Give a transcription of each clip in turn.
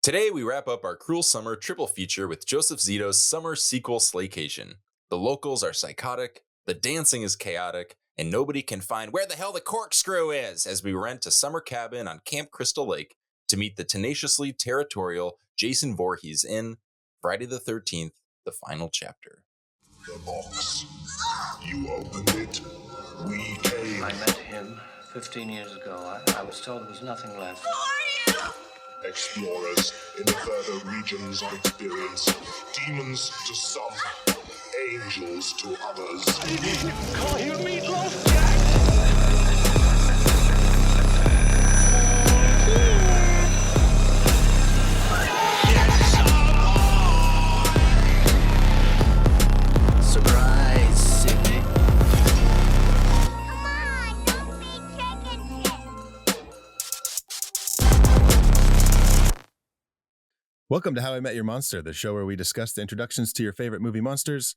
Today, we wrap up our Cruel Summer triple feature with Joseph Zito's summer sequel Slaycation. The locals are psychotic, the dancing is chaotic, and nobody can find where the hell the corkscrew is as we rent a summer cabin on Camp Crystal Lake to meet the tenaciously territorial Jason Voorhees in Friday the 13th, the final chapter. The box. You opened it. We came. I met him 15 years ago. I was told there was nothing left. Explorers in the further regions of experience. Demons to some, angels to others. Call you Meatloaf! Surprise, Sydney. Come on, don't be chicken shit. Welcome to How I Met Your Monster, the show where we discuss the introductions to your favorite movie monsters.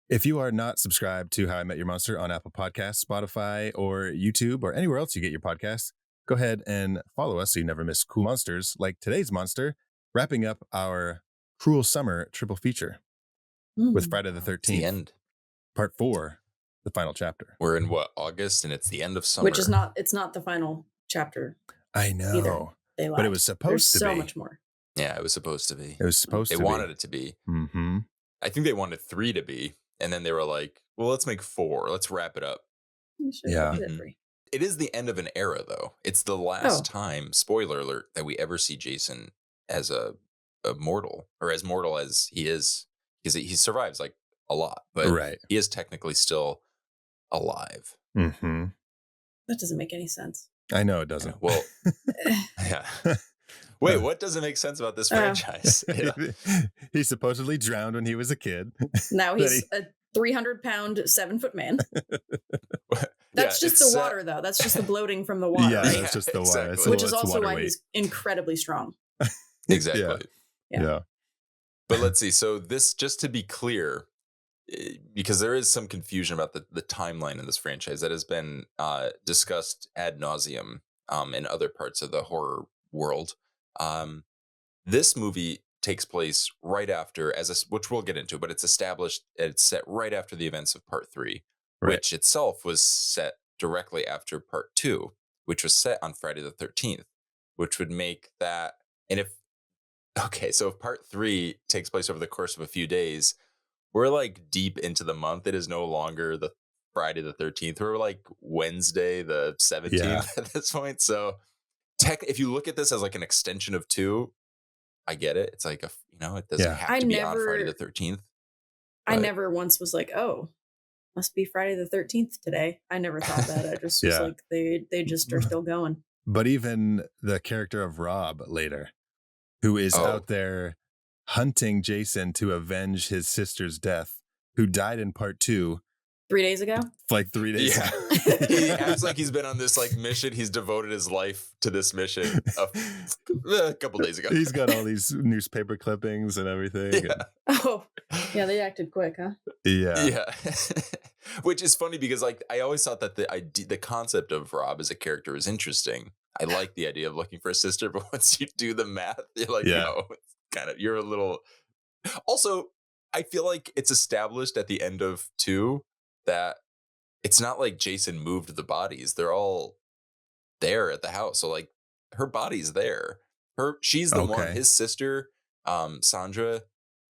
If you are not subscribed to How I Met Your Monster on Apple Podcasts, Spotify, or YouTube, or anywhere else you get your podcasts, go ahead and follow us so you never miss cool monsters like today's monster, wrapping up our Cruel Summer triple feature with Friday the 13th, The end. Part 4, the final chapter. We're in August, and it's the end of summer. Which is not, it's not the final chapter. I know, Either. They but it was supposed to so be. much more. Yeah, it was supposed to be. It was supposed They to wanted be. it to be. Mm-hmm. I think they wanted 3 to be, and then they were like, well, let's make 4. Let's wrap it up. You should Yeah. have it Mhm. free. It is the end of an era, though. It's the last time, spoiler alert, that we ever see Jason as a mortal, or as mortal as he is, because he survives like a lot, but Right. he is technically still alive. Mm-hmm. That doesn't make any sense. I know it doesn't. Well, yeah. Wait, what doesn't make sense about this franchise? Yeah. He supposedly drowned when he was a kid. Now That he's a 300-pound, 7-foot man. That's Yeah, just it's the set- water, though. That's just the bloating from the water, Yeah, right? that's just the water. Exactly. So Which is it's also water why weight. he's incredibly strong. Exactly. Yeah. Yeah. But let's see. So this, just to be clear, because there is some confusion about the timeline in this franchise that has been discussed ad nauseum in other parts of the horror world. This movie takes place right after, which we'll get into, but it's established, it's set right after the events of Part 3, Right. which itself was set directly after Part 2, which was set on Friday the 13th, which would make that, and so if Part 3 takes place over the course of a few days, we're like deep into the month. It is no longer the Friday the 13th. We're like Wednesday the 17th Yeah. at this point. So if you look at this as like an extension of 2, I get it. It's like, it doesn't Yeah. have to be on Friday the 13th. I But- never once was like, oh, must be Friday the 13th today. I never thought that. I just was Yeah. like, they just are still going. But even the character of Rob later, who is Oh. out there hunting Jason to avenge his sister's death, who died in Part 2, 3 days ago? like 3 days Yeah. ago. He acts like he's been on this like mission. He's devoted his life to this mission a couple days ago. He's got all these newspaper clippings and everything. Yeah. Oh, yeah, they acted quick, huh? Yeah. Yeah. Which is funny because like I always thought that the concept of Rob as a character is interesting. I like the idea of looking for a sister, but once you do the math, you're like, Yeah. no, it's you're a little. Also, I feel like it's established at the end of 2 that it's not like Jason moved the bodies. They're all there at the house. So like her body's there. She's the one, Okay. his sister, Sandra,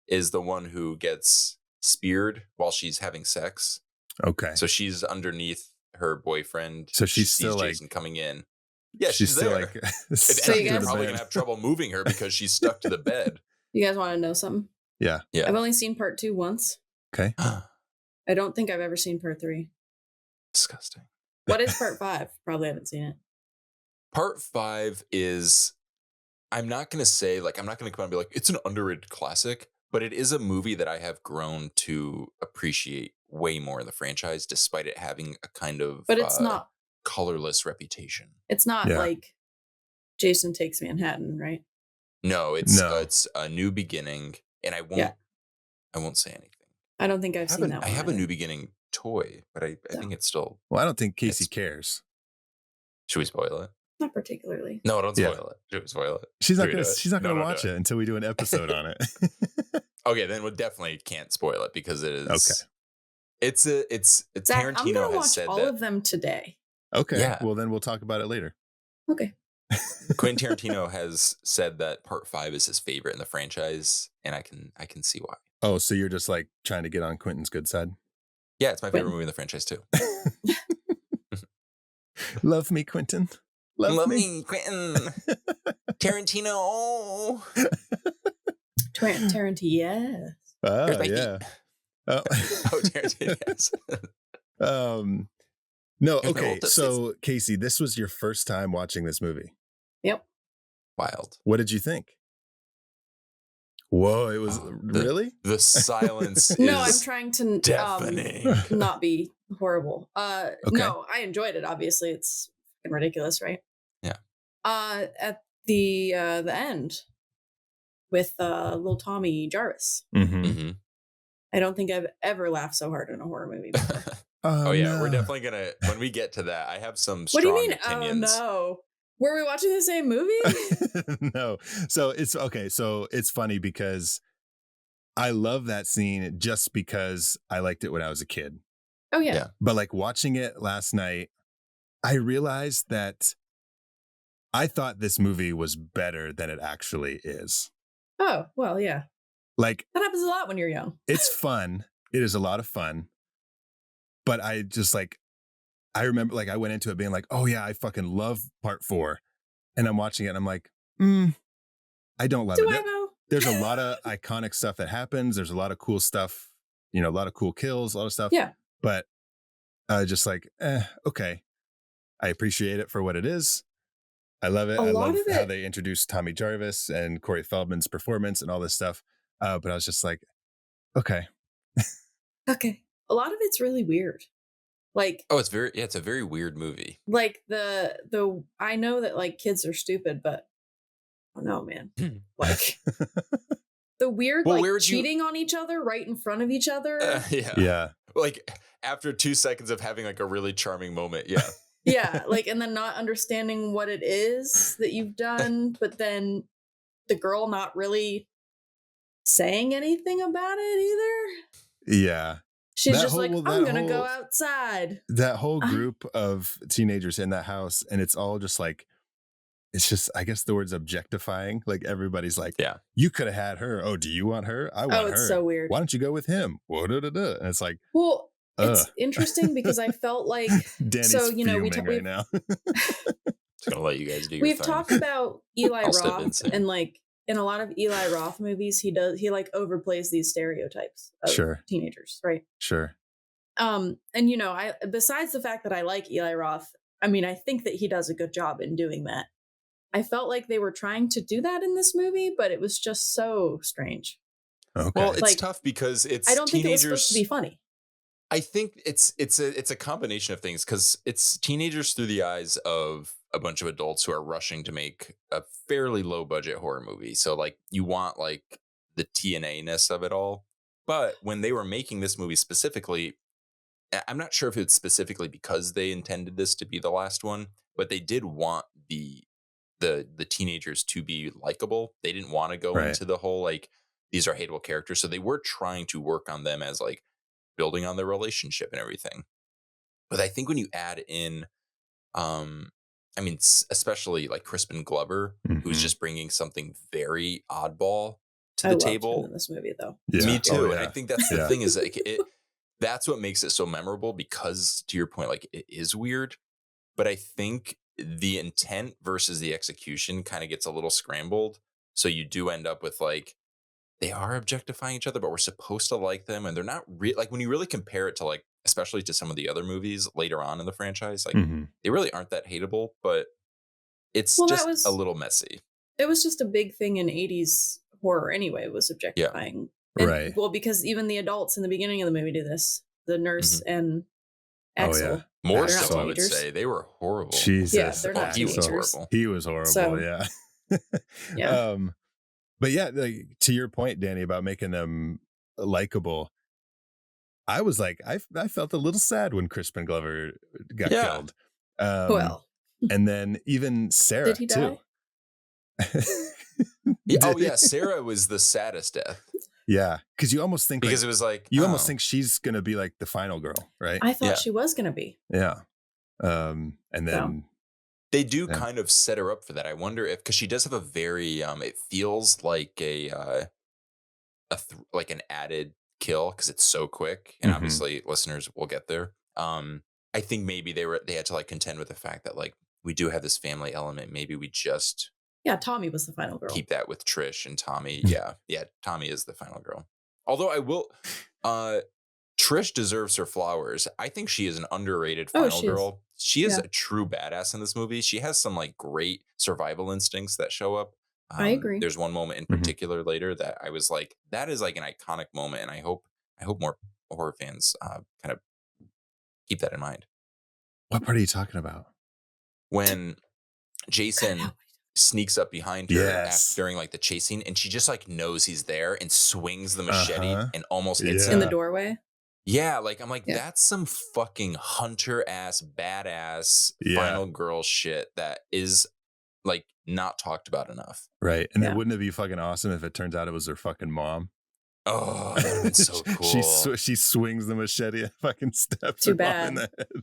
is the one who gets speared while she's having sex. Okay. So she's underneath her boyfriend. So She she's still, sees like- Jason coming in. Yeah, She's she's still there. like If So anything, you you're guys- probably gonna have trouble moving her because she's stuck to the bed. You guys want to know something? Yeah. Yeah. I've only seen Part 2 once. Okay. I don't think I've ever seen Part 3. Disgusting. What is Part 5? Probably haven't seen it. Part 5 is, I'm not going to say, like, I'm not going to come out and be like, it's an underrated classic, but it is a movie that I have grown to appreciate way more in the franchise, despite it having a kind of But it's not. colorless reputation. It's not Yeah. like Jason Takes Manhattan, right? No, it's No. it's a new beginning, and I won't Yeah. I won't say anything. I don't think I've seen that one. I have a either. new beginning toy, but I think it's still. Well, I don't think Casey It's- cares. Should we spoil it? Not particularly. No, don't Yeah. spoil it. Don't spoil it. She's not Do we gonna. do it? She's not No, gonna don't watch do it until we do an episode on it. Okay, then we definitely can't spoil it because it is. Okay. It's Zach, I'm Tarantino gonna has watch said all that of them today. Okay. Yeah. Well, then we'll talk about it later. Okay. Quentin Tarantino has said that Part 5 is his favorite in the franchise, and I can see why. Oh, so you're just like trying to get on Quentin's good side? Yeah, it's my favorite Quentin. movie in the franchise too. Love me, Quentin. Love me. Quentin Tarantino. Tarantino, yes. Oh, Here's my yeah. feet. Oh. Oh, Tarantino. Yes. No, Here's my okay. oldest. So, Casey, this was your first time watching this movie. Yep. Wild. What did you think? Whoa, it was really? The silence No, I'm is trying to deafening. not be horrible. Okay. No, I enjoyed it. Obviously, it's fucking ridiculous, right? Yeah. At the end with little Tommy Jarvis, Mm-hmm. Mhm. I don't think I've ever laughed so hard in a horror movie before. Oh yeah, no. we're definitely gonna when we get to that. I have some What strong do you mean? opinions. Oh no, were we watching the same movie? No. So it's okay. So it's funny because I love that scene just because I liked it when I was a kid. Oh yeah. Yeah. But like watching it last night, I realized that I thought this movie was better than it actually is. Oh well, yeah. Like, That happens a lot when you're young. it's fun. It is a lot of fun. But I just like, I remember like I went into it being like, oh yeah, I fucking love part 4. And I'm watching it and I'm like, I don't love Do it. I though? There's a lot of iconic stuff that happens. There's a lot of cool stuff, you know, a lot of cool kills, a lot of stuff. Yeah. But just like, okay. I appreciate it for what it is. I love it. A I lot love of how it- they introduced Tommy Jarvis and Corey Feldman's performance and all this stuff. But I was just like, okay. Okay. A lot of it's really weird. Like Oh, it's a very weird movie. like the I know that like kids are stupid, but I don't know, man. Like the weird Well, like where would you- cheating on each other right in front of each other. Yeah. Yeah. Like after 2 seconds of having like a really charming moment. Yeah. Yeah, like and then not understanding what it is that you've done, but then the girl not really saying anything about it either. Yeah. She's That just whole- like, well, I'm that gonna go whole- outside. That whole group of teenagers in that house, and it's all just like, it's just, I guess the word's objectifying. Like everybody's like, Yeah. you could have had her. Oh, do you want her? I want Oh, her. it's so weird. Why don't you go with him? Whoa, da, da, da. And it's like, Well, it's Ugh. interesting because I felt like Danny's So, you know, we fuming right now. Just gonna let you guys do your we've thing. talked about Eli I'll step Roth in. and like in a lot of Eli Roth movies, he like overplays these stereotypes of Sure. teenagers, right? Sure. And you know, I besides the fact that I like Eli Roth, I mean, I think that he does a good job in doing that. I felt like they were trying to do that in this movie, but it was just so strange. Okay. Well, it's Like, tough because it's I don't think it was teenagers. supposed to be funny. I think it's a combination of things because it's teenagers through the eyes of a bunch of adults who are rushing to make a fairly low budget horror movie. So like you want like the TNA-ness of it all. But when they were making this movie specifically, I'm not sure if it's specifically because they intended this to be the last one, but they did want the teenagers to be likable. They didn't want to go Right. into the whole like these are hateable characters. So they were trying to work on them as like building on their relationship and everything. But I think when you add in, I mean, especially like Crispin Glover, who's Mhm. just bringing something very oddball to I the loved him table. in this movie, though. Yeah. Me too. Oh, And I yeah. think that's the Yeah. thing is like that's what makes it so memorable because to your point, like it is weird, but I think the intent versus the execution kind of gets a little scrambled. So you do end up with like, they are objectifying each other, but we're supposed to like them. And they're not like when you really compare it to like, especially to some of the other movies later on in the franchise, like Mhm. they really aren't that hateable, but it's Well, that just was- a little messy. It was just a big thing in 80s horror anyway, was objectifying. And- Right. Well, because even the adults in the beginning of the movie do this. The nurse and Oh, Axel. yeah. More They're not so, I would teenagers. say. They were horrible. Jesus. Yeah, they're not he was teenagers. horrible. He was horrible. So- Yeah. Yeah. But yeah, like, to your point, Danny, about making them likable, I was like, I felt a little sad when Crispin Glover got Yeah. killed. Well, And then even Sarah Did he too. Yeah, oh Did yeah, he? Sarah was the saddest death Yeah, because you almost think because like, it was like you almost oh, think she's gonna be like the final girl, right? I thought Yeah. she was gonna be. Yeah. And then they do Yeah. kind of set her up for that. I wonder if because she does have a very it feels like like an added kill because it's so quick and Mhm. obviously listeners will get there. I think maybe they had to like contend with the fact that like we do have this family element. Maybe we just Yeah, Tommy was the final girl. keep that with Trish and Tommy. Yeah. Tommy is the final girl. Although I will, Trish deserves her flowers. I think she is an underrated Oh, final she is. girl. She is Yeah. a true badass in this movie. She has some like great survival instincts that show up. I agree. There's one moment in Mhm. particular later that I was like, that is like an iconic moment, and I hope more horror fans kind of keep that in mind. what part are you talking about? When Jason sneaks up behind her Yes. during like the chase scene, and she just like knows he's there and swings the machete Uh-huh. and almost hits Yeah. In him. the doorway. Yeah, like I'm like, Yeah. that's some fucking hunter ass badass Yeah. final girl shit that is like not talked about enough. Right. And Yeah. then wouldn't it be fucking awesome if it turns out it was her fucking mom? Oh, that would have been so cool. She swings the machete and fucking stabs Too her mom in bad. the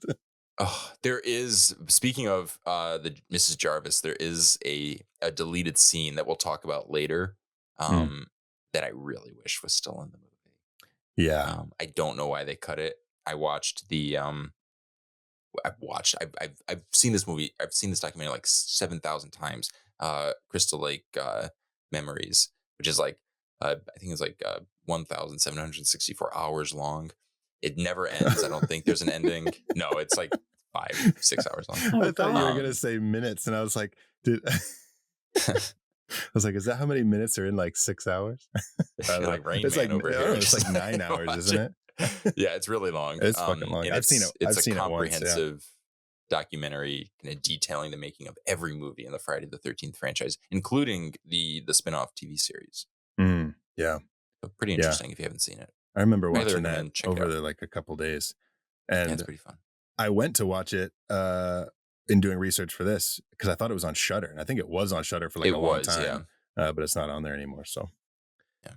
head. Oh, there is, speaking of the Mrs. Jarvis, there is a deleted scene that we'll talk about later that I really wish was still in the movie. Yeah. I don't know why they cut it. I watched the I've seen this movie. I've seen this documentary like 7,000 times. Crystal Lake Memories, which is like I think it's like 1,764 hours long. It never ends. I don't think there's an ending. No, it's like 5-6 hours long. Oh, I thought you were God. gonna say minutes, and I was like, I was like, is that how many minutes are in like 6 hours? I feel like Rain it's Man like, over I here. don't know, it's just like 9 hours, watch isn't it? Yeah, it's really long. It's fucking long. and I've seen it. It's I've seen a it once, yeah. comprehensive documentary kind of detailing the making of every movie in the Friday the 13th franchise, including the spin-off TV series. Yeah. So pretty interesting if you haven't seen it. I remember Highly watching that recommend. Check it over out. the like a couple days. Yeah, And it's pretty fun. I went to watch it in doing research for this because I thought it was on Shudder, and I think it was on Shudder for like It a long was, time. But it's not on there anymore. So Yeah.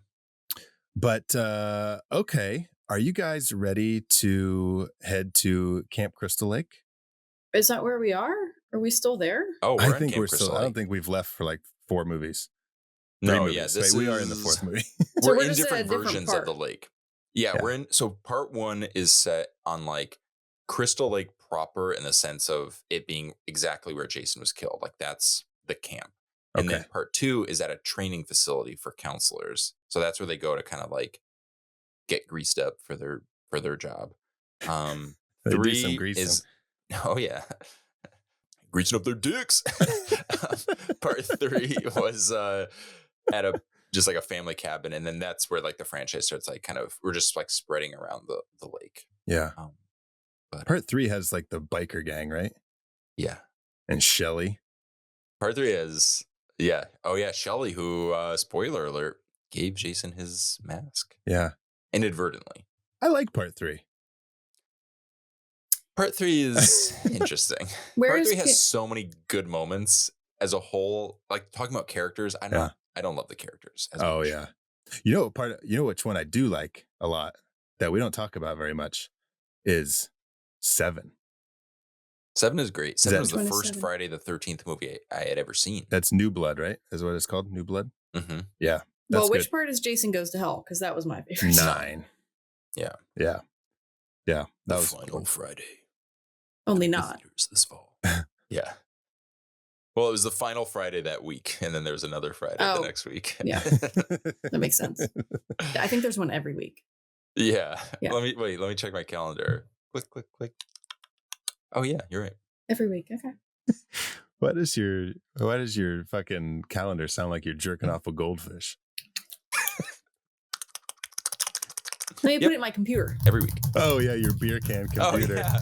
But okay, are you guys ready to head to Camp Crystal Lake? Is that where we are? Are we still there? Oh, I we're at think Camp we're Crystal still. I don't Lake. think we've left for like 4 movies. No, movies. yeah, Wait, this we are in the is- 4th movie. So We're we're in just at a different different versions part. of the lake. Yeah, Yeah. we're in. So part 1 is set on like Crystal Lake proper in the sense of it being exactly where Jason was killed. Like that's the camp. And then Okay. part 2 is at a training facility for counselors. So that's where they go to kind of like get greased up for their job. They do 3 some greasing. is oh yeah. Greasing up their dicks. Part 3 was at a just like a family cabin, and then that's where like the franchise starts like kind of we're just like spreading around the lake. Yeah. But Part 3 has like the biker gang, right? yeah. And Shelly. Part 3 is Shelly, who spoiler alert, gave Jason his mask Yeah. inadvertently. I like part 3. Part 3 is interesting. Where Part is 3 has so many good moments as a whole. Like talking about characters, I don't love the characters as Oh much. yeah. You know which one I do like a lot that we don't talk about very much is 7. 7 is great. 7 that- was the Which one is first 7? Friday the 13th movie I had ever seen. That's New Blood, right? Is what it's called? New Blood? Mm-hmm. Yeah. Well, That's which good. part is Jason Goes to Hell? Because that was my favorite. 9. Yeah. Yeah. Yeah. The That was final cool. Friday. Only not. Visitors this fall. Yeah. Well, it was the final Friday that week, and then there was another Friday the Oh, next week. yeah. That makes sense. I think there's one every week. Yeah. Yeah. Let me check my calendar. Click, click, click. Oh yeah, you're right. Every week. Okay. Why does your fucking calendar sound like you're jerking off a goldfish? Let me Yep. put it in my computer. Every week. Oh yeah, your beer can computer. Oh yeah.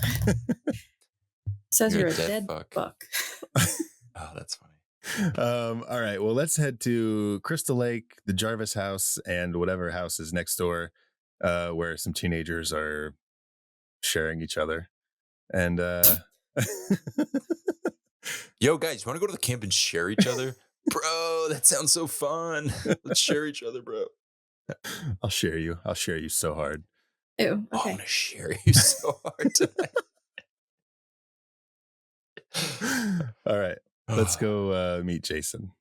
Says You're you're a a dead dead fuck. fuck. Oh, that's funny. All right. Well, let's head to Crystal Lake, the Jarvis house, and whatever house is next door, where some teenagers are sharing each other. And Yo, guys, you want to go to the camp and share each other? Bro, that sounds so fun. Let's share each other, bro. I'll share you. I'll share you so hard. Ew. Oh, I Okay. want to share you so hard tonight. All right. Let's go meet Jason.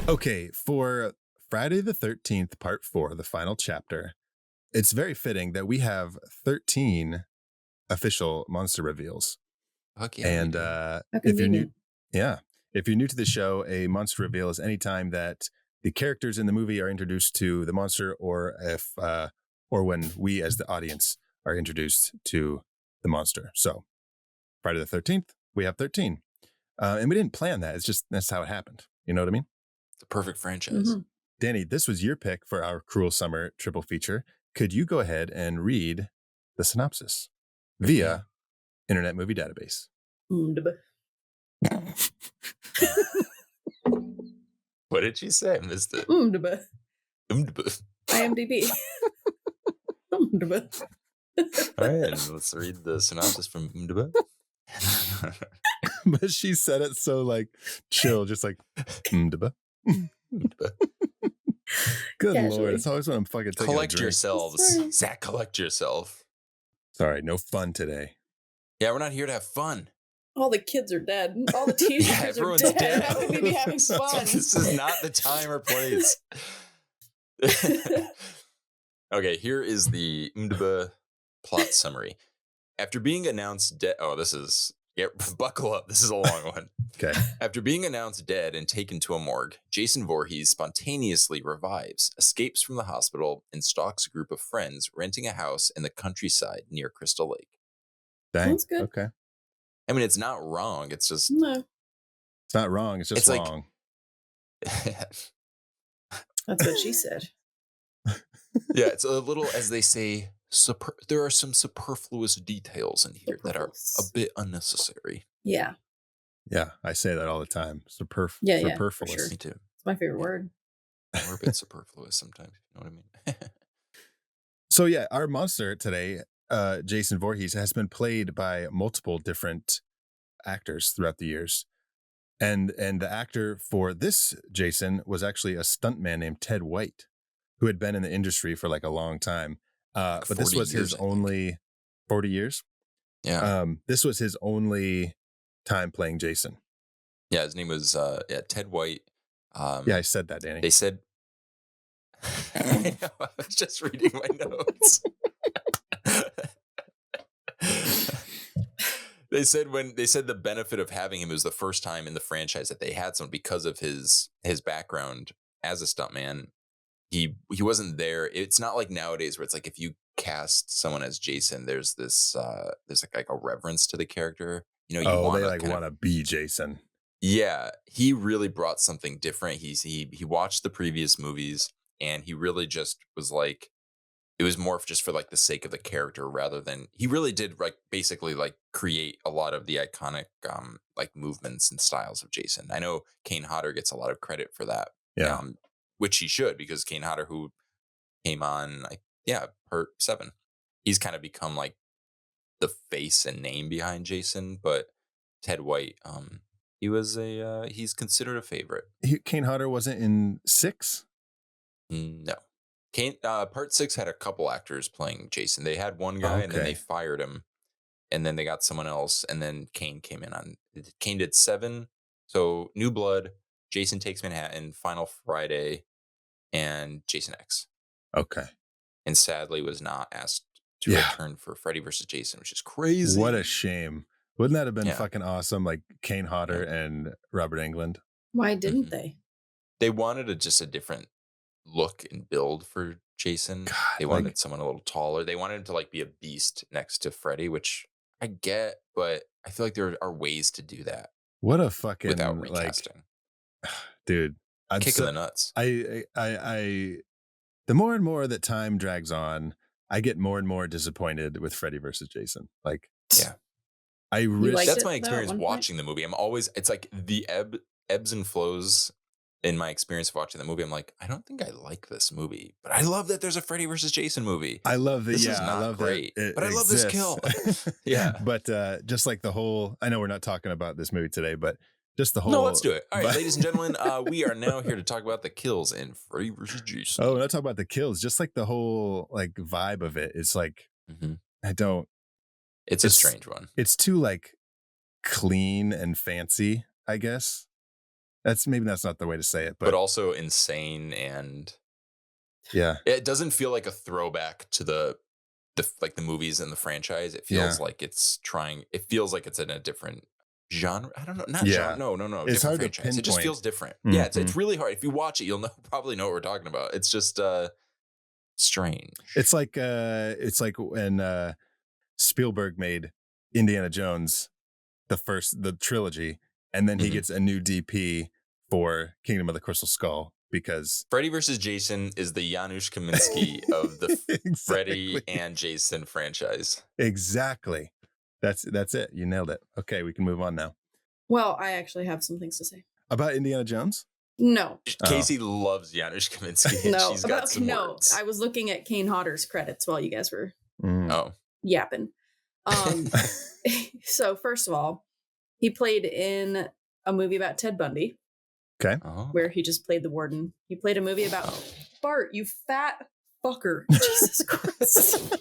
Okay, for Friday the 13th, part 4, the final chapter, it's very fitting that we have 13 official monster reveals. Fuck yeah. And How if you're new, convenient. if you're new to the show, a monster reveal is any time that the characters in the movie are introduced to the monster, or when we as the audience are introduced to the monster. So Friday the 13th, we have 13. And we didn't plan that. It's just, that's how it happened. You know what I mean? It's a perfect franchise. Mhm. Danny, this was your pick for our Cruel Summer triple feature. Could you go ahead and read the synopsis via Internet Movie Database? What did she say? I missed it. IMDb. All right, let's read the synopsis from IMDb. But she said it so like chill, just like Good Casually. Lord, it's always when I'm fucking taking Collect a drink. yourselves. Sorry. Zach, collect yourself. Sorry, no fun today. Yeah, we're not here to have fun. All the kids are dead. All the teenagers Yeah, are everyone's dead. dead. How can we be having fun? This is not the time or place. Okay, here is the IMDb plot summary. After being announced dead, buckle up. This is a long one. Okay. After being announced dead and taken to a morgue, Jason Voorhees spontaneously revives, escapes from the hospital, and stalks a group of friends renting a house in the countryside near Crystal Lake. Dang. That's good. Okay. I mean, it's not wrong. It's just No, It's not wrong. It's just It's like- wrong. that's what she said. yeah, it's a little, as they say, there are some superfluous details in here that are a Superfluous. bit unnecessary. Yeah, Yeah, I say that all the time. Yeah, for superfluous. sure. Me too. it's my favorite word. We're a bit superfluous sometimes. You know what I mean? So yeah, our monster today, Jason Voorhees, has been played by multiple different actors throughout the years. And the actor for this Jason was actually a stuntman named Ted White, who had been in the industry for like a long time. But this 40 was years, his I think. only 40 years. Yeah. This was his only time playing Jason. Yeah, his name was Ted White. Yeah, I said that, Danny. They said I know, I was just reading my notes. They said the benefit of having him was the first time in the franchise that they had someone because of his background as a stuntman. He wasn't there. It's not like nowadays where it's like if you cast someone as Jason, there's this there's like a reverence to the character. You know, they wanna like kind of- want to be Jason. Yeah, he really brought something different. He watched the previous movies and he really just was like, it was more just for like the sake of the character rather than, he really did like basically like create a lot of the iconic like movements and styles of Jason. I know Kane Hodder gets a lot of credit for that. Yeah. Which he should, because Kane Hodder, who came on part 7, he's kind of become like the face and name behind Jason. But Ted White, he's considered a favorite. Kane Hodder wasn't in 6? No. Part 6 had a couple actors playing Jason. They had one guy and then Okay. they fired him, and then they got someone else, and then Kane came in on. Kane did 7, so New Blood, Jason Takes Manhattan, Final Friday, and Jason X. Okay. And sadly was not asked to Yeah. return for Freddy vs. Jason, which is crazy. What a shame. Wouldn't that have been Yeah. fucking awesome? Like Kane Hodder Yeah. and Robert Englund. Why didn't Mhm. they? They wanted just a different look and build for Jason. God, They wanted like- someone a little taller. They wanted him to like be a beast next to Freddy, which I get, but I feel like there are ways to do that What a fucking without like, recasting. dude. Kick in the nuts. I the more and more that time drags on, I get more and more disappointed with Freddy versus Jason. Like, Yeah. I liked That's it, my though, at experience one point? watching the movie. It's like the ebbs and flows in my experience of watching the movie. I'm like, I don't think I like this movie, but I love that there's a Freddy versus Jason movie. I love that. This Yeah, is I not love great, that. but I love this kill. Yeah. But just like the whole, I know we're not talking about this movie today, but just the whole. No, let's do it. All right, but- ladies and gentlemen, we are now here to talk about the kills in Freddy versus Jason. Oh, we're not talking about the kills. Just like the whole like vibe of it. It's like I don't. It's a strange one. It's too like clean and fancy, I guess. That's not the way to say it, but also insane, and yeah, it doesn't feel like a throwback to the movies in the franchise. It feels like it's trying. It feels like it's in a different genre. I don't know. Not genre. No. It's hard franchise. to pinpoint. It just feels different. Mm-hmm. Yeah, it's really hard. If you watch it, you'll probably know what we're talking about. It's just strange. It's like when Spielberg made Indiana Jones, the trilogy, and then he gets a new DP for Kingdom of the Crystal Skull because Freddy versus Jason is the Janusz Kaminski of the exactly. Freddy and Jason franchise. Exactly. That's it. You nailed it. Okay, we can move on now. Well, I actually have some things to say. About Indiana Jones? No. Casey loves Janusz Kaminski. No. She's got some words. I was looking at Kane Hodder's credits while you guys were Oh. yapping. So first of all, he played in a movie about Ted Bundy. Okay. Where he just played the warden. He played a movie about Bart, you fat fucker. Jesus Christ.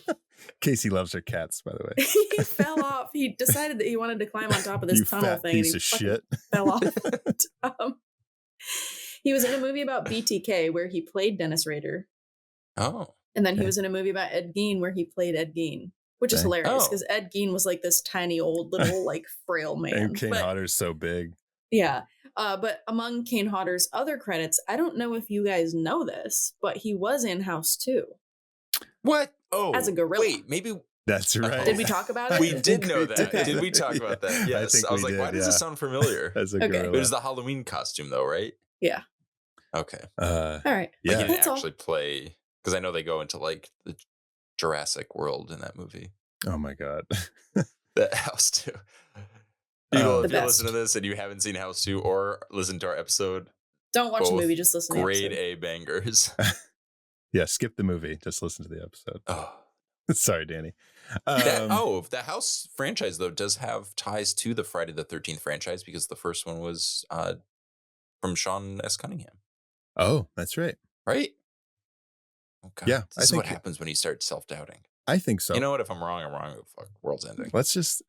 Casey loves her cats, by the way. He fell off. He decided that he wanted to climb on top of this You tunnel fat thing. piece And he of fucking shit. fell off. He was in a movie about BTK where he played Dennis Rader. Oh. And then he was in a movie about Ed Gein where he played Ed Gein, which is hilarious because Ed Gein was like this tiny old little like frail man. And Kane Hodder's so big. Yeah. But among Kane Hodder's other credits, I don't know if you guys know this, but he was in House 2. What? Oh. As a gorilla. Wait, maybe. That's right. Did we talk about it? We did know that. Okay. Did we talk about that? Yes. I was like, why does this sound familiar? As a Okay. gorilla. It was the Halloween costume, though, right? Yeah. Okay. All right. He Yeah. didn't That's all. actually play, because I know they go into like the Jurassic world in that movie. Oh my God. That House 2. People, The if you best. listen to this and you haven't seen House 2 or listen to our episode, Don't watch the both movie, just listen to the grade episode. A bangers. Yeah, skip the movie. Just listen to the episode. Oh. Sorry, Danny. The House franchise, though, does have ties to the Friday the 13th franchise because the first one was from Sean S. Cunningham. Oh, that's right. Right? Oh, God. Yeah, This is what happens when you start self-doubting. I think so. You know what? If I'm wrong, I'm wrong. Fuck, world's ending. Let's just.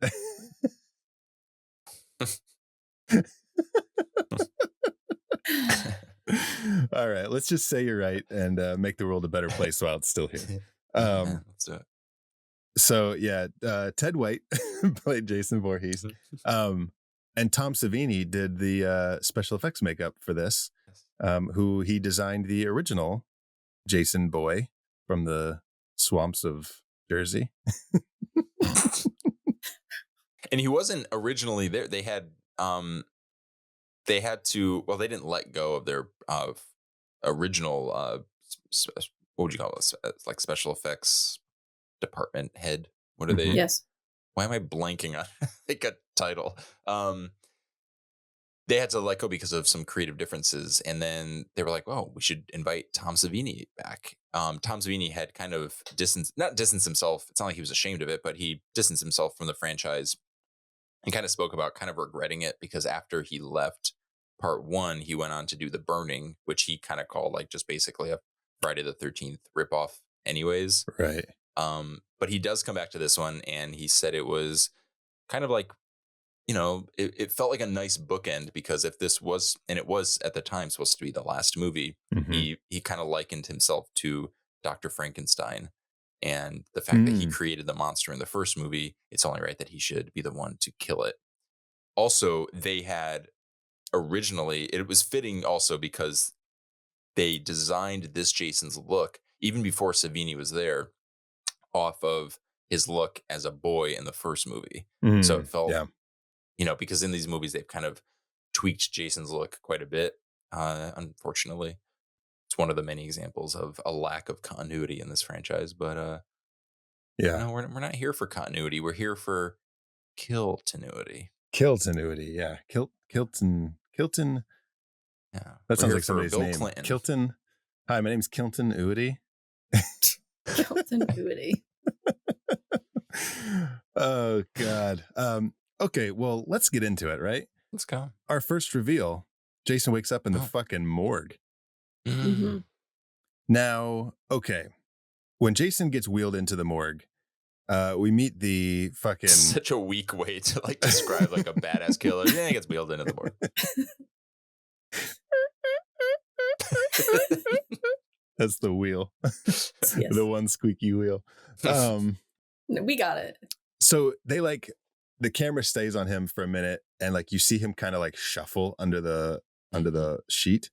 All right, let's just say you're right and make the world a better place while it's still here. Yeah, let's do it. So yeah, Ted White played Jason Voorhees, and Tom Savini did the special effects makeup for this. Who he designed the original Jason boy from the swamps of Jersey. And he wasn't originally there. They had to. Well, they didn't let go of their original. What would you call this? Like special effects department head. What are they? Yes. Why am I blanking on like a title? They had to let go because of some creative differences, and then they were like, "Oh, we should invite Tom Savini back." Tom Savini had kind of not distanced himself. It's not like he was ashamed of it, but he distanced himself from the franchise and kind of spoke about kind of regretting it because after he left part 1, he went on to do The Burning, which he kind of called like just basically a Friday the 13th ripoff, anyways. Right. But he does come back to this one, and he said it was kind of like, you know, it felt like a nice bookend because if this was, and it was at the time supposed to be the last movie, he kind of likened himself to Dr. Frankenstein. And the fact that he created the monster in the first movie, it's only right that he should be the one to kill it. Also, they had originally, it was fitting also because they designed this Jason's look, even before Savini was there, off of his look as a boy in the first movie. So it felt, you know, because in these movies, they've kind of tweaked Jason's look quite a bit, unfortunately. it's one of the many examples of a lack of continuity in this franchise. But Yeah. no, we're not here for continuity. We're here for kill-tenuity. Kiltenuity. Yeah. Kilton. Yeah, That we're sounds here like for somebody's Bill name. Clinton. Kilton. Hi, my name's Kilton Udy. Continuity. Oh God. Okay, well, let's get into it, right? Let's go. Our first reveal, Jason wakes up in the Oh. fucking morgue. Mhm. Now, okay. When Jason gets wheeled into the morgue, we meet the fucking Such a weak way to like describe like a badass killer. Yeah, he gets wheeled into the morgue. That's the wheel. Yes. The one squeaky wheel. We got it. So they like the camera stays on him for a minute and like you see him kind of like shuffle under the sheet.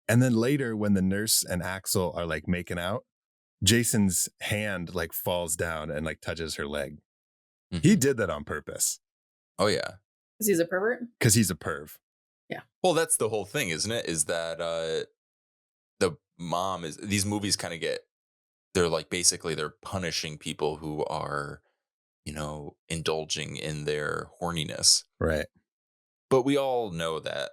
And then later when the nurse and Axel are like making out, Jason's hand like falls down and like touches her leg. He did that on purpose. Oh yeah. Because he's a pervert? Because he's a perv. Well, that's the whole thing, isn't it? Is that the mom is these movies kind of they're like basically they're punishing people who are, you know, indulging in their horniness. Right. But we all know that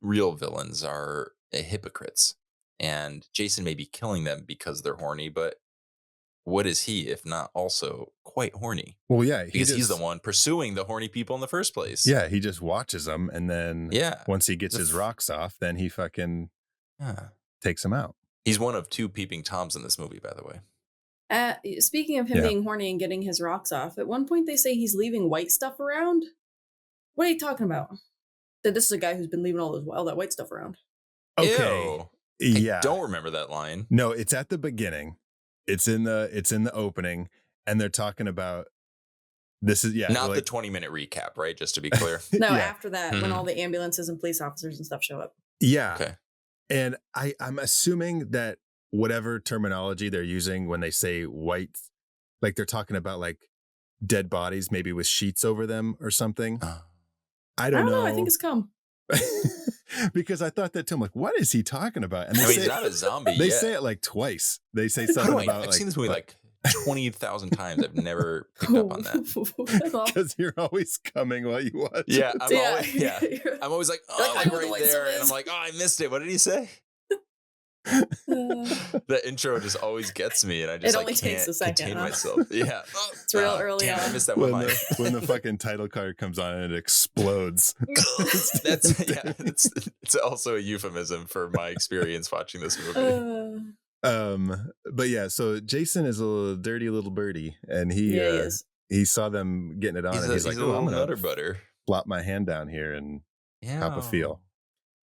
real villains are hypocrites. And Jason may be killing them because they're horny, but what is he if not also quite horny? Well, yeah. Because he's the one pursuing the horny people in the first place. Yeah, he just watches them and then once he gets his rocks off, then he fucking takes them out. He's one of 2 peeping Toms in this movie, by the way. Speaking of him being horny and getting his rocks off, at one point they say he's leaving white stuff around. What are you talking about? That this is a guy who's been leaving all that white stuff around. Okay. Ew. Yeah. I don't remember that line. No, it's at the beginning. It's in the opening, and they're talking about this is not like, the 20-minute recap, right? Just to be clear. No, Yeah. after that, when all the ambulances and police officers and stuff show up. Yeah. Okay. And I'm assuming that whatever terminology they're using when they say white, like they're talking about like dead bodies, maybe with sheets over them or something. I don't know. I think it's cum. Because I thought that too. I'm like, what is he talking about? And I mean, he's not a zombie they yet. say it like twice. They say something about I've like, seen this movie like 20,000 times. I've never picked up on that. because you're always coming while you watch. Yeah, it. I'm always like, Like, oh, I like know the right white there, stuff and I'm is. like, oh, I missed it. What did he say? The intro just always gets me, and I just It only like takes can't a second, contain huh? myself. Yeah, It's real early damn, I on. missed that one when line. when the fucking title card comes on and it explodes. It's also a euphemism for my experience watching this movie. But yeah, so Jason is a little dirty little birdie, and he is. he saw them getting it on, and he's like, a "Oh, I'm little gonna nutter butter. flop my hand down here and cop a feel."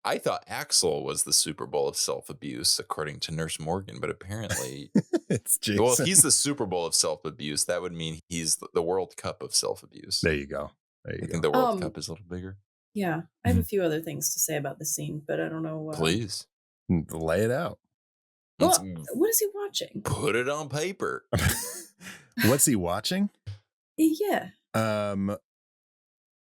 I thought Axel was the Super Bowl of self-abuse, according to Nurse Morgan, but apparently, It's Jason. well, if he's the Super Bowl of self-abuse, that would mean he's the World Cup of self-abuse. There you go. There you I go. think the World Cup is a little bigger. Yeah, I have a few other things to say about the scene, but I don't know. Please. Lay it out. Let's What is he watching? put it on paper. What's he watching? Yeah,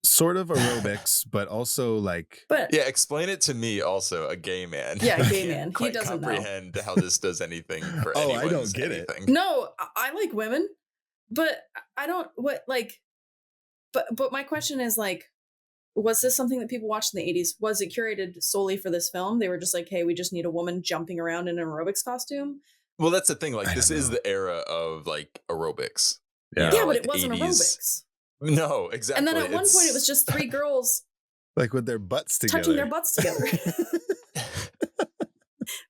Sort of aerobics, but also like but Yeah, explain it to me also, a gay man. Yeah, I gay can't man. He quite doesn't know. comprehend how this does anything for Oh, anyone. I don't get it. no, I like women, but I don't But my question is like, was this something that people watched in the 80s? Was it curated solely for this film? They were just like, hey, we just need a woman jumping around in an aerobics costume. Well, that's the thing. Like, I this don't is know. the era of like aerobics. Yeah. Yeah, but like it wasn't 80s. aerobics. No, exactly. And then at one point, it was just 3 girls like with their butts together. touching their butts together.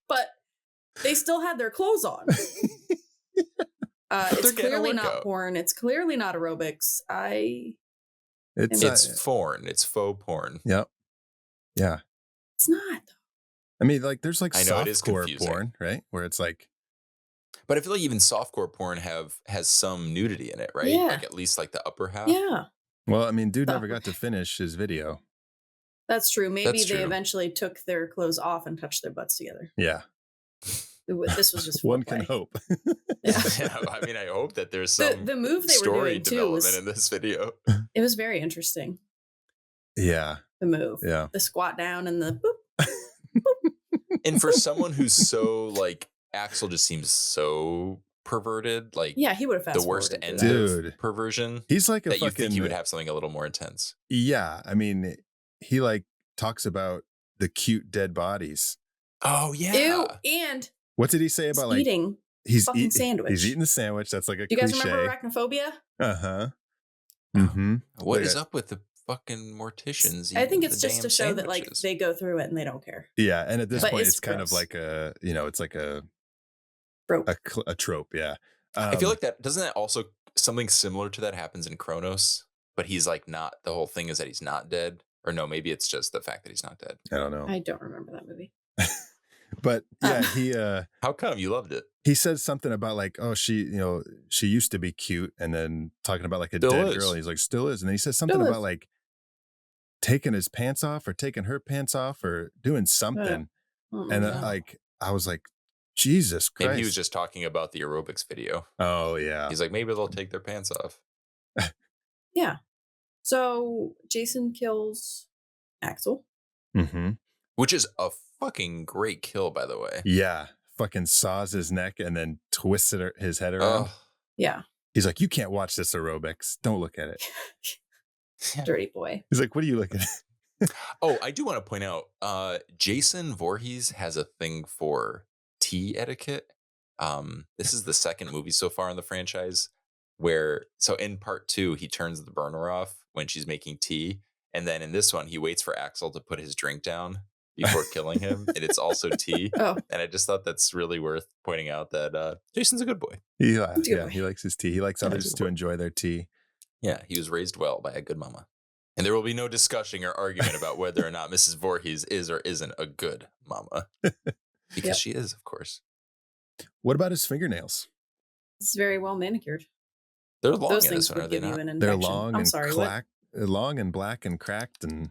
But they still had their clothes on. they're It's getting a clearly not workout. porn. It's clearly not aerobics. It's It's porn. It's faux porn. Yep. Yeah. It's not. I mean, like there's like I know, it is softcore confusing. porn, right? Where it's like But I feel like even softcore porn has some nudity in it, right? Yeah. Like at least like the upper half. Yeah, well, I mean, dude never Stop. got to finish his video. that's true. Maybe That's they true. eventually took their clothes off and touched their butts together. Yeah. This was just One foreplay. can hope. Yeah. Yeah, I mean, I hope that there's some The move they were story doing too development was in this video. it was very interesting. Yeah. The move, Yeah. the squat down and the boop. And for someone who's so like Axel just seems so perverted, like Yeah, he would have fast the worst forwarded end through that. Dude. of perversion, He's like a that you fucking think he would have something a little more intense. Yeah, I mean, he like talks about the cute dead bodies. Oh yeah. Ew, and What did he say he's about like eating he's fucking sandwich. He's eating the sandwich. That's like a Do you guys cliche. remember arachnophobia? Uh-huh. Mm-hmm. What is Like, up with the fucking morticians? I think eating it's the just damn to show that like sandwiches? they go through it and they don't care. yeah, and at this But point it's it's kind of gross. like a, it's like a Broke. a trope, yeah. I feel like that doesn't that also something similar to that happens in Kronos, but he's like not, the whole thing is that he's not dead. Or no, maybe it's just the fact that he's not dead. I don't know. I don't remember that movie. But yeah, How come you loved it? he says something about like, oh, she used to be cute, and then talking about like a Still dead is. girl. He's like, still is. And then he says something Still about is. like taking his pants off or taking her pants off or doing something. Oh, And no. like, I was like, Jesus Christ. Maybe he was just talking about the aerobics video. Oh yeah. He's like, maybe they'll take their pants off. Yeah. So Jason kills Axel. Mm-hmm. Which is a fucking great kill, by the way. Yeah. Fucking saws his neck and then twists his head around. Oh, Yeah. He's like, you can't watch this aerobics. Don't look at it. Dirty boy. He's like, what are you looking at? oh, I do want to point out, Jason Voorhees has a thing for tea etiquette. This is the second movie so far in the franchise where, so in part 2, he turns the burner off when she's making tea. And then in this one, he waits for Axel to put his drink down before killing him. And it's also tea. Oh, And I just thought that's really worth pointing out that Jason's a good boy. Yeah, He's a good yeah, boy. he likes his tea. He likes Yeah, others he's a to boy. enjoy their tea. Yeah, he was raised well by a good mama. And there will be no discussion or argument about whether or not Mrs. Voorhees is or isn't a good mama. Because Yep. she is, of course. What about his fingernails? it's very well manicured. They're long Those in things this one, are would they give you not? an infection. They're long I'm and sorry. What? long and black and cracked and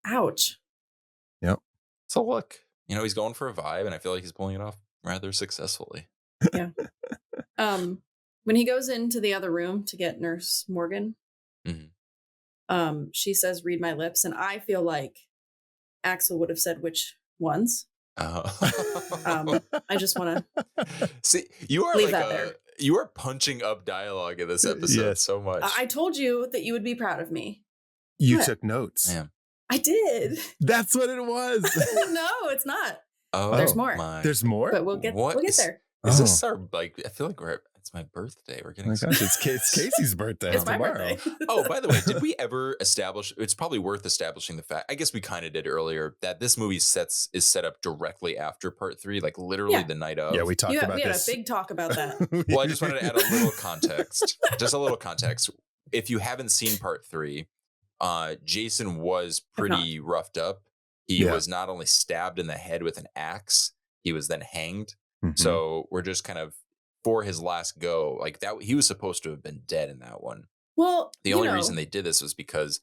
Ouch. So look, he's going for a vibe, and I feel like he's pulling it off rather successfully. When he goes into the other room to get Nurse Morgan, she says, "Read my lips," and I feel like Axel would have said which ones. I just want to. See, you are Leave like that there. you are punching up dialogue in this episode Yes. so much. I told you that you would be proud of me. you What? took notes. Yeah. I did. That's what it was. No, it's not. Oh, There's more. my- There's more? But we'll get What we'll get is- there. Is Oh. this our like? I feel like it's my birthday. We're Oh getting. my gosh, it's Casey's birthday It's my tomorrow. birthday. Oh, by the way, did we ever establish? It's probably worth establishing the fact. I guess we kind of did earlier that this movie is set up directly after part 3, like literally Yeah. the night of. Yeah, we talked about We had a this. big talk about that. Well, I just wanted to add a little context. Just a little context. If you haven't seen part 3, Jason was pretty roughed up. He Yeah. was not only stabbed in the head with an axe, he was then hanged. Mhm. So we're just kind of, for his last go, like that, he was supposed to have been dead in that one. Well, The only reason they did this was because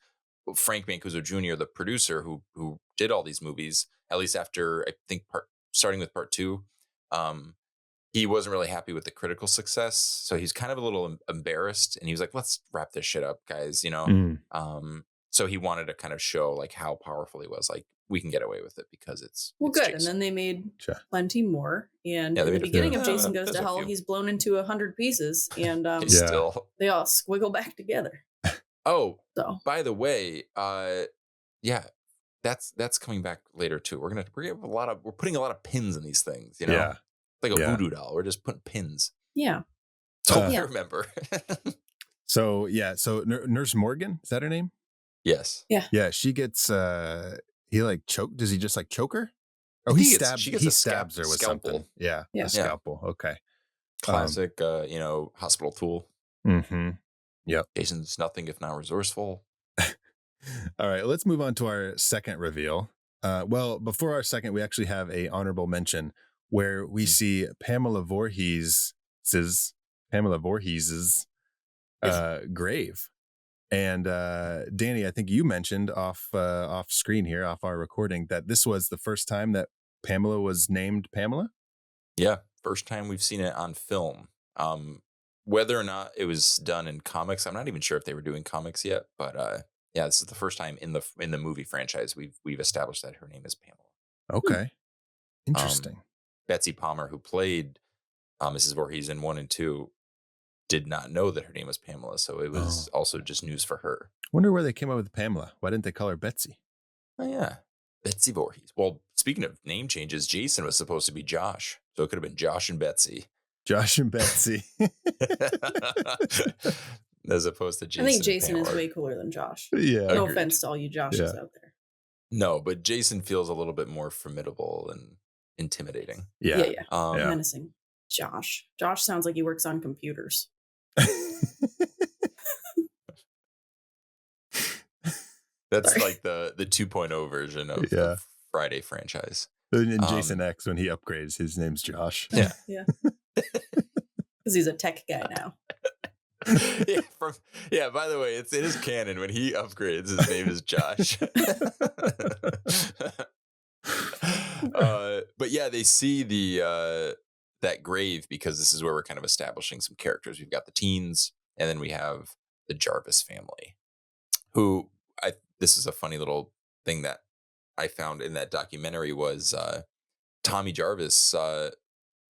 Frank Mancuso Jr., the producer who did all these movies, at least after I think starting with part 2, he wasn't really happy with the critical success. So he's kind of a little embarrassed, and he was like, "Let's wrap this shit up, guys." Mm. So he wanted to kind of show like how powerful he was. Like, we can get away with it because it's Well, it's good. Jason. And then they made Sure. plenty more. And Yeah, they in the made a beginning few. of Jason Goes There's to a Hell, few. he's blown into 100 pieces, and He's Yeah. still. they all squiggle back together. Oh, So by the way, yeah, that's coming back later too. We're putting a lot of pins in these things, Yeah. like a Yeah. voodoo doll. We're just putting pins. yeah, So Yeah. remember. So yeah, so Nurse Morgan, is that her name? Yes. Yeah, she gets he like choke. Does he just like choke her? Oh, He he gets- stabs. she gets He a stabs her with scalpel. something. Yeah, Yeah. a scalpel. Okay. Classic, hospital tool. Mm-hmm. Jason's nothing if not resourceful. All right, let's move on to our second reveal. Well, before our second, we actually have a honorable mention where we see Pamela Voorhees's grave. And Danny, I think you mentioned off screen here, off our recording, that this was the first time that Pamela was named Pamela. Yeah, first time we've seen it on film. Whether or not it was done in comics, I'm not even sure if they were doing comics yet. But yeah, this is the first time in the movie franchise we've established that her name is Pamela. Okay. Interesting. Betsy Palmer, who played Mrs. Voorhees in 1 and 2, did not know that her name was Pamela, so it was also just news for her. Wonder where they came up with Pamela. Why didn't they call her Betsy? Oh yeah, Betsy Voorhees. Well, speaking of name changes, Jason was supposed to be Josh, so it could have been Josh and Betsy, Josh and Betsy. as opposed to Jason. I think Jason and is Pamela. way cooler than Josh. Yeah. No Agreed. offense to all you Joshes out there. No, but Jason feels a little bit more formidable and intimidating. Yeah. Yeah. Yeah. Menacing. Josh. Josh sounds like he works on computers. That's Sorry. like the 2.0 version of Yeah. the Friday franchise. In Jason X, when he upgrades, his name's Josh. Yeah. Yeah. Because he's a tech guy now. By the way, it is canon. When he upgrades, his name is Josh. But yeah, they see the that grave because this is where we're kind of establishing some characters. We've got the teens, and then we have the Jarvis family, who this is a funny little thing that I found in that documentary was Tommy Jarvis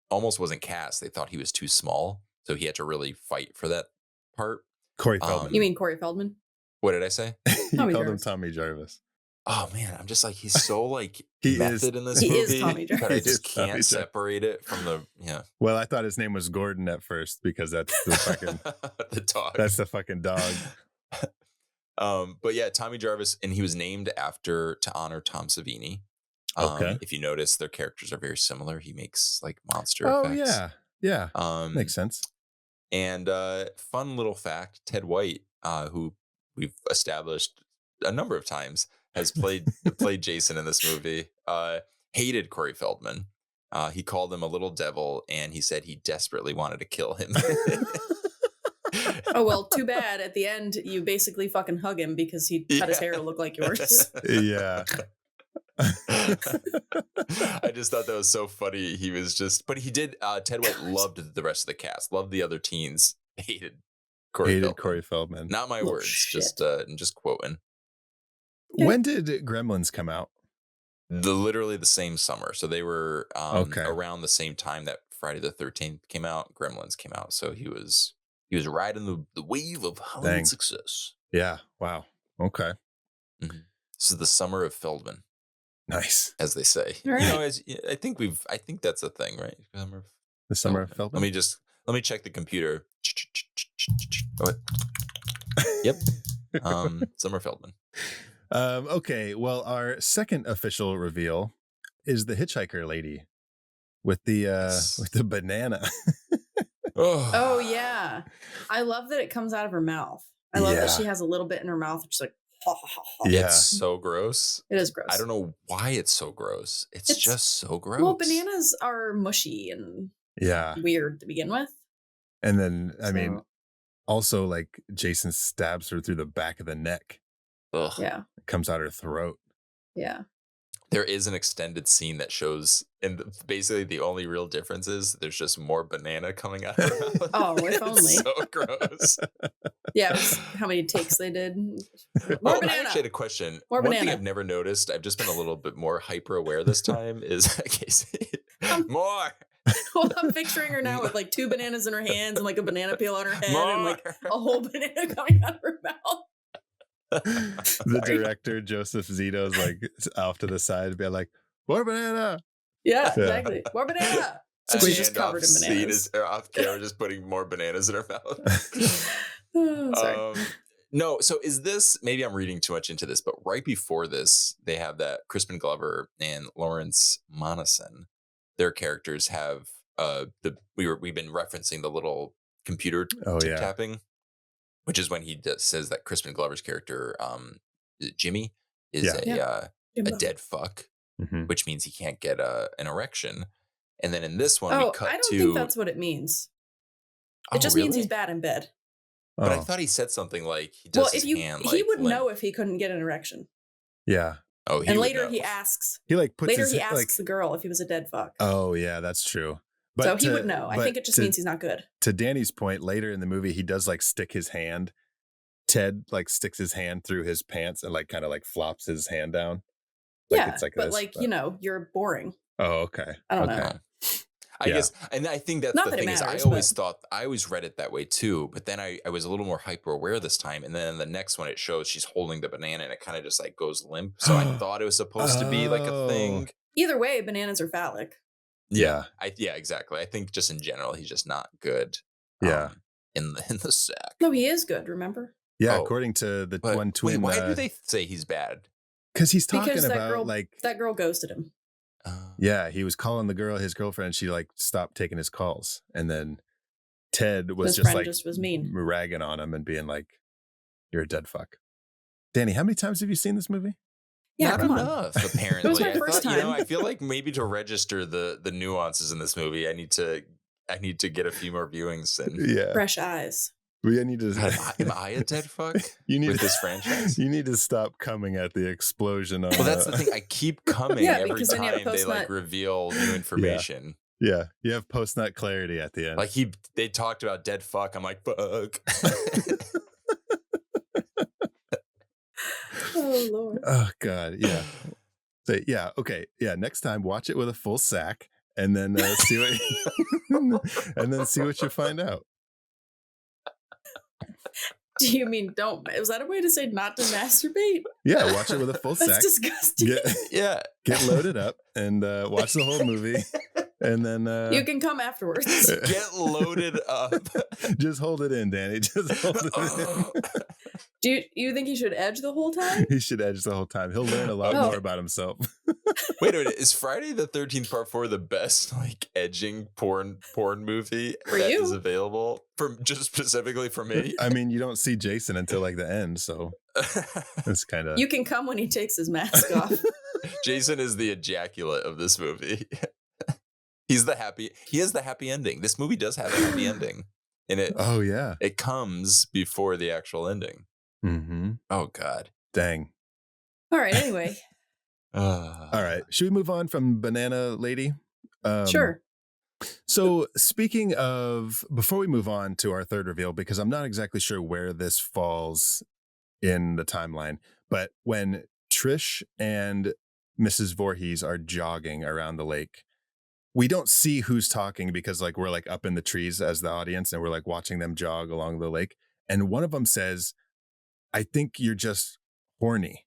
almost wasn't cast. They thought he was too small, so he had to really fight for that part. Corey Feldman. You mean Corey Feldman? What did I say? You Tommy called him Jarvis. Tommy Jarvis. Oh man, I'm just like, he's so like He method is. in this He movie is Tommy that I Jarvis. just He is Tommy can't Jarvis. separate it from the Well, I thought his name was Gordon at first because that's the fucking the dog. that's the fucking dog. But yeah, Tommy Jarvis, and he was named to honor Tom Savini. Okay. If you notice, their characters are very similar. He makes like monster Oh effects. yeah. Makes sense. And fun little fact: Ted White, who we've established a number of times, has played Jason in this movie. Hated Corey Feldman. He called him a little devil, and he said he desperately wanted to kill him. Oh, well, too bad. At the end, you basically fucking hug him because he cut his hair to look like yours. Yeah. I just thought that was so funny. He was just, but he did. Ted White loved the rest of the cast, loved the other teens, hated Corey Feldman. Not my Little words, shit. just quoting. Okay. When did Gremlins come out? Literally the same summer, so they were Okay. around the same time that Friday the 13th came out. Gremlins came out, so he was riding the wave of Hollywood Dang. success. Yeah. Wow. Okay. This is the summer of Feldman, Nice. as they say. All right. You know, I think that's a thing, right? The summer of Feldman. Let me check the computer. Oh, yep. Summer Feldman. Okay. Well, our second official reveal is the hitchhiker lady with the banana. Oh, yeah. I love that it comes out of her mouth. I love that Yeah. she has a little bit in her mouth. She's like, ha, ha, ha, ha. Yeah. It's so gross. It is gross. I don't know why it's so gross. It's just so gross. Well, bananas are mushy and Yeah. weird to begin with. And then, I mean, So, also like Jason stabs her through the back of the neck. Ugh. yeah. It comes out her throat. Yeah. There is an extended scene that shows, and basically the only real difference is there's just more banana coming out of her mouth. Oh, if It's only. so gross. Yeah. It was how many takes they did. More I banana. actually had a question. More One thing banana. I've never noticed, I've just been a little bit more hyper aware this time, is Casey. More. Well, I'm picturing her now with like 2 bananas in her hands and like a banana peel on her head and like a whole banana coming out of her mouth. The director, Joseph Zito's like off to the side, being like, more banana. Yeah, Yeah. exactly. More banana. So And she's just hand off covered in scene bananas. is off camera, just putting more bananas in her mouth. Oh, sorry. No, so is this, maybe I'm reading too much into this, but right before this, they have that Crispin Glover and Lawrence Monason. Their characters have we've been referencing the little computer Oh, tip yeah. tapping, which is when he says that Crispin Glover's character, Jimmy, is Yeah. a dead fuck, Mhm. which means he can't get an erection. And then in this one, Oh, we cut I don't to. think that's what it means. It Oh, just means really? he's bad in bed. But I Oh, thought he said something like he does Well, his if you hand he like would limp. know if he couldn't get an erection. yeah. Oh, he And would later know. he asks. He like puts Later his he like. asks the girl if he was a dead fuck. Oh yeah, that's true. So he to- would know. I but think it just to- means he's not good. To Danny's point, later in the movie, he does like stick his hand. Ted like sticks his hand through his pants and like kind of like flops his hand down. Like, Yeah, it's like but this, like, you know, you're boring. Oh, okay. I don't okay. know. I Yeah. guess, and I think that's Not the that it thing is matters, I always read it that way too, but then I was a little more hyper aware this time, and then the next one it shows she's holding the banana and it kind of just like goes limp. So I thought it was supposed to be like a Oh. thing. Either way, bananas are phallic. Yeah. Yeah, exactly. I think just in general he's just not good. Yeah. In the sack. No, he is good, remember? Yeah, Oh, according to the But one wait, twin. why do they say he's bad? Because he's talking Because about like, that girl ghosted him. yeah, he was calling the girl his girlfriend. She like stopped taking his calls, and then Ted was His just friend like just was mean. ragging on him and being like, "You're a dead fuck." Danny, how many times have you seen this movie? Yeah, Not come on. enough, apparently. my I first thought, time. I feel like maybe to register the nuances in this movie, I need to get a few more viewings in. Yeah, Fresh eyes. we need to. Am I a dead fuck You need with to, this franchise? You need to stop coming at the explosion. On, Well, that's the thing. I keep coming Yeah, every because then you have time they like post-nut. reveal new information. Yeah, you have post nut clarity at the end. Like they talked about dead fuck. I'm like, fuck. Oh, Lord. Oh God, yeah. So yeah, okay, yeah. Next time, watch it with a full sack, and then see what, and then see what you find out. Do you mean don't? Is that a way to say not to masturbate? Yeah, watch it with a full That's sack. disgusting. Yeah. Get loaded up and watch the whole movie, and then You can come afterwards. Get loaded up. just hold it in, Danny. Just hold it in. Do you think he should edge the whole time? He should edge the whole time. He'll learn a lot Oh. more about himself. Wait a minute. Is Friday the 13th Part 4 the best like edging porn movie For that you? is available from just specifically for me? I mean, you don't see Jason until like the end, so it's kind of You can come when he takes his mask off. Jason is the ejaculate of this movie. He has the happy ending. This movie does have a happy ending. And Oh yeah. it comes before the actual ending. Mm-hmm. Oh God. Dang. All right, anyway. All right. Should we move on from Banana Lady? Sure. So speaking of, before we move on to our third reveal, because I'm not exactly sure where this falls in the timeline, but when Trish and Mrs. Voorhees are jogging around the lake, we don't see who's talking because like we're like up in the trees as the audience and we're like watching them jog along the lake. And one of them says, "I think you're just horny."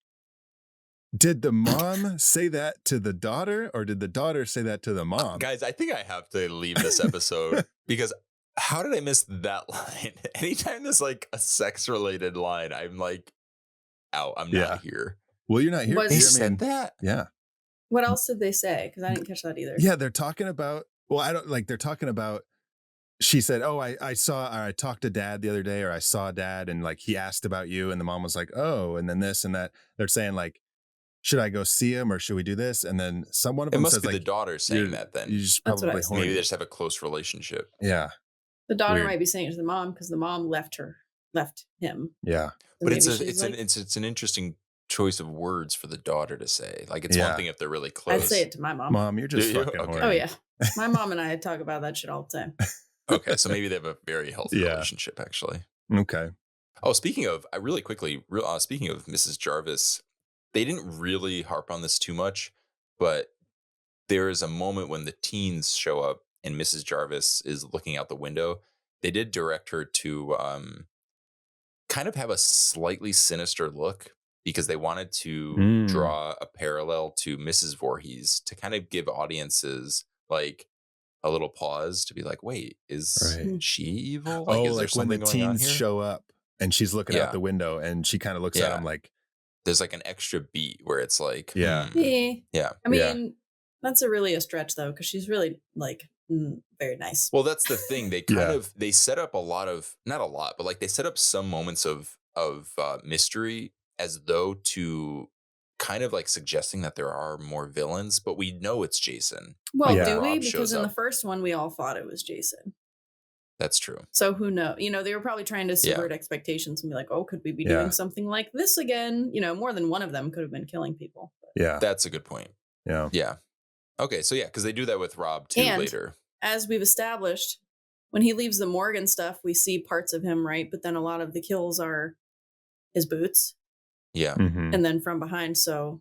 Did the mom say that to the daughter, or did the daughter say that to the mom? Guys, I think I have to leave this episode because how did I miss that line? Anytime there's like a sex related line, I'm like, out. I'm Yeah. not here. Well, you're not here. Was- They They said that. Yeah. What else did they say? Because I didn't catch that either. Yeah, they're talking about, well, I don't like, they're talking about, she said, "Oh, I saw, or I talked to dad the other day, or I saw dad and like he asked about you." And the mom was like, "Oh," and then this and that. They're saying like, "Should I go see him or should we do this?" And then one of It them must says be like, the daughter saying "You're- that then. You're just That's what I probably said. horny." Maybe they just have a close relationship. Yeah. The daughter Weird. might be saying it to the mom because the mom left him. Yeah. So But maybe she's like, it's an interesting choice of words for the daughter to say. Like it's Yeah. one thing if they're really close. I'd say it to my mom. Mom, you're just Do you? fucking Okay. horny. Oh yeah, my mom and I talk about that shit all the time. Okay, so maybe they have a very healthy Yeah. relationship actually. Okay. Oh, speaking of, I really quickly, speaking of Mrs. Jarvis, they didn't really harp on this too much, but there is a moment when the teens show up and Mrs. Jarvis is looking out the window. They did direct her to kind of have a slightly sinister look because they wanted to Mm. draw a parallel to Mrs. Voorhees to kind of give audiences like a little pause to be like, wait, is Right. she evil? Oh, is there like when the something going on teens here? show up and she's looking Yeah. out the window and she kind of looks at Yeah. him like, There's like an extra beat where it's like, Yeah. Yeah. I Yeah. mean, that's really a stretch though, because she's really like very nice. Well, that's the thing. They kind Yeah. of they set up a lot of, not a lot, but like they set up some moments of mystery as though to kind of like suggesting that there are more villains, but we know it's Jason. Well, Yeah. do we? Rob Because shows in the up. first one, we all thought it was Jason. That's true. So who knows? You know, they were probably trying to Yeah. subvert expectations and be like, "Oh, could we be Yeah. doing something like this again?" You know, more than one of them could have been killing people. yeah. That's a good point. Yeah. Yeah. Okay, so yeah, because they do that with Rob too And- later. As we've established, when he leaves the morgue and stuff, we see parts of him, right? But then a lot of the kills are his boots Yeah. Mhm. and then from behind. So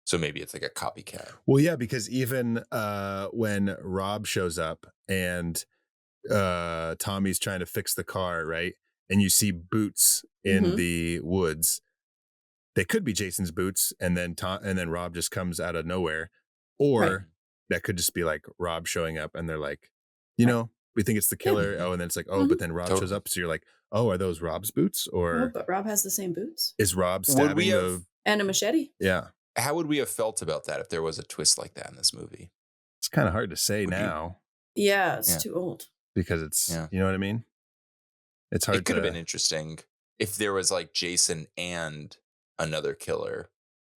So maybe it's like a copycat. Well, yeah, because even when Rob shows up and Tommy's trying to fix the car, right? And you see boots in Mhm. the woods. They could be Jason's boots, and then Rob just comes out of nowhere, or Right. that could just be like Rob showing up, and they're like, you know, we think it's the killer. Mhm. Oh, and then it's like, oh, but then Rob shows Totally. up, so you're like, oh, are those Rob's boots, Oh, or but Rob has the same boots is Rob Would we stabbing have? the? and a machete. Yeah, How would we have felt about that if there was a twist like that in this movie? it's kind of hard to say Would you- now Yeah, it's Yeah. too old. because it's, Yeah. you know what I mean. It's hard It could have to. been interesting if there was like Jason and another killer,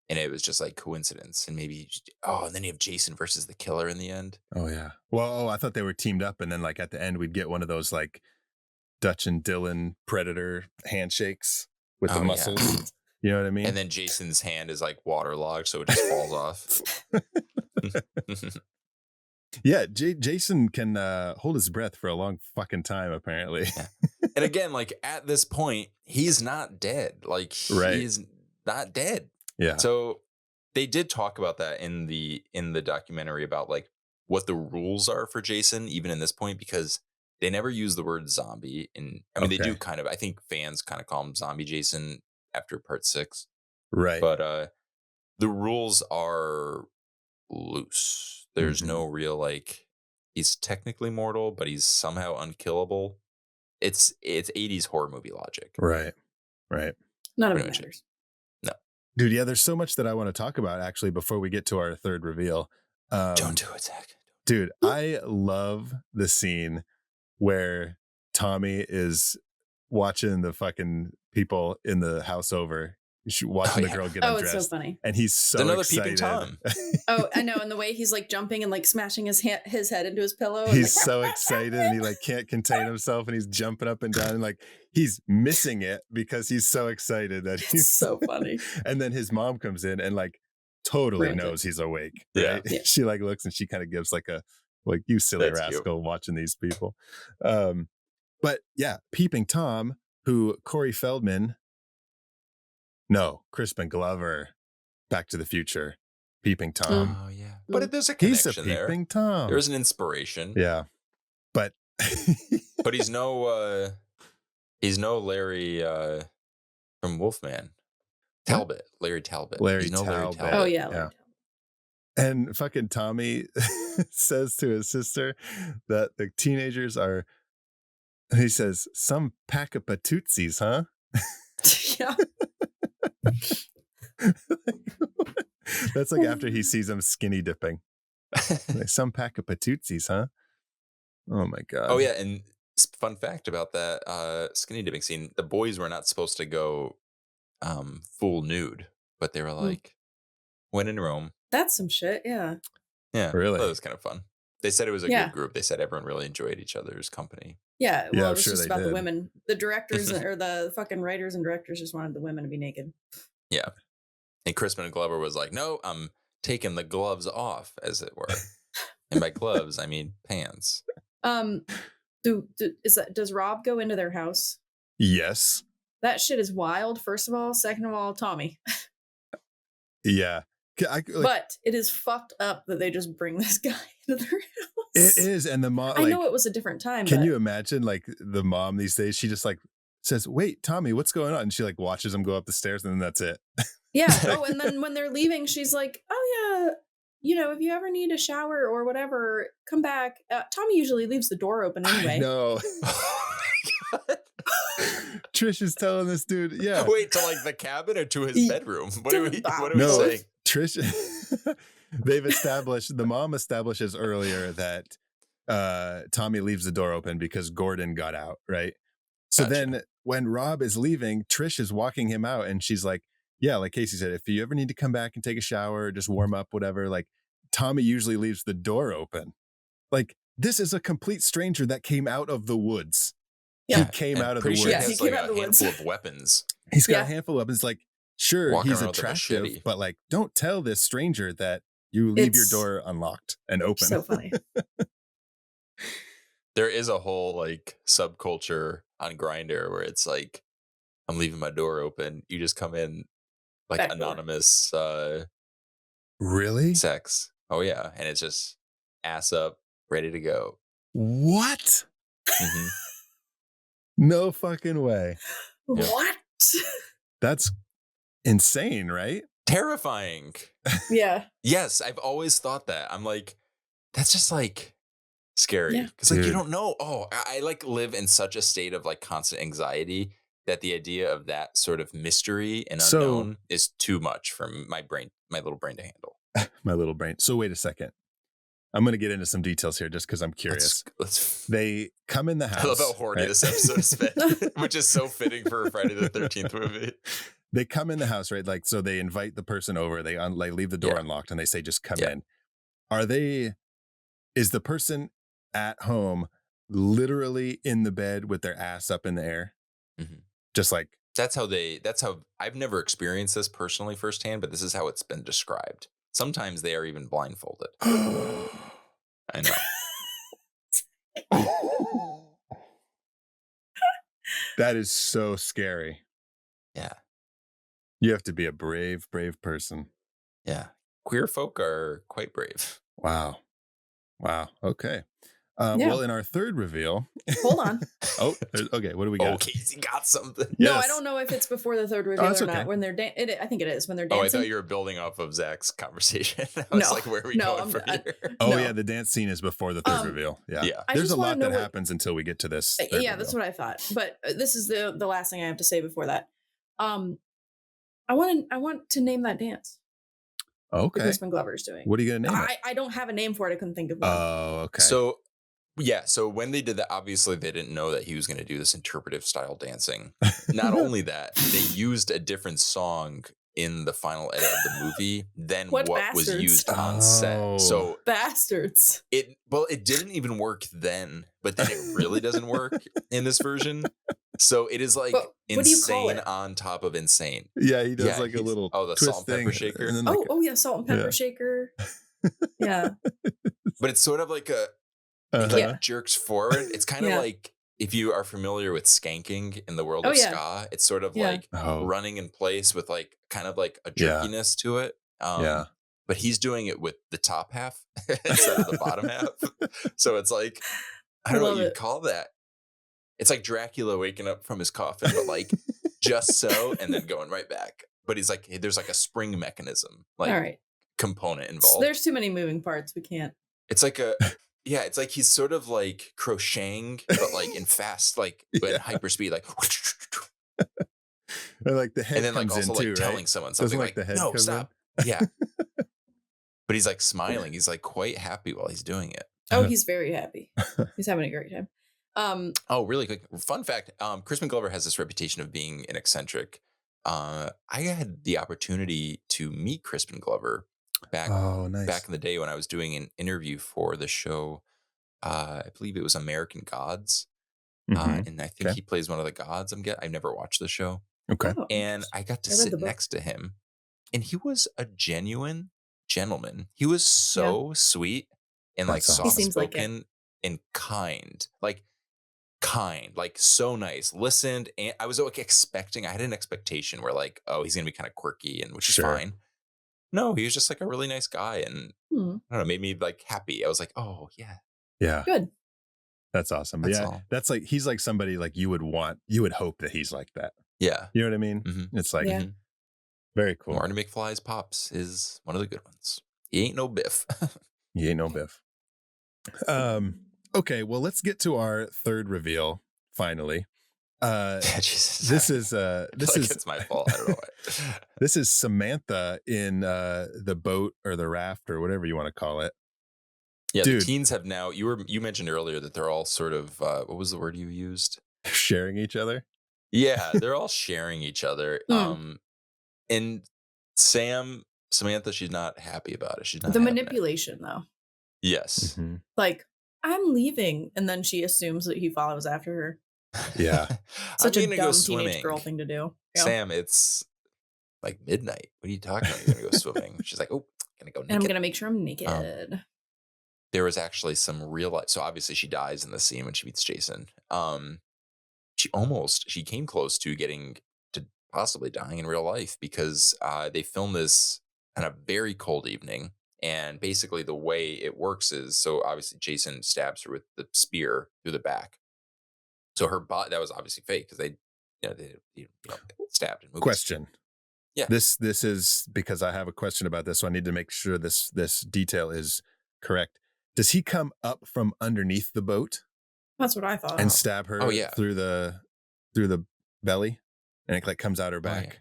and it was just like coincidence, and maybe and then you have Jason versus the killer in the end. Oh yeah. Well, I thought they were teamed up, and then like at the end we'd get one of those like Dutch and Dylan Predator handshakes with the Oh, yeah. muscles. You know what I mean? And then Jason's hand is like waterlogged, so it just falls off. Yeah, Jason can hold his breath for a long fucking time, apparently. Yeah. And again, like at this point, he's not dead. Like Right. he's not dead. Yeah. So they did talk about that in the documentary about like what the rules are for Jason, even in this point, because they never use the word zombie. And I mean, they do Okay. kind of. I think fans kind of call him Zombie Jason after part 6, Right. but the rules are loose. There's Mhm. no real like he's technically mortal, but he's somehow unkillable. It's 80s horror movie logic. Right. Right. None of Pretty it much it. matters. Dude, yeah, there's so much that I want to talk about actually before we get to our third reveal. Don't do it, Zach. Dude, I love the scene where Tommy is watching the fucking people in the house over, watching the yeah. girl get Oh, it's undressed. so funny. And he's so Another excited. peeping Tom. Oh, I know. And the way he's like jumping and like smashing his head into his pillow. And, He's like, so excited and he like can't contain himself and he's jumping up and down and like he's missing it because he's so excited that he's It's so funny. And then his mom comes in and like totally Frantic. knows he's awake. Yeah. Right? Yeah. She like looks and she kind of gives like a like, you silly That's cute. rascal watching these people. But yeah, peeping Tom, who Corey Feldman, no, Crispin Glover, Back to the Future, peeping Tom. Oh yeah. But there's a He's a connection there. peeping Tom. There's an inspiration. Yeah. But But he's no Larry from Wolfman. Talbot. Larry Talbot. Larry He's no Talbot. Oh, yeah. Yeah. Larry Talbot. And fucking Tommy says to his sister that the teenagers are, he says, some pack of patootsies, huh? Yeah. That's like after he sees them skinny dipping. Like, some pack of patootsies, huh? Oh my God. Oh yeah, and fun fact about that skinny dipping scene: the boys were not supposed to go full nude, but they were like, when in Rome. That's some shit. Yeah. Yeah, Really? that was kind of fun. They said it was a Yeah. good group. They said everyone really enjoyed each other's company. Yeah. Yeah, Well, I'm it was sure just they about the did. women. The directors or the fucking writers and directors just wanted the women to be naked. Yeah, and Crispin Glover was like, "No, I'm taking the gloves off, as it were." And by gloves, I mean pants. Does Rob go into their house? Yes. That shit is wild. First of all, second of all, Tommy. Yeah. But it is fucked up that they just bring this guy into their house. It is. And the mom, I like, know it was a different time. can but you imagine like the mom these days? She just like says, wait, Tommy, what's going on? And she like watches him go up the stairs and then that's it. Yeah. Oh, and then when they're leaving, she's like, "Oh yeah, you know, if you ever need a shower or whatever, come back." Tommy usually leaves the door open anyway. No. Oh my God. Trish is telling this dude, yeah. Wait, to like the cabin or to his bedroom? What are we No, saying? Trish, the mom establishes earlier that Tommy leaves the door open because Gordon got out, right? So Gotcha. then when Rob is leaving, Trish is walking him out and she's like, yeah, like Casey said, if you ever need to come back and take a shower, just warm up, whatever, like Tommy usually leaves the door open. Like, this is a complete stranger that came out of the woods. Yeah. He came And out of the pretty woods. sure Yeah, he he has like came out a of the woods. handful of weapons. He's got Yeah. a handful of weapons. Like, sure, Walking he's around with a attractive, machete. but like, don't tell this stranger that you leave your It's door unlocked and open. So funny. There is a whole like subculture on Grindr where it's like, I'm leaving my door open. You just come in like Back door. anonymous Really? sex. Oh yeah, and it's just ass up, ready to go. What? Mhm. No fucking way. Yeah. What? That's insane, right? Terrifying. Yeah. Yes, I've always thought that. I'm like, that's just like scary Yeah. because like you Dude. don't know. Oh, I like live in such a state of like constant anxiety that the idea of that sort of mystery and So- unknown is too much for my little brain to handle. My little brain. So wait a second. I'm going to get into some details here just because I'm curious. Let's They come in the house. I love how horny right? this episode has been, which is so fitting for a Friday the 13th movie. They come in the house, right? Like, so they invite the person over. They leave the door Yeah. unlocked, and they say, "Just come Yeah. in." Is the person at home literally in the bed with their ass up in the air, Mhm. just like? That's how I've never experienced this personally firsthand, but this is how it's been described. Sometimes they are even blindfolded. I know. That is so scary. Yeah. You have to be a brave, brave person. Yeah. Queer folk are quite brave. Wow. Okay. Yeah. Well, in our third reveal. Hold on. Okay. What do we got? Oh, Casey got something. No, Yes. I don't know if it's before the third reveal that's or okay. not. When they're I think it is when they're Oh, I dancing. thought you were building off of Zach's conversation. I was No. like, where are we No, going from here? Oh No. yeah, the dance scene is before the third reveal. Yeah. Yeah. I There's just a wanna lot know that what- happens until we get to this. third Yeah, that's reveal. what I thought. But this is the last thing I have to say before that. I want to name that dance that Okay. Crispin Glover is doing. What are you gonna name it? I don't have a name for it. I couldn't think of one. Oh, okay. So, yeah. So when they did that, obviously they didn't know that he was going to do this interpretive style dancing. Not only that, they used a different song in the final edit of the movie than What was bastards. used on Oh. set. So Bastards. it didn't even work then, but then it really doesn't work in this version. So it is like But what do you call insane it? on top of insane. yeah, he does Yeah, like a he's- little the twist salt and pepper thing, shaker. and then like Oh yeah, salt and pepper yeah. shaker. Yeah. But it's sort of like it uh-huh. Yeah. jerks forward. It's kind of Yeah. like if you are familiar with skanking in the world Oh, of yeah. ska, it's sort of Yeah. like Oh. running in place with like kind of like a Yeah. jerkiness to it. Yeah. But he's doing it with the top half instead of the bottom half. So it's like, I don't know what love you'd it. call that. It's like Dracula waking up from his coffin, but like just so, and then going right back. But he's like, hey, there's like a spring mechanism, like All right. component involved. There's too many moving parts. We can't. It's like it's like he's sort of like crocheting, but like in fast, like but in hyper speed, like, And like the head and then like comes also in like too, telling right? someone Doesn't, something like, like, the head no, comes in? stop. Yeah. But he's like smiling. He's like quite happy while he's doing it. Oh, he's very happy. He's having a great time. Oh, really quick fun fact. Crispin Glover has this reputation of being an eccentric. I had the opportunity to meet Crispin Glover back Oh, nice. in the day when I was doing an interview for the show. I believe it was American Gods. Mhm. And I think Okay. he plays one of the gods. I've never watched the show. Okay. Oh, And I got to I read sit the book. next to him. And he was a genuine gentleman. He was so sweet and like That's awesome. He soft seems like it. spoken and kind. Like so nice. Listened, and I was like I had an expectation where like, oh, he's gonna be kind of quirky, and which Sure. is fine. No, he was just like a really nice guy, and Hmm. I don't know, made me like happy. I was like, oh yeah, Yeah. Good. That's awesome. That's yeah. all. That's like he's like somebody like you would hope that he's like that. yeah. You know what I mean? Mhm. It's like Yeah. Mhm. very cool. Martin McFly's pops is one of the good ones. He ain't no Biff. He ain't no Biff. Okay, well, let's get to our third reveal finally. Jesus, This is it's my fault. I don't know why. this is Samantha in the boat or the raft or whatever you want to call it. Yeah, Dude. the teens have now. You mentioned earlier that they're all sort of what was the word you used? Sharing each other. Yeah, they're all sharing each other. Mm. And Samantha, she's not happy about it. She's not The having it. manipulation, though. Yes. Mhm. Like, I'm leaving, and then she assumes that he follows after her. Yeah. Such I'm a gonna dumb go teenage swimming. girl thing to do. Yeah. Sam, it's like midnight. What are you talking about? You're gonna go swimming. She's like, oh, gonna go And I'm naked. gonna make sure I'm naked. There was actually some real life. So obviously she dies in the scene when she meets Jason. She came close to possibly dying in real life because they filmed this. kind of very cold evening. And basically, the way it works is, so obviously Jason stabs her with the spear through the back. So her body, that was obviously fake because they stabbed in movies. Question. Yeah. This is because I have a question about this, so I need to make sure this detail is correct. Does he come up from underneath the boat That's what I thought. and stab her Oh, yeah. through the belly, and it like comes out her back? yeah.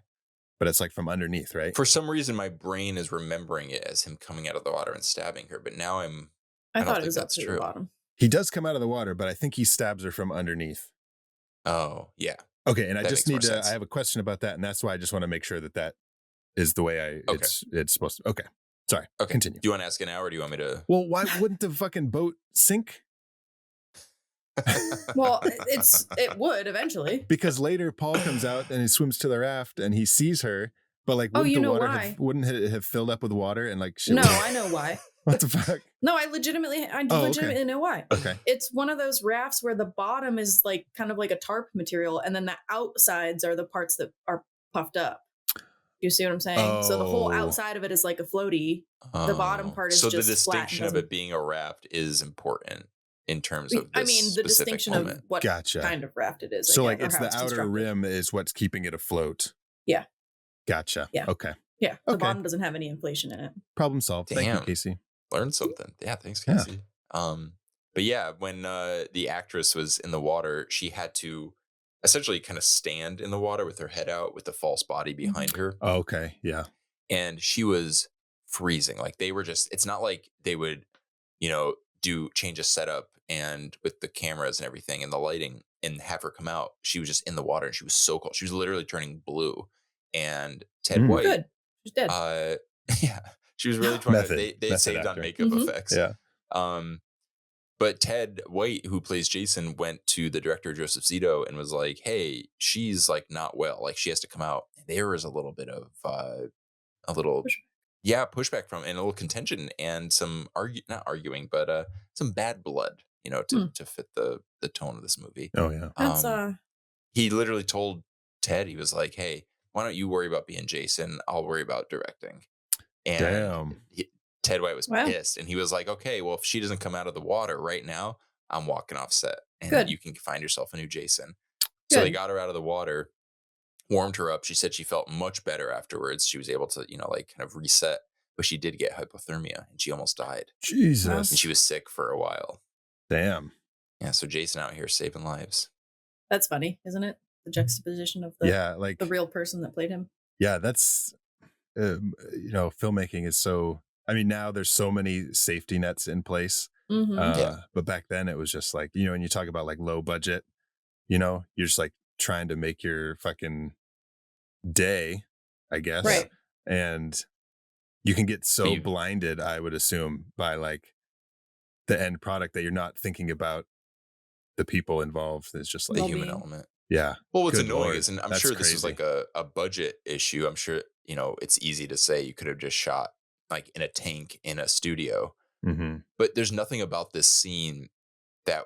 But it's like from underneath, right? For some reason, my brain is remembering it as him coming out of the water and stabbing her. But now I I don't thought think it was up that's to the true. bottom. He does come out of the water, but I think he stabs her from underneath. Oh, yeah. Okay, and I That just makes need more to. sense. I have a question about that, and that's why I just want to make sure that is the way Okay. it's supposed to. Okay, sorry. Okay. Continue. Do you want to ask it now or do you want me to? Well, why wouldn't the fucking boat sink? Well, it would eventually. Because later Paul comes out and he swims to the raft and he sees her, but like, Oh, wouldn't you the know water why? wouldn't it have filled up with water and like shit? No, would- I know why. What the fuck? No, I legitimately okay. know why. Okay. It's one of those rafts where the bottom is like kind of like a tarp material, and then the outsides are the parts that are puffed up. You see what I'm saying? So the whole Oh. outside of it is like a floaty. The bottom part is so just the flat and distinction of doesn't- it being a raft is important in terms of this I mean, the specific distinction moment. of what Gotcha. kind of raft it is. I So guess, like or it's how the outer constructed. rim is what's keeping it afloat. Yeah. Gotcha. Yeah. Okay. Yeah, the Okay. bottom doesn't have any inflation in it. Problem solved. Thank you, Damn. Casey. Learn something. Yeah, thanks, Yeah. Casey. But yeah, when the actress was in the water, she had to essentially kind of stand in the water with her head out with the false body behind her. Oh, okay. Yeah. And she was freezing. Like they were just, it's not like they would, change a setup and with the cameras and everything and the lighting and have her come out. She was just in the water and she was so cold. She was literally turning blue. And Ted White, Good. She's dead. yeah, she was really trying Method. to, they Method saved on actor. makeup Mhm. effects. Yeah. But Ted White, who plays Jason, went to the director Joseph Zito and was like, "Hey, she's like not well. Like she has to come out." There was a little bit of pushback from and a little contention and some not arguing, but some bad blood, to fit the tone of this movie. Oh yeah. That's He literally told Ted, he was like, "Hey, why don't you worry about being Jason? I'll worry about directing." And Damn. Ted White was Wow. pissed, and he was like, "Okay, well, if she doesn't come out of the water right now, I'm walking off set, and Good. you can find yourself a new Jason." So they Good. got her out of the water, warmed her up. She said she felt much better afterwards. She was able to, like kind of reset, but she did get hypothermia, and she almost died, Jesus. and she was sick for a while. Damn. Yeah, so Jason out here saving lives. That's funny, isn't it? The juxtaposition of the Yeah. Like the real person that played him. yeah, that's filmmaking is so. I mean, now there's so many safety nets in place. Mm-hmm. Yeah. But back then it was just like, when you talk about like low budget, you're just like trying to make your fucking day, I guess. Right. And you can get so you- blinded, I would assume, by like the end product that you're not thinking about the people involved. It's just The like, human Well-being. element. yeah. Well, what's Good annoying Lord. is, and I'm That's sure this was crazy. like a budget issue. I'm sure, it's easy to say you could have just shot like in a tank in a studio, Mm-hmm. but there's nothing about this scene that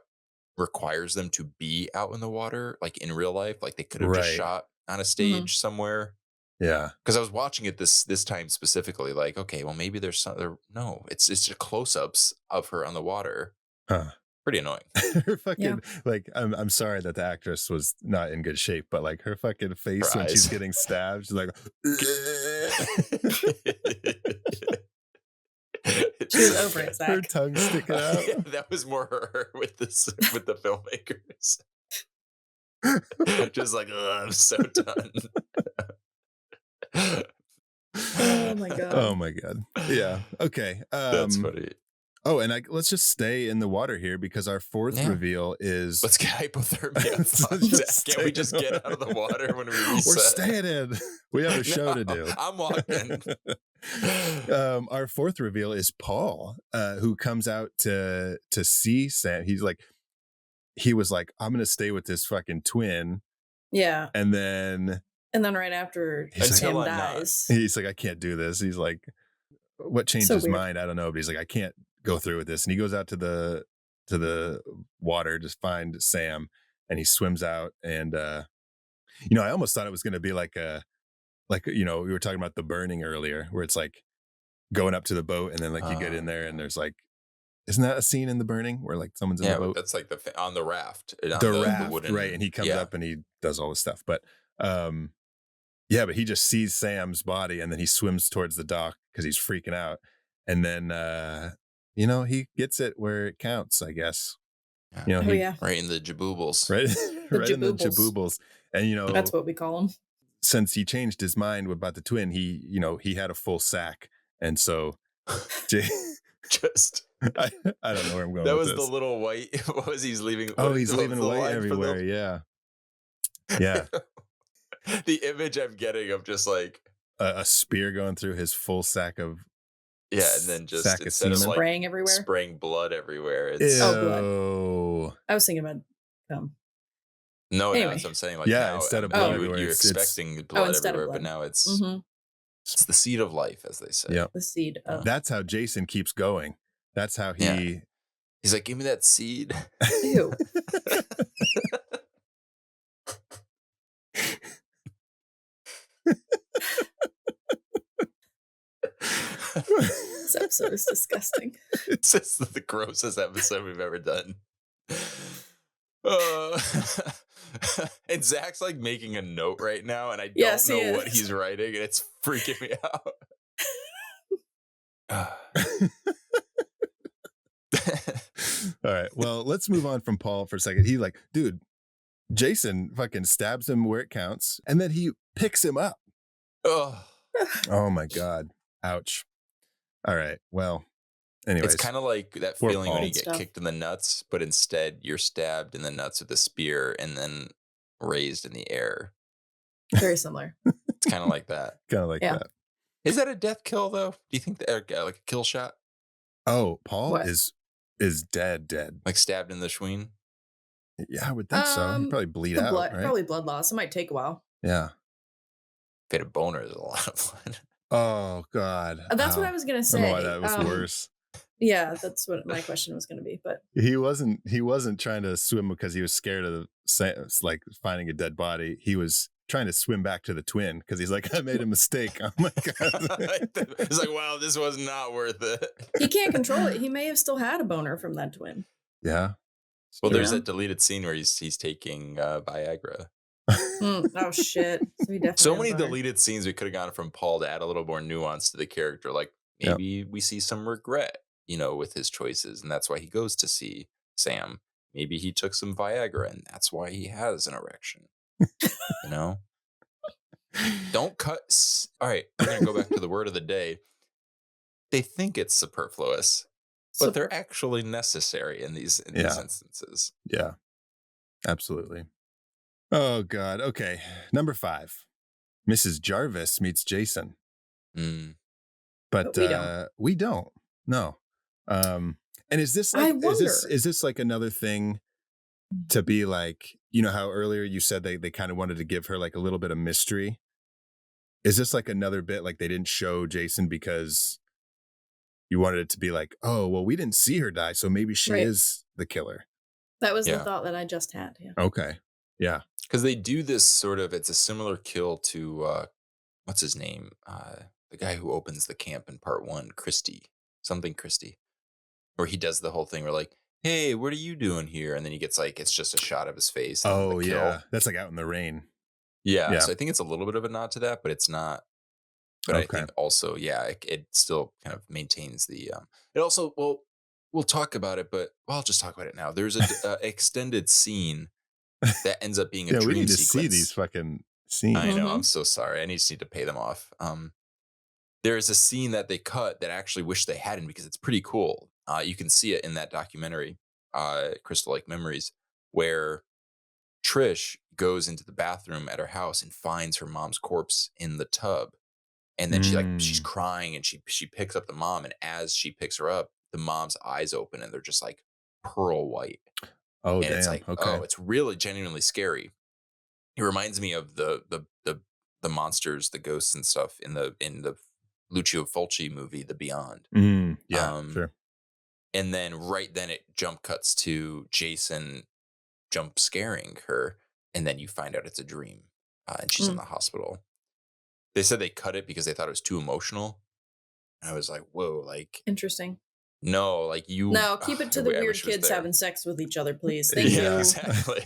requires them to be out in the water, like in real life. Like they could have just Right. shot on a stage somewhere. Yeah. Because I was watching it this time specifically, like, okay, well maybe there's no, it's just close-ups of her on the water. Huh. Pretty annoying. Her fucking like I'm sorry that the actress was not in good shape, but like her fucking face Her when she's eyes. getting stabbed, she's like She was over it, Zach. her tongue sticking out. Yeah, that was more her with the filmmakers. Just like, ugh, I'm so done. Oh my god. Oh my god. Yeah. Okay. That's funny. Oh, and let's just stay in the water here because our fourth Yeah. reveal is Let's get hypothermia. Let's Fuck, just Can't we stay just in the get out of the water when we reset? we're staying in. We have a show to do. I'm walking. Our fourth reveal is Paul, who comes out to see Sam. He was like, I'm gonna stay with this fucking twin, Yeah. and then And then right after He's Sam like, "Until I'm not." dies. he's like, I can't do this. He's like, what changed So his weird. mind? I don't know, but he's like, I can't go through with this, and he goes out to the water to find Sam, and he swims out, and I almost thought it was gonna be like we were talking about The Burning earlier, where it's like going up to the boat, and then like you get in there and there's like, isn't that a scene in The Burning where like someone's in the boat? That's like on the raft, on the raft, wooden, right? And he comes up and he does all this stuff, but yeah, but he just sees Sam's body and then he swims towards the dock because he's freaking out, and then you know, he gets it where it counts, I guess. You know, right in the jaboobles, right, right in the jaboobles, and you know, that's what we call them. Since he changed his mind about the twin, he, you know, he had a full sack, and so just I don't know where I'm going. That with was this. the little white. What was he's leaving? Oh, he's leaving white everywhere. Yeah. The image I'm getting of just like a spear going through his full sack of and then just sack instead of like spraying everywhere, spraying blood everywhere. It's blood. I was thinking about no, that's what I'm saying. Like instead of blood everywhere, you're expecting blood everywhere, but now it's the seed of life, as they say. Yeah, the seed. That's how Jason keeps going. That's how he's like, give me that seed. Ew. This episode is disgusting. It's just the grossest episode we've ever done. And Zach's like making a note right now, and I don't know what he's writing, and it's freaking me out. All right, well, let's move on from Paul for a second. He like, dude, Jason fucking stabs him where it counts, and then he picks him up. Oh my God. Ouch. All right. Well, anyways. It's kind of like that feeling when you get kicked in the nuts, but instead you're stabbed in the nuts with a spear and then raised in the air. Very similar. It's kind of like that. Kind of like that. Is that a death kill though? Do you think that like a kill shot? Oh, Paul is dead. Like stabbed in the schween? Yeah, I would think so. He'd probably bleed out, right? Probably blood loss. It might take a while. Yeah. If it had a boner, there's a lot of blood. Oh God. That's what I was gonna say. I don't know why that was worse. Yeah, that's what my question was gonna be. But he wasn't trying to swim because he was scared of like finding a dead body. He was trying to swim back to the twin because he's like, I made a mistake. Oh my God. It's like, wow, this was not worth it. He can't control it. He may have still had a boner from that twin. Yeah. Well, there's that deleted scene where he's taking Viagra. Oh shit! So many deleted scenes we could have gone from Paul to add a little more nuance to the character. Like maybe we see some regret, you know, with his choices, and that's why he goes to see Sam. Maybe he took some Viagra, and that's why he has an erection. You know, don't cut. All right, we're gonna go back to the word of the day. They think it's superfluous, but they're actually necessary in these instances. Yeah, absolutely. Oh God. Okay. Number 5, Mrs. Jarvis meets Jason. But we don't. No. And is this like is this like another thing to be like, you know how earlier you said they kind of wanted to give her like a little bit of mystery? Is this like another bit like they didn't show Jason because you wanted it to be like, oh, well, we didn't see her die, so maybe she is the killer. That was the thought that I just had. Yeah. Okay. Yeah. Because they do this sort of, it's a similar kill to, what's his name? The guy who opens the camp in part 1, Christie, where he does the whole thing where like, hey, what are you doing here? And then he gets like, it's just a shot of his face. Oh, yeah. That's like Out in the Rain. Yeah. So I think it's a little bit of a nod to that, but it's not. But I think also, it still kind of maintains the, it also, well, we'll talk about it, but I'll just talk about it now. There's an extended scene that ends up being a dream we need to sequence. see these fucking scenes. I know. I'm so sorry. I need to pay them off. There is a scene that they cut that I actually wish they hadn't because it's pretty cool. You can see it in that documentary, Crystal Lake Memories, where Trish goes into the bathroom at her house and finds her mom's corpse in the tub. And then she's crying and she picks up the mom. And as she picks her up, the mom's eyes open and they're just like pearl white. Oh, and damn. it's like, it's really genuinely scary. It reminds me of the monsters, the ghosts and stuff in the Lucio Fulci movie, The Beyond. Sure. And then right then it jump cuts to Jason jump scaring her, and then you find out it's a dream, and she's in the hospital. They said they cut it because they thought it was too emotional, I was like, whoa, like, Interesting. no, like you. No, keep it to the I weird wish it was kids there. having sex with each other, please. Thank Yeah, you. exactly.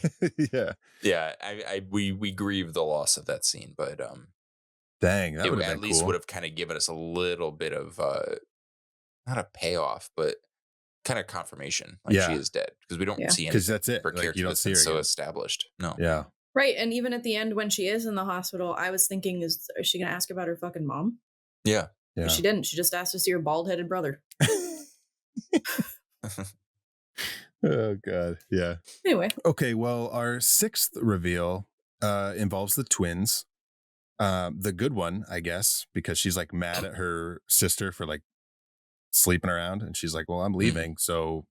Yeah. Yeah, we grieve the loss of that scene, but Dang, that it would have at been least cool. would have kind of given us a little bit of not a payoff, but kind of confirmation, like she Yeah. is dead, because we don't Yeah. see any Because that's it. her Like, character you don't that's see been her so again. established. No. Yeah. Right, and even at the end when she is in the hospital, I was thinking, is she gonna ask about her fucking mom? Yeah. Yeah. But she didn't. She just asked to see her bald-headed brother. Oh God. Yeah. Anyway, Okay. Well, our sixth reveal involves the twins. The good one, I guess, because she's like mad at her sister for like sleeping around, and she's like, "Well, I'm leaving." So,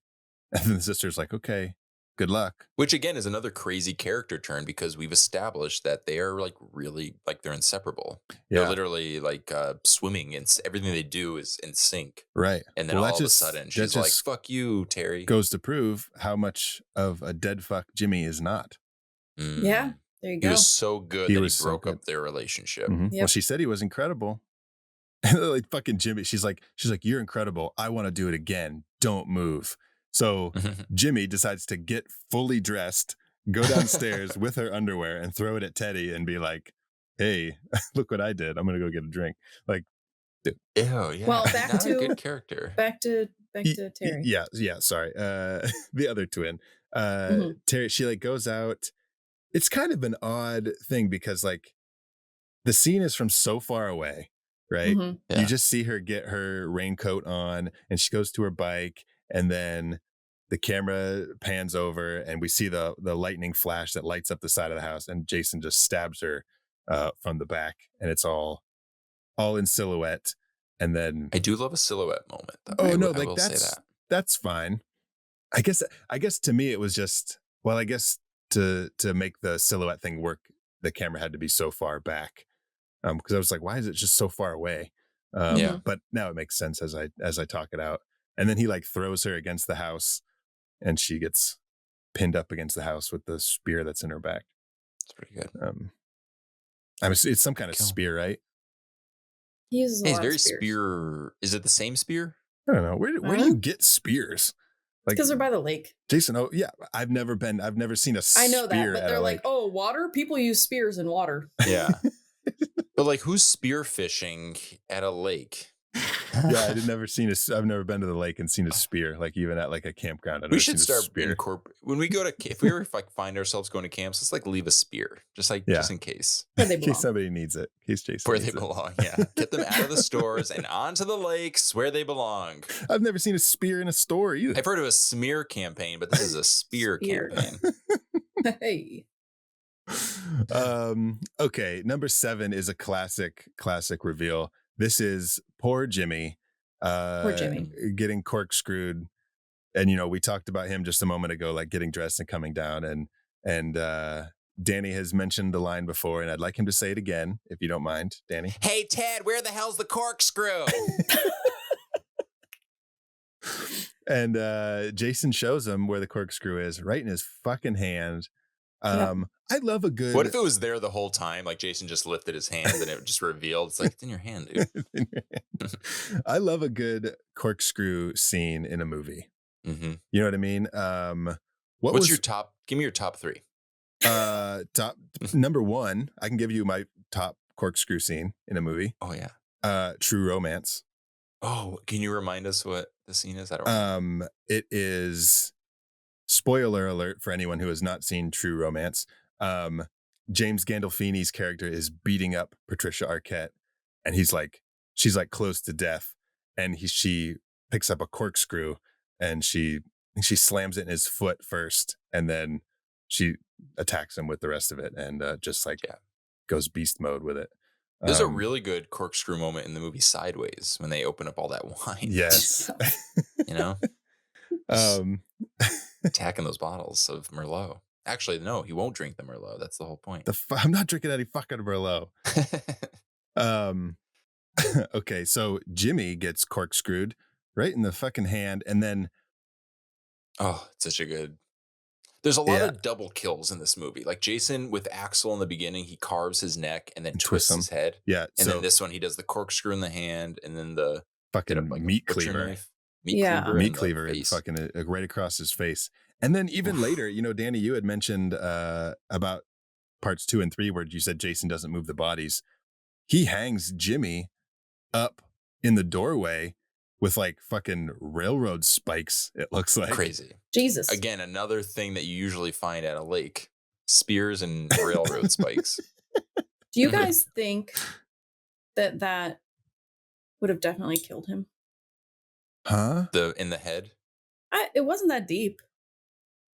and then the sister's like, "Okay, good luck." Which again is another crazy character turn, because we've established that they are like really like they're inseparable. They're Yeah. literally like swimming, and everything they do is in sync. Right. And then Well, all that of a sudden that she's like, just "Fuck you, Terry." goes to prove how much of a dead fuck Jimmy is not. yeah, Mm. there you He go. was so good He that was he so broke good. up their relationship. Mhm. Well, Yep. she said he was incredible. Like fucking Jimmy. She's like, "You're incredible. I want to do it again. Don't move." So Jimmy decides to get fully dressed, go downstairs with her underwear, and throw it at Teddy and be like, "Hey, look what I did. I'm gonna go get a drink." Like, Ew, yeah. Well, back Not a to- good character. Back to Terry. yeah. Sorry, the other twin, Mhm. Terry. She like goes out. It's kind of an odd thing because like the scene is from so far away, right? Mhm. Yeah. You just see her get her raincoat on, and she goes to her bike, and then the camera pans over, and we see the lightning flash that lights up the side of the house, and Jason just stabs her from the back, and it's all in silhouette. And then I do love a silhouette moment, though. oh no, I like will say that. that's fine. I guess to me it was just, well, I guess to make the silhouette thing work, the camera had to be so far back. Because I was like, why is it just so far away? Yeah. But now it makes sense as I talk it out. And then he like throws her against the house, and she gets pinned up against the house with the spear that's in her back. It's pretty good. I mean, it's some kind of Cool. spear, right? He uses a Hey, lot it's very of spears. spear. Is it the same spear? I don't know. Where do you get spears? Like, Because they're by the lake. Jason, oh yeah, I've never seen a spear. I know that, but at they're a like, lake. oh, water? People use spears in water. Yeah. But like, who's spear fishing at a lake? Yeah, I've never been to the lake and seen a spear, like even at like a campground. I've We never should seen a start spear. incorporate when we go to if we ever like find ourselves going to camps. Let's like leave a spear, just in case. Where they in case belong. somebody needs it. In case Jason Where needs they it. belong, yeah. Get them out of the stores and onto the lakes where they belong. I've never seen a spear in a store either. I've heard of a smear campaign, but this is a spear Spear. campaign. Hey. Okay, number 7 is a classic reveal. This is poor Jimmy getting corkscrewed. And we talked about him just a moment ago, like getting dressed and coming down, and Danny has mentioned the line before, and I'd like him to say it again, if you don't mind, Danny. Hey Ted, where the hell's the corkscrew? And Jason shows him where the corkscrew is, right in his fucking hand. I love a good. What if it was there the whole time? Like Jason just lifted his hand and it just revealed. It's like, it's in your hand, dude. I love a good corkscrew scene in a movie. Mm-hmm. You know what I mean? What's your top? Give me your top 3. Top number 1? I can give you my top corkscrew scene in a movie. Oh yeah. True Romance. Oh, can you remind us what the scene is? I don't. It is. Spoiler alert for anyone who has not seen True Romance. James Gandolfini's character is beating up Patricia Arquette, and she's like close to death, and she picks up a corkscrew and she slams it in his foot first, and then she attacks him with the rest of it, and just like goes beast mode with it. There's a really good corkscrew moment in the movie Sideways when they open up all that wine. Yes. Attacking those bottles of Merlot. Actually, no, he won't drink the Merlot. That's the whole point. I'm not drinking any fucking Merlot. Okay, so Jimmy gets corkscrewed right in the fucking hand, and then oh, it's such a good. There's a lot of double kills in this movie. Like Jason with Axel in the beginning, he carves his neck and then twists his head. Yeah, and then this one he does the corkscrew in the hand, and then the fucking like, a meat butcher cleaver. knife, meat Yeah. cleaver, Meat in the cleaver and face. fucking right across his face. And then even later, Danny, you had mentioned about parts 2 and 3 where you said Jason doesn't move the bodies. He hangs Jimmy up in the doorway with like fucking railroad spikes, it looks like. Crazy. Jesus. Again, another thing that you usually find at a lake: spears and railroad spikes. Do you guys think that would have definitely killed him? Huh? In the head. It wasn't that deep.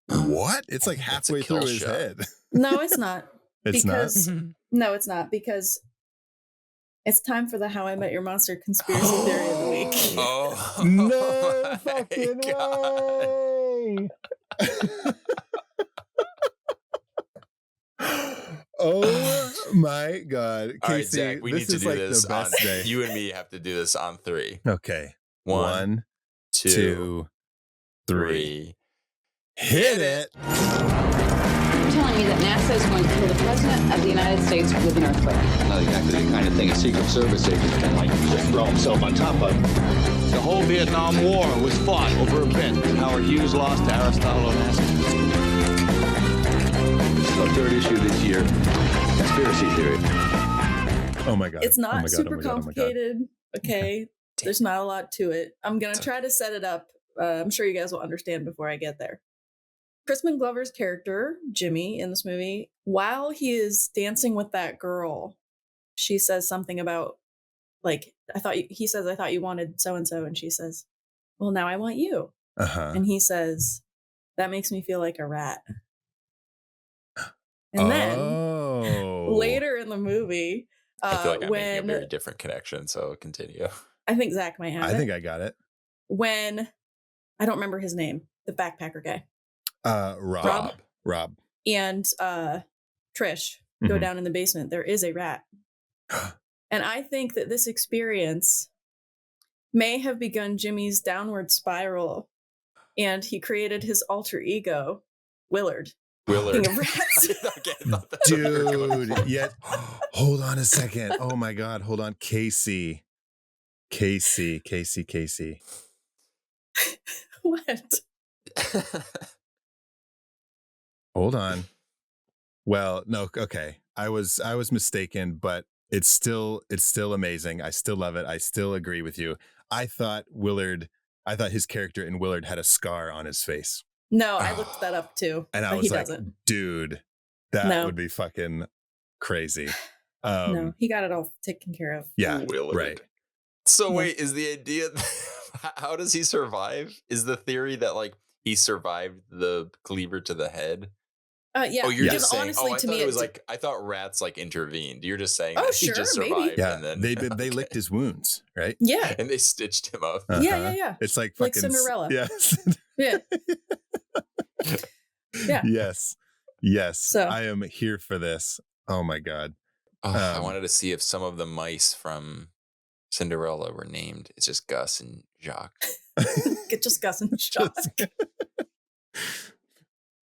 What? It's I like think that's a halfway kill through his shot. head. No, it's not. It's because Mm-hmm. no, it's not, because it's time for the How I Met Your Monster conspiracy theory of the week. Oh No my fucking God. way. Oh my God. All right, Casey, Zach, we this need to is do like this the best on. day. You and me have to do this on 3. Okay. 1, 2, 2, 3. 3. Hit it. You're telling me that NASA is going to kill the president of the United States with an earthquake. Not exactly the kind of thing a Secret Service agent can, like, just throw himself on top of. The whole Vietnam War was fought over a bet. Howard Hughes lost to Aristotle Onassis. The third issue this year, conspiracy theory. Oh my God. It's not Oh my God, super oh my God, oh my God. complicated. Okay. There's not a lot to it. I'm going to try to set it up. I'm sure you guys will understand before I get there. Crispin Glover's character, Jimmy, in this movie, while he is dancing with that girl, she says something about, like, I thought you wanted so-and-so. And she says, well, now I want you. Uh-huh. And he says, that makes me feel like a rat. And then later in the movie, I feel like I'm making a when very different connection, so continue. I think Zach might have I it. think I got it. When I don't remember his name, the backpacker guy, Rob. and Trish go Mhm. down in the basement, there is a rat. And I think that this experience may have begun Jimmy's downward spiral, and he created his alter ego, Willard. Willard. King of rats. Okay, I thought that's where you were going Dude, for. yet hold on a second. Oh my God, hold on. Casey. What? Hold on. Well, no, okay. I was mistaken, but it's still amazing. I still love it. I still agree with you. I thought his character in Willard had a scar on his face. No, I looked that up too. And I but was he like, doesn't. dude, that No. would be fucking crazy. No, he got it all taken care of. Yeah, Willard. right. So Yeah. wait, is the idea how does he survive? Is the theory that like he survived the cleaver to the head? Yeah. Oh, you're because just saying. honestly, I to thought me, it was like I thought rats like intervened. You're just saying Oh, that he sure, just maybe. survived Yeah, and then they Okay. licked his wounds, right? yeah, and they stitched him up. Yeah. It's like Like fucking Cinderella. Yes. yeah. Yeah. Yes. So- I am here for this. Oh my God. Oh, I Um, wanted to see if some of the mice from Cinderella were named. It's just Gus and Jacques. Get just Gus and Shock.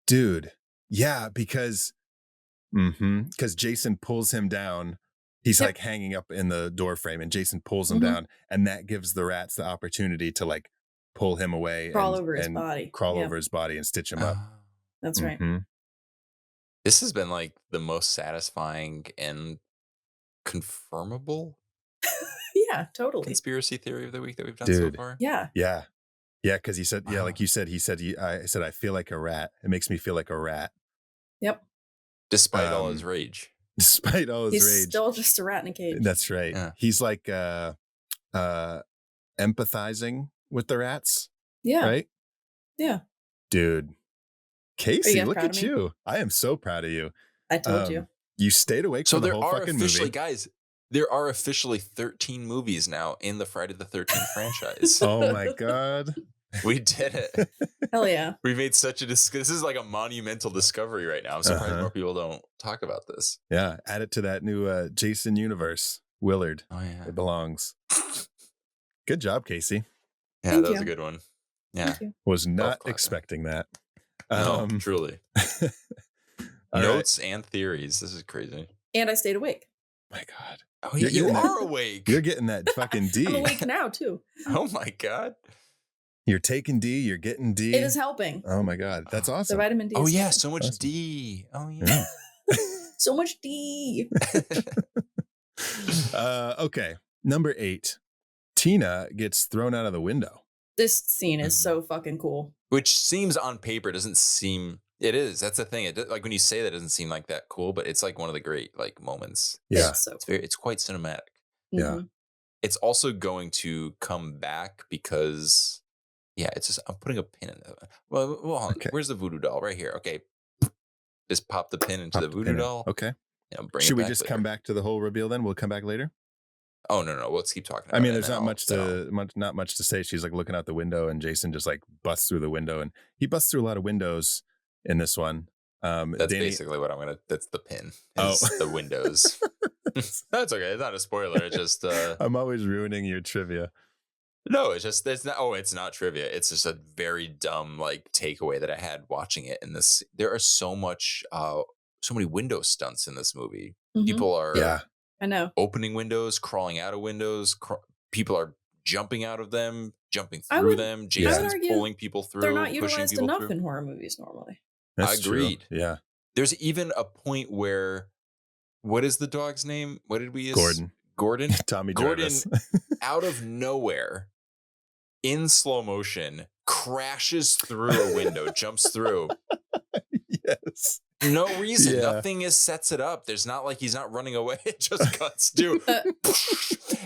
Dude. Yeah, because Jason pulls him down. He's Yep. like hanging up in the door frame, and Jason pulls him Mhm. down, and that gives the rats the opportunity to like pull him away, Crawl and, over his and body. crawl Yeah. over his body and stitch him up. That's right. Mhm. This has been like the most satisfying and confirmable Yeah, totally. conspiracy theory of the week that we've done Dude. so far. Yeah. Yeah, because he said, Wow. like you said, I said I feel like a rat. It makes me feel like a rat, Yep. Despite all his rage. despite all his He's rage. still just a rat in a cage. That's right. Yeah. He's like empathizing with the rats, yeah. right? Yeah. Dude, Casey, guys look proud at of me? you. I am so proud of you. I told you. You stayed awake So for the there whole are fucking officially, movie. guys, there are officially 13 movies now in the Friday the 13th franchise. Oh my God. We did it. Hell yeah. We made such a this is like a monumental discovery right now. I'm surprised Uh-huh. more people don't talk about this. Yeah. Add it to that new Jason universe. Willard. Oh yeah. It belongs. Good job, Casey. Yeah, Thank that was a you. good one. Yeah. Thank you. Was not clapping. expecting that. No, truly. all right. Notes and theories. This is crazy. And I stayed awake. My God. Oh, You're you getting that- are awake. You're getting that fucking I'm D. awake now too. Oh my god. You're taking D. You're getting D. It is helping. Oh my god, that's The awesome. vitamin D. Oh is yeah, helping. so much Awesome. D. Oh yeah. So much D. Okay, number 8. Tina gets thrown out of the window. This scene is Mhm. so fucking cool. Which seems on paper doesn't seem. It is. That's the thing. Like when you say that, it doesn't seem like that cool, but it's like one of the great like moments. Yeah. It's so It's very. It's quite cinematic. Yeah. Mhm. It's also going to come back because, yeah, it's just I'm putting a pin in it. Well, hold on. Okay. Where's the voodoo doll? Right here. Okay. Just pop the pin into Pop the the voodoo pin in. doll. Okay. Bring Should it we back just later. come back to the whole reveal then? We'll come back later. Oh no, let's keep talking. I about mean, it, there's and not then much not much to say. She's like looking out the window, and Jason just like busts through the window, and he busts through a lot of windows in this one. That's Danny, basically what I'm gonna. That's the pin. Oh. Is the windows. That's okay. It's not a spoiler. It's just. I'm always ruining your trivia. No, it's not. Oh, it's not trivia. It's just a very dumb like takeaway that I had watching it. In this, there are so many window stunts in this movie. Mhm. People are Yeah. I know. opening windows, crawling out of windows. People are jumping out of them, jumping I through would- them. I would Jason's argue pulling people through. They're not pushing utilized people enough through. in horror movies normally. That's true. Agreed. Yeah. There's even a point where, what is the dog's name? What did we use? Gordon. Gordon. Tommy Gordon Jarvis. out of nowhere, in slow motion, crashes through a window, jumps through. Yes. No reason. Yeah. Nothing sets it up. There's not like he's not running away. It just cuts to.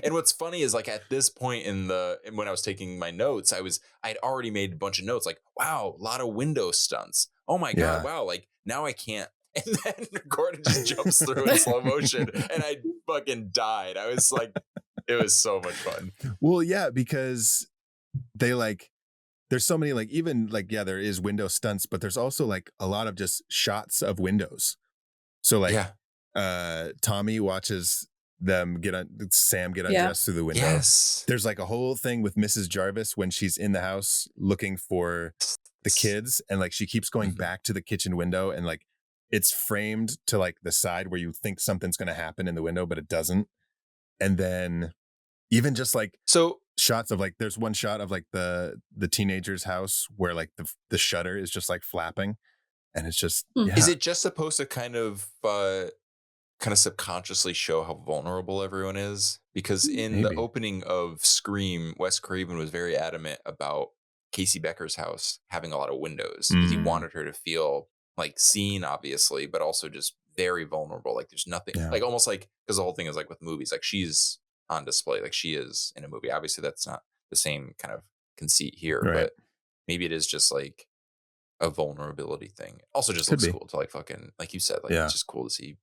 And what's funny is like at this point when I was taking my notes, I'd already made a bunch of notes like, wow, a lot of window stunts. Oh my Yeah. God, wow, like now I can't. And then Gordon just jumps through in slow motion and I fucking died. I was like, it was so much fun. Well, yeah, because they like there's so many like even like yeah, there is window stunts, but there's also like a lot of just shots of windows. So like Tommy watches them Sam get undressed through the window. Yes. There's like a whole thing with Mrs. Jarvis when she's in the house looking for the kids, and like she keeps going back to the kitchen window, and like it's framed to like the side where you think something's going to happen in the window, but it doesn't. And then even just like shots of like there's one shot of like the teenager's house where like the shutter is just like flapping, and it's just Is it just supposed to kind of subconsciously show how vulnerable everyone is? Because in the opening of Scream, Wes Craven was very adamant about Casey Becker's house having a lot of windows because he wanted her to feel like seen, obviously, but also just very vulnerable. Like there's nothing like almost like because the whole thing is like with movies, like she's on display, like she is in a movie. Obviously, that's not the same kind of conceit here, but maybe it is just like a vulnerability thing. Also, just looks cool to like fucking like you said, like it's just cool to see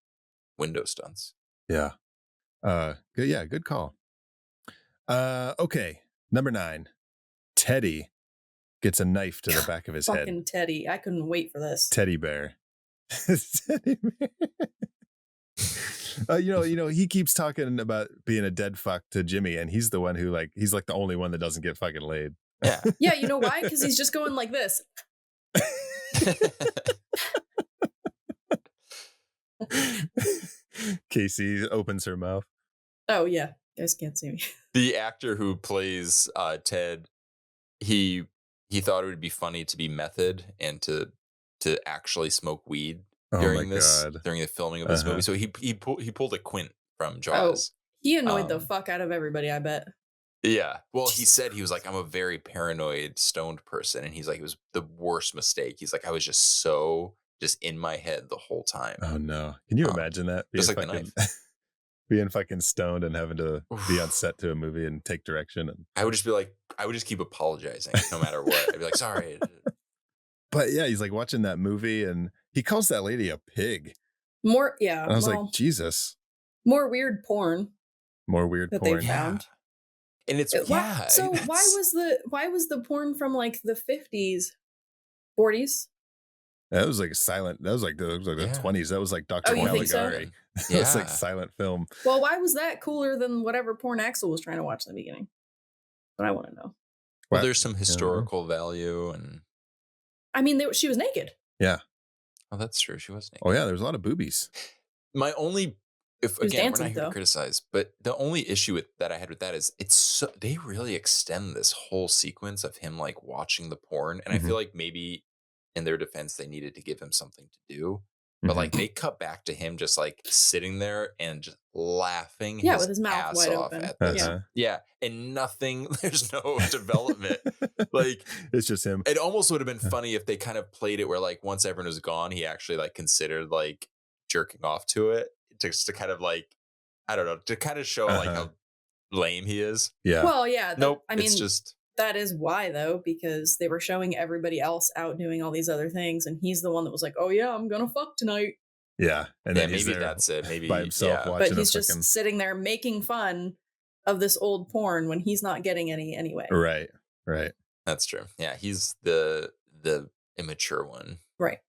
window stunts. Yeah. Good call. Okay. Number 9. Teddy gets a knife to the back of his head. Fucking Teddy. I couldn't wait for this. Teddy bear. Teddy bear. He keeps talking about being a dead fuck to Jimmy, and he's the one who he's like the only one that doesn't get fucking laid. Yeah. Yeah, you know why? Because he's just going like this. Casey opens her mouth. Oh yeah, you guys can't see me. The actor who plays Ted, he thought it would be funny to be method and to actually smoke weed during the filming of this movie. So he pulled a Quint from Jaws. He annoyed the fuck out of everybody, I bet. Yeah. Well, he said he was like, I'm a very paranoid, stoned person. And he's like, it was the worst mistake. He's like, I was just in my head the whole time. Oh, no. Can you imagine that? Just like the knife. Being fucking stoned and having to be on set to a movie and take direction. And I would just keep apologizing no matter what. I'd be like, sorry. But yeah, he's like watching that movie and he calls that lady a pig. And I was like, Jesus. More weird porn. More weird that porn. They found. And it's why was the porn from like the 50s, 40s? That was like the 20s. That was like Dr. Caligari. So? It was like silent film. Well, why was that cooler than whatever porn Axel was trying to watch in the beginning? But I want to know. Well, there's some historical value, and I mean, she was naked. Yeah. Oh, that's true. She was naked. Oh yeah, there was a lot of boobies. My only if He was again, we're dancing, not here though. to criticize, but the only issue that I had with that is they really extend this whole sequence of him like watching the porn, and I Mhm. feel like maybe in their defense they needed to give him something to do, but Mhm. like they cut back to him just like sitting there and just laughing Yeah, his with his mouth ass wide off open. at this. Uh-huh. Yeah, and nothing. There's no development. Like It's just him. it almost would have been funny if they kind of played it where like once everyone was gone, he actually like considered like jerking off to it just to kind of like, I don't know, to kind of show like Uh-huh. how lame he is. Yeah. Well, yeah. Nope. I mean, it's just that is why, though, because they were showing everybody else out doing all these other things, and he's the one that was like, "Oh yeah, I'm gonna fuck tonight." Yeah. And yeah, then he's maybe there that's it. Maybe by himself yeah. watching But he's a just fucking sitting there making fun of this old porn when he's not getting any anyway. Right. Right. That's true. Yeah, he's the immature one. Right.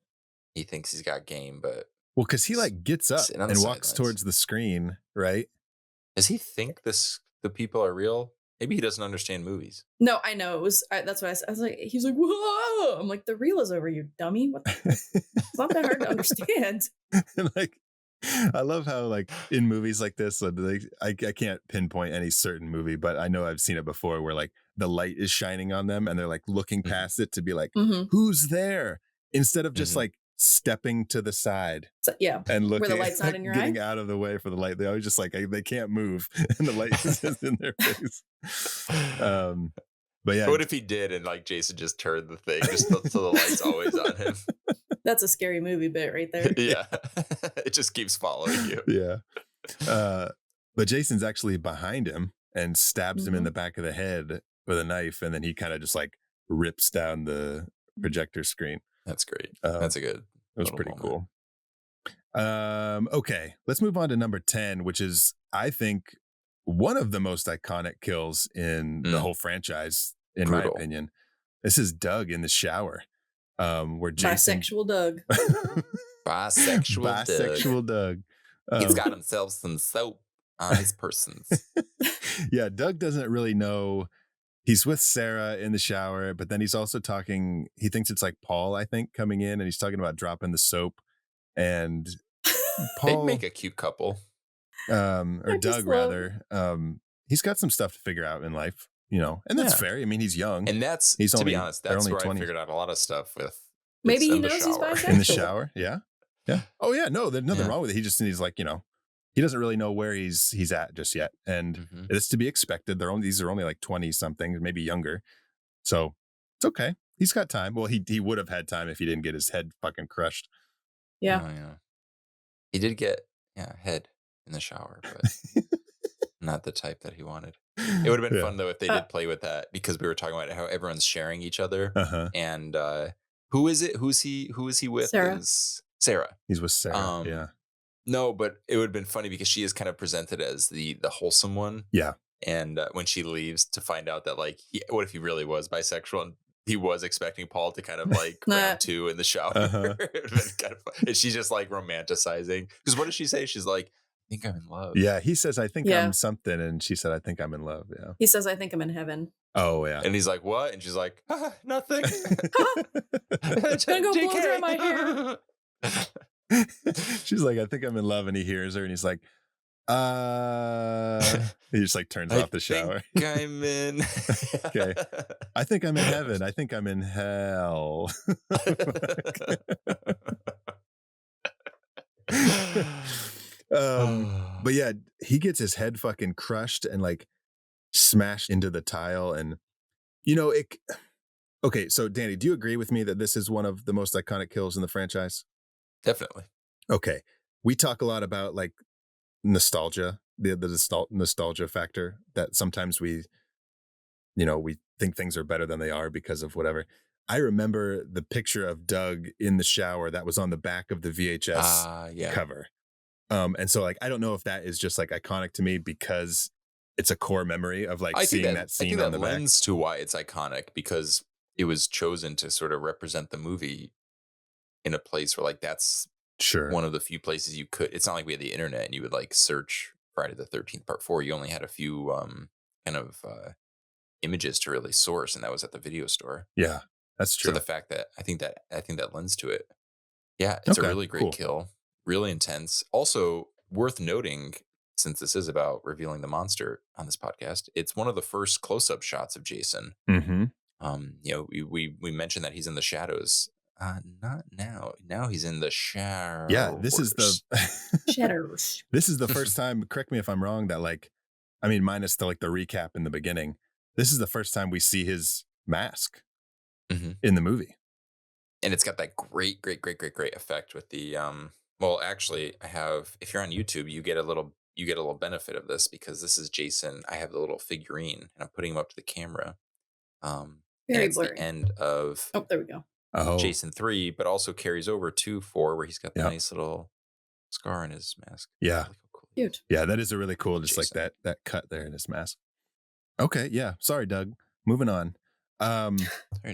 He thinks he's got game, but Well, because he like gets up sitting on and the walks sidelines. towards the screen, right? does he think the people are real? Maybe he doesn't understand movies. No, I know it was. That's what I was like. He's like, "Whoa!" I'm like, "The reel is over, you dummy." What? It's not that hard to understand. And like, I love how like in movies like this, I can't pinpoint any certain movie, but I know I've seen it before where like the light is shining on them and they're like looking Mhm. past it to be like, Mhm. who's there? Instead of just Mhm. like stepping to the side So, yeah, and looking, where the light's not in your getting eye. out of the way for the light. They always just like they can't move, and the light is just in their face. But yeah, What if he did and like Jason just turned the thing just so the light's always on him? That's a scary movie bit right there. Yeah. It just keeps following you. yeah. But Jason's actually behind him and stabs him in Mhm. the back of the head with a knife, and then he kind of just like rips down the projector screen. That's great. Um, That's a good. It was little pretty moment. cool. Okay, let's move on to number 10, which is, I think, one of the most iconic kills in the whole franchise, in Brutal. my opinion. This is Doug in the shower, where Jason Bisexual Doug. Bisexual Doug. He's got himself some soap on his persons. Yeah, Doug doesn't really know. He's with Sarah in the shower, but then he's also talking. He thinks it's like Paul, I think, coming in, and he's talking about dropping the soap. And They'd Paul, make a cute couple. or I just Doug love- rather, he's got some stuff to figure out in life, and that's Yeah. fair. I mean, he's young. And that's, He's to only- be honest, they're that's only where 20. I figured out a lot of stuff with. Maybe it's he in the knows he's shower. bisexual. In the shower, yeah. Oh yeah, no, there's nothing Yeah. wrong with it. He just needs like he doesn't really know where he's at just yet, and Mhm. it's to be expected. These are only like 20 something, maybe younger, so it's okay. He's got time. Well, he would have had time if he didn't get his head fucking crushed. Yeah. Oh, yeah. He did get head in the shower, but not the type that he wanted. It would have been Yeah. fun though if they did play with that, because we were talking about how everyone's sharing each other. Uh-huh. And who is it? Who is he with? Sarah. Is Sarah. He's with Sarah. Um, Yeah. No, but it would have been funny because she is kind of presented as the wholesome one. Yeah. And when she leaves, to find out that like, what if he really was bisexual and he was expecting Paul to kind of like round two in the shower? Uh-huh. It would have been kind of fun. And she's just like romanticizing. Because what does she say? She's like, I think I'm in love. Yeah. He says, I think Yeah. I'm something. And she said, I think I'm in love. Yeah. He says, "I think I'm in heaven." Oh, yeah. And he's like, what? And she's like, nothing. Gonna go blow dry my hair. She's like, I think I'm in love. And he hears her and he's like, he just like turns off the shower. think I'm in. Okay. I think I'm in heaven. I think I'm in hell. But yeah, he gets his head fucking crushed and like smashed into the tile. And it. Okay, so Danny, do you agree with me that this is one of the most iconic kills in the franchise? Definitely. Okay, we talk a lot about like nostalgia, the nostalgia factor, that sometimes we think things are better than they are because of whatever. I remember the picture of Doug in the shower that was on the back of the VHS Yeah. cover. And so like, I don't know if that is just like iconic to me because it's a core memory of like seeing that scene I think on that the back. lends to why it's iconic, because it was chosen to sort of represent the movie in a place where like that's Sure. one of the few places you could. It's not like we had the internet and you would like search Friday the 13th Part 4. You only had a few kind of images to really source, and that was at the video store. Yeah, that's true. So the fact that I think that lends to it. Yeah, it's Okay, a really great cool. kill, really intense. Also, worth noting, since this is about revealing the monster on this podcast, it's one of the first close-up shots of Jason. Mm-hmm. We mentioned that he's in the shadows. Not now. Now he's in the shadows. Yeah, this is the Shadows. this is the first time, correct me if I'm wrong, that like, I mean, minus the recap in the beginning, this is the first time we see his mask in the movie. And it's got that great effect with the well, actually, I have, if you're on YouTube, you get a little benefit of this, because this is Jason. I have the little figurine and I'm putting him up to the camera. And Very it's blurry. the end of Oh, there we go. Jason 3, but also carries over to 4, where he's got the nice little scar on his mask. Yeah. Really cool. Cute. Yeah, that is a really cool, just Jason. like that cut there in his mask. Okay, yeah. Sorry, Doug. Moving on. Sorry,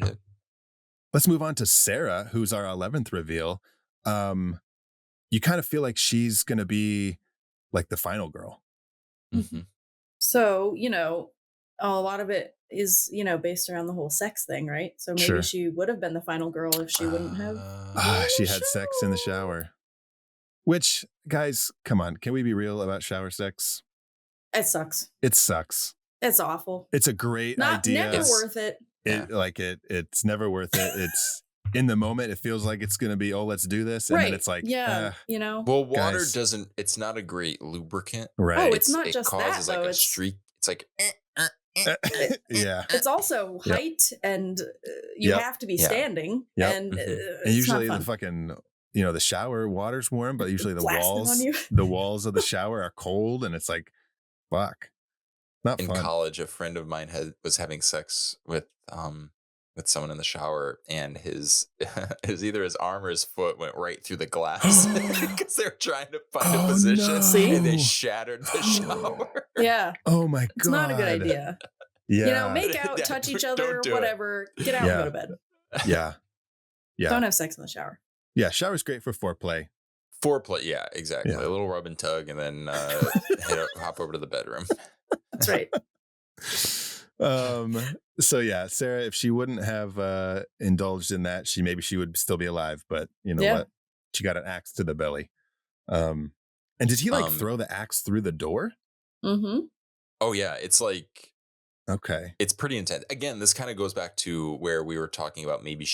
Doug. Let's move on to Sarah, who's our 11th reveal. You kind of feel like she's going to be like the final girl. Mm-hmm. So, a lot of it is, based around the whole sex thing, right? So maybe Sure. she would have been the final girl if she wouldn't have. She had sex in the shower. Which, guys, come on. Can we be real about shower sex? It sucks. It sucks. It's awful. It's a great idea. Never worth it. It's never worth it. It's in the moment, it feels like it's going to be, oh, let's do this. And then it's like, Well, water doesn't, it's not a great lubricant. Right. Oh, it's not it just causes that, like though. a streak. It's like, yeah. It's also height, and you have to be standing. Yep. And, and usually the fucking, the shower water's warm, but usually the walls of the shower are cold, and it's like, fuck. Not in fun. college, a friend of mine was having sex with someone in the shower, and his either his arm or his foot went right through the glass because they were trying to find a position, and they shattered the shower. Yeah. Oh my god. It's not a good idea. Yeah. Make out, touch each other, whatever. Get out and go to bed. Yeah. Yeah. Don't have sex in the shower. Yeah, shower's great for foreplay. Yeah, exactly. Yeah. A little rub and tug, and then hop over to the bedroom. That's right. So yeah, Sarah, if she wouldn't have indulged in that, maybe she would still be alive, but you know what? She got an axe to the belly. And did he throw the axe through the door? Mm-hmm. Oh yeah, it's like, okay, it's pretty intense. Again, this kind of goes back to where we were talking about maybe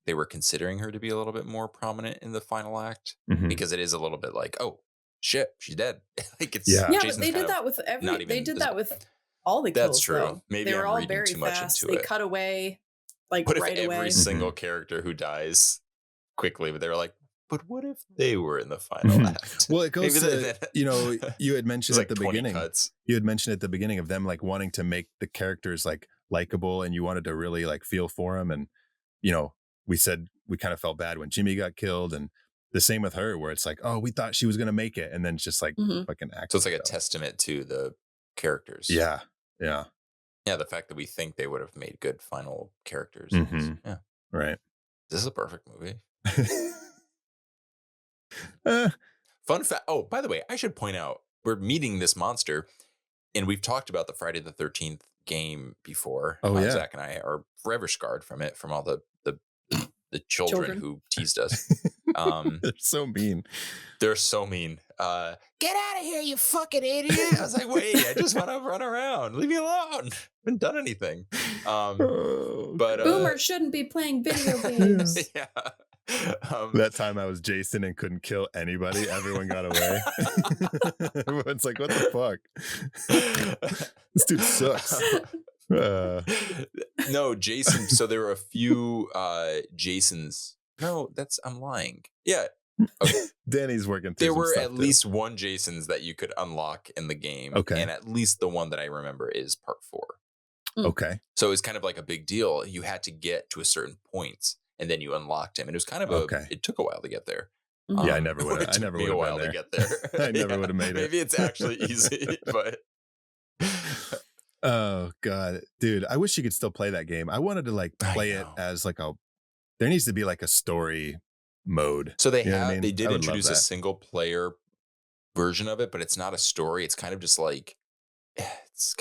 they were considering her to be a little bit more prominent in the final act, because it is a little bit like, oh shit, she's dead. Like it's but they did that with they did that with all the kills. That's true. Though. Maybe they were I'm all reading very too much fast. into They it. cut away like What if right away. every single character who dies quickly, but they were like, but what if they were in the final act? Well, it goes to, you had mentioned at the 20 beginning, cuts. You had mentioned at the beginning of them like wanting to make the characters like likable, and you wanted to really like feel for them. And, we said we kind of felt bad when Jimmy got killed, and the same with her, where it's like, oh, we thought she was going to make it. And then it's just like fucking act. So it's like a testament to the characters. Yeah. Yeah. Yeah. The fact that we think they would have made good final characters. Yeah. Right. This is a perfect movie. Fun fact. Oh, by the way, I should point out, we're meeting this monster, and we've talked about the Friday the 13th game before. Oh, yeah. Zach and I are forever scarred from it, from all the children who teased us. They're so mean. They're so mean. Get out of here, you fucking idiot. I was like, wait, I just want to run around. Leave me alone. Haven't done anything. But Boomers shouldn't be playing video games. Yeah. That time I was Jason and couldn't kill anybody. Everyone got away. Everyone's like, what the fuck? This dude sucks. No, Jason. So there were a few Jasons. No, I'm lying. Yeah. Okay. Danny's working through There some were stuff at least one Jasons that you could unlock in the game. Okay. And at least the one that I remember is part 4. Okay. So it's kind of like a big deal. You had to get to a certain point, and then you unlocked him. And it was kind of it took a while to get there. Yeah, I never would have. It took me a while to get there. I never would have made it. Maybe it's actually easy, but oh god, dude, I wish you could still play that game. I wanted to like play it as like there needs to be like a story mode. So they they did introduce a single player version of it, but it's not a story. It's kind of just like, it's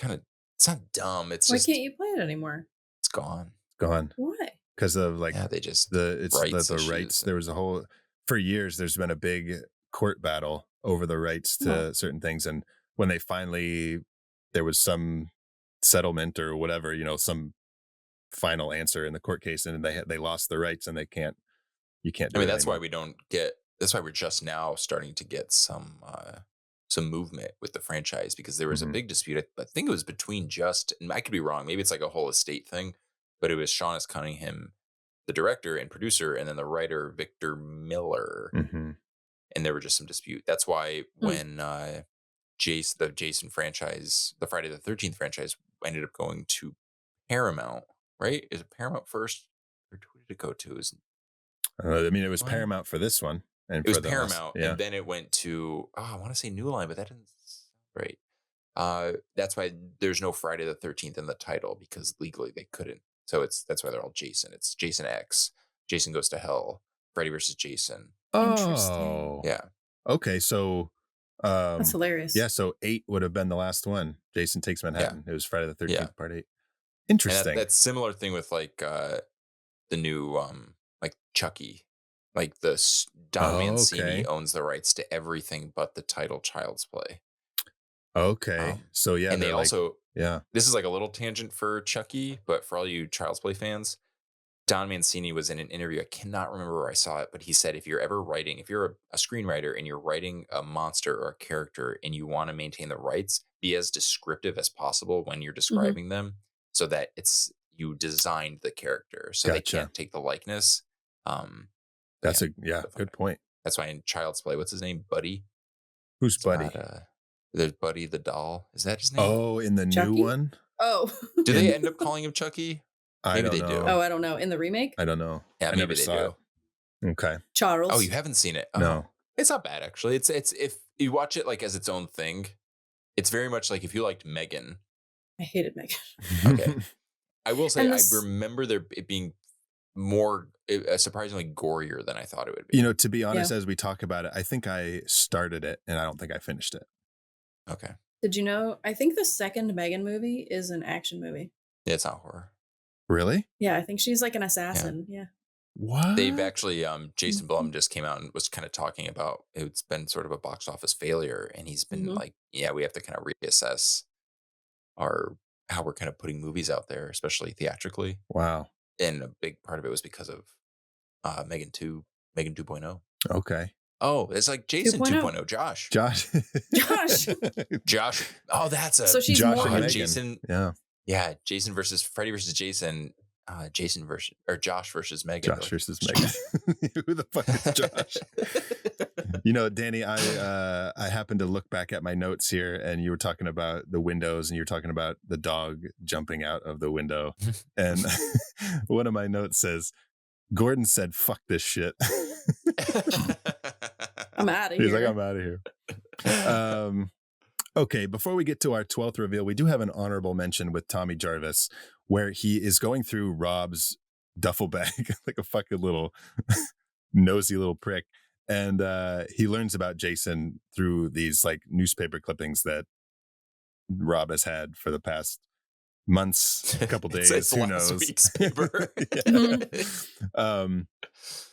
not dumb. It's Why just, can't you play it anymore? It's gone. Gone. Why? Because of like they just the rights rights. There was a whole, for years there's been a big court battle over the rights to certain things. And when they finally, there was some settlement or whatever, some final answer in the court case, and they lost the rights, and you can't do I mean, it that's anymore. why that's why we're just now starting to get some movement with the franchise, because there was a big dispute. I think it was between and I could be wrong, maybe it's like a whole estate thing, but it was Sean S. Cunningham, the director and producer, and then the writer Victor Miller. And there were just some dispute. That's why when the Jason franchise, the Friday the 13th franchise, ended up going to Paramount, right? Is it Paramount first, or who did it go to? It was Paramount for this one, and it was for the Paramount, last, and then it went to I want to say New Line, but that didn't sound right. That's why there's no Friday the 13th in the title, because legally they couldn't. So that's why they're all Jason. It's Jason X, Jason Goes to Hell, Freddy versus Jason. Oh, yeah. Okay, so That's hilarious. Yeah, so 8 would have been the last one. Jason Takes Manhattan. It was Friday the 13th, part 8. Interesting. And that's similar thing with like the new like Chucky, like the Don Mancini owns the rights to everything but the title Child's Play. Okay, so yeah, and they also this is like a little tangent for Chucky, but for all you Child's Play fans, Don Mancini was in an interview. I cannot remember where I saw it, but he said if you're a screenwriter and you're writing a monster or a character and you want to maintain the rights, be as descriptive as possible when you're describing them, so that you designed the character, so they can't take the likeness. That's a good point. That's why in Child's Play, what's his name? Buddy. Who's Buddy? There's Buddy the doll. Is that his name? Oh, in the Chucky? new one? Oh. Do they end up calling him Chucky? Maybe they do. Oh, I don't know. In the remake? I don't know. Yeah, maybe they do. Okay. Charles. Oh, you haven't seen it? Oh. No. It's not bad, actually. It's if you watch it like as its own thing, it's very much like if you liked Megan. I hated Megan. Okay. I will say, I remember it being more surprisingly gorier than I thought it would be. To be honest, as we talk about it, I think I started it and I don't think I finished it. Okay. Did you know? I think the second Megan movie is an action movie. Yeah, it's not horror. Really? Yeah, I think she's like an assassin. Yeah. What? They've actually, Jason Blum just came out and was kind of talking about it's been sort of a box office failure. And he's been like, yeah, we have to kind of reassess how we're kind of putting movies out there, especially theatrically. Wow. And a big part of it was because of Megan 2.0. Okay. Oh, it's like Jason 2.0. Josh. Oh, that's a so she's Josh more and Megan. Jason. Yeah. Jason versus Freddy versus Jason. Josh versus Megan. Josh versus Megan. Who the fuck is Josh? Danny, I happened to look back at my notes here, and you were talking about the windows, and you were talking about the dog jumping out of the window. And one of my notes says, Gordon said, "Fuck this shit." I'm out of here. He's like, I'm out of here. Okay, before we get to our 12th reveal, we do have an honorable mention with Tommy Jarvis, where he is going through Rob's duffel bag like a fucking little nosy little prick. And he learns about Jason through these like newspaper clippings that Rob has had for the past months, a couple days, it's who last knows? week's paper.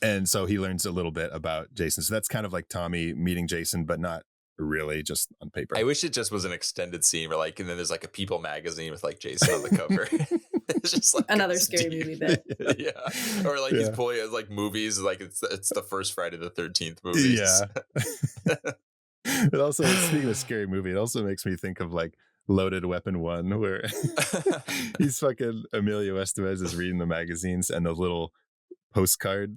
And so he learns a little bit about Jason. So that's kind of like Tommy meeting Jason, but not really, just on paper. I wish it just was an extended scene where and then there's like a People magazine with like Jason on the cover. It's just like another scary movie bit. Yeah. Or like he's pulling it like movies, like it's the first Friday the 13th movie. Yeah. It also, speaking of scary movie, it also makes me think of like Loaded Weapon 1, where he's fucking Emilio Estevez is reading the magazines and the little cards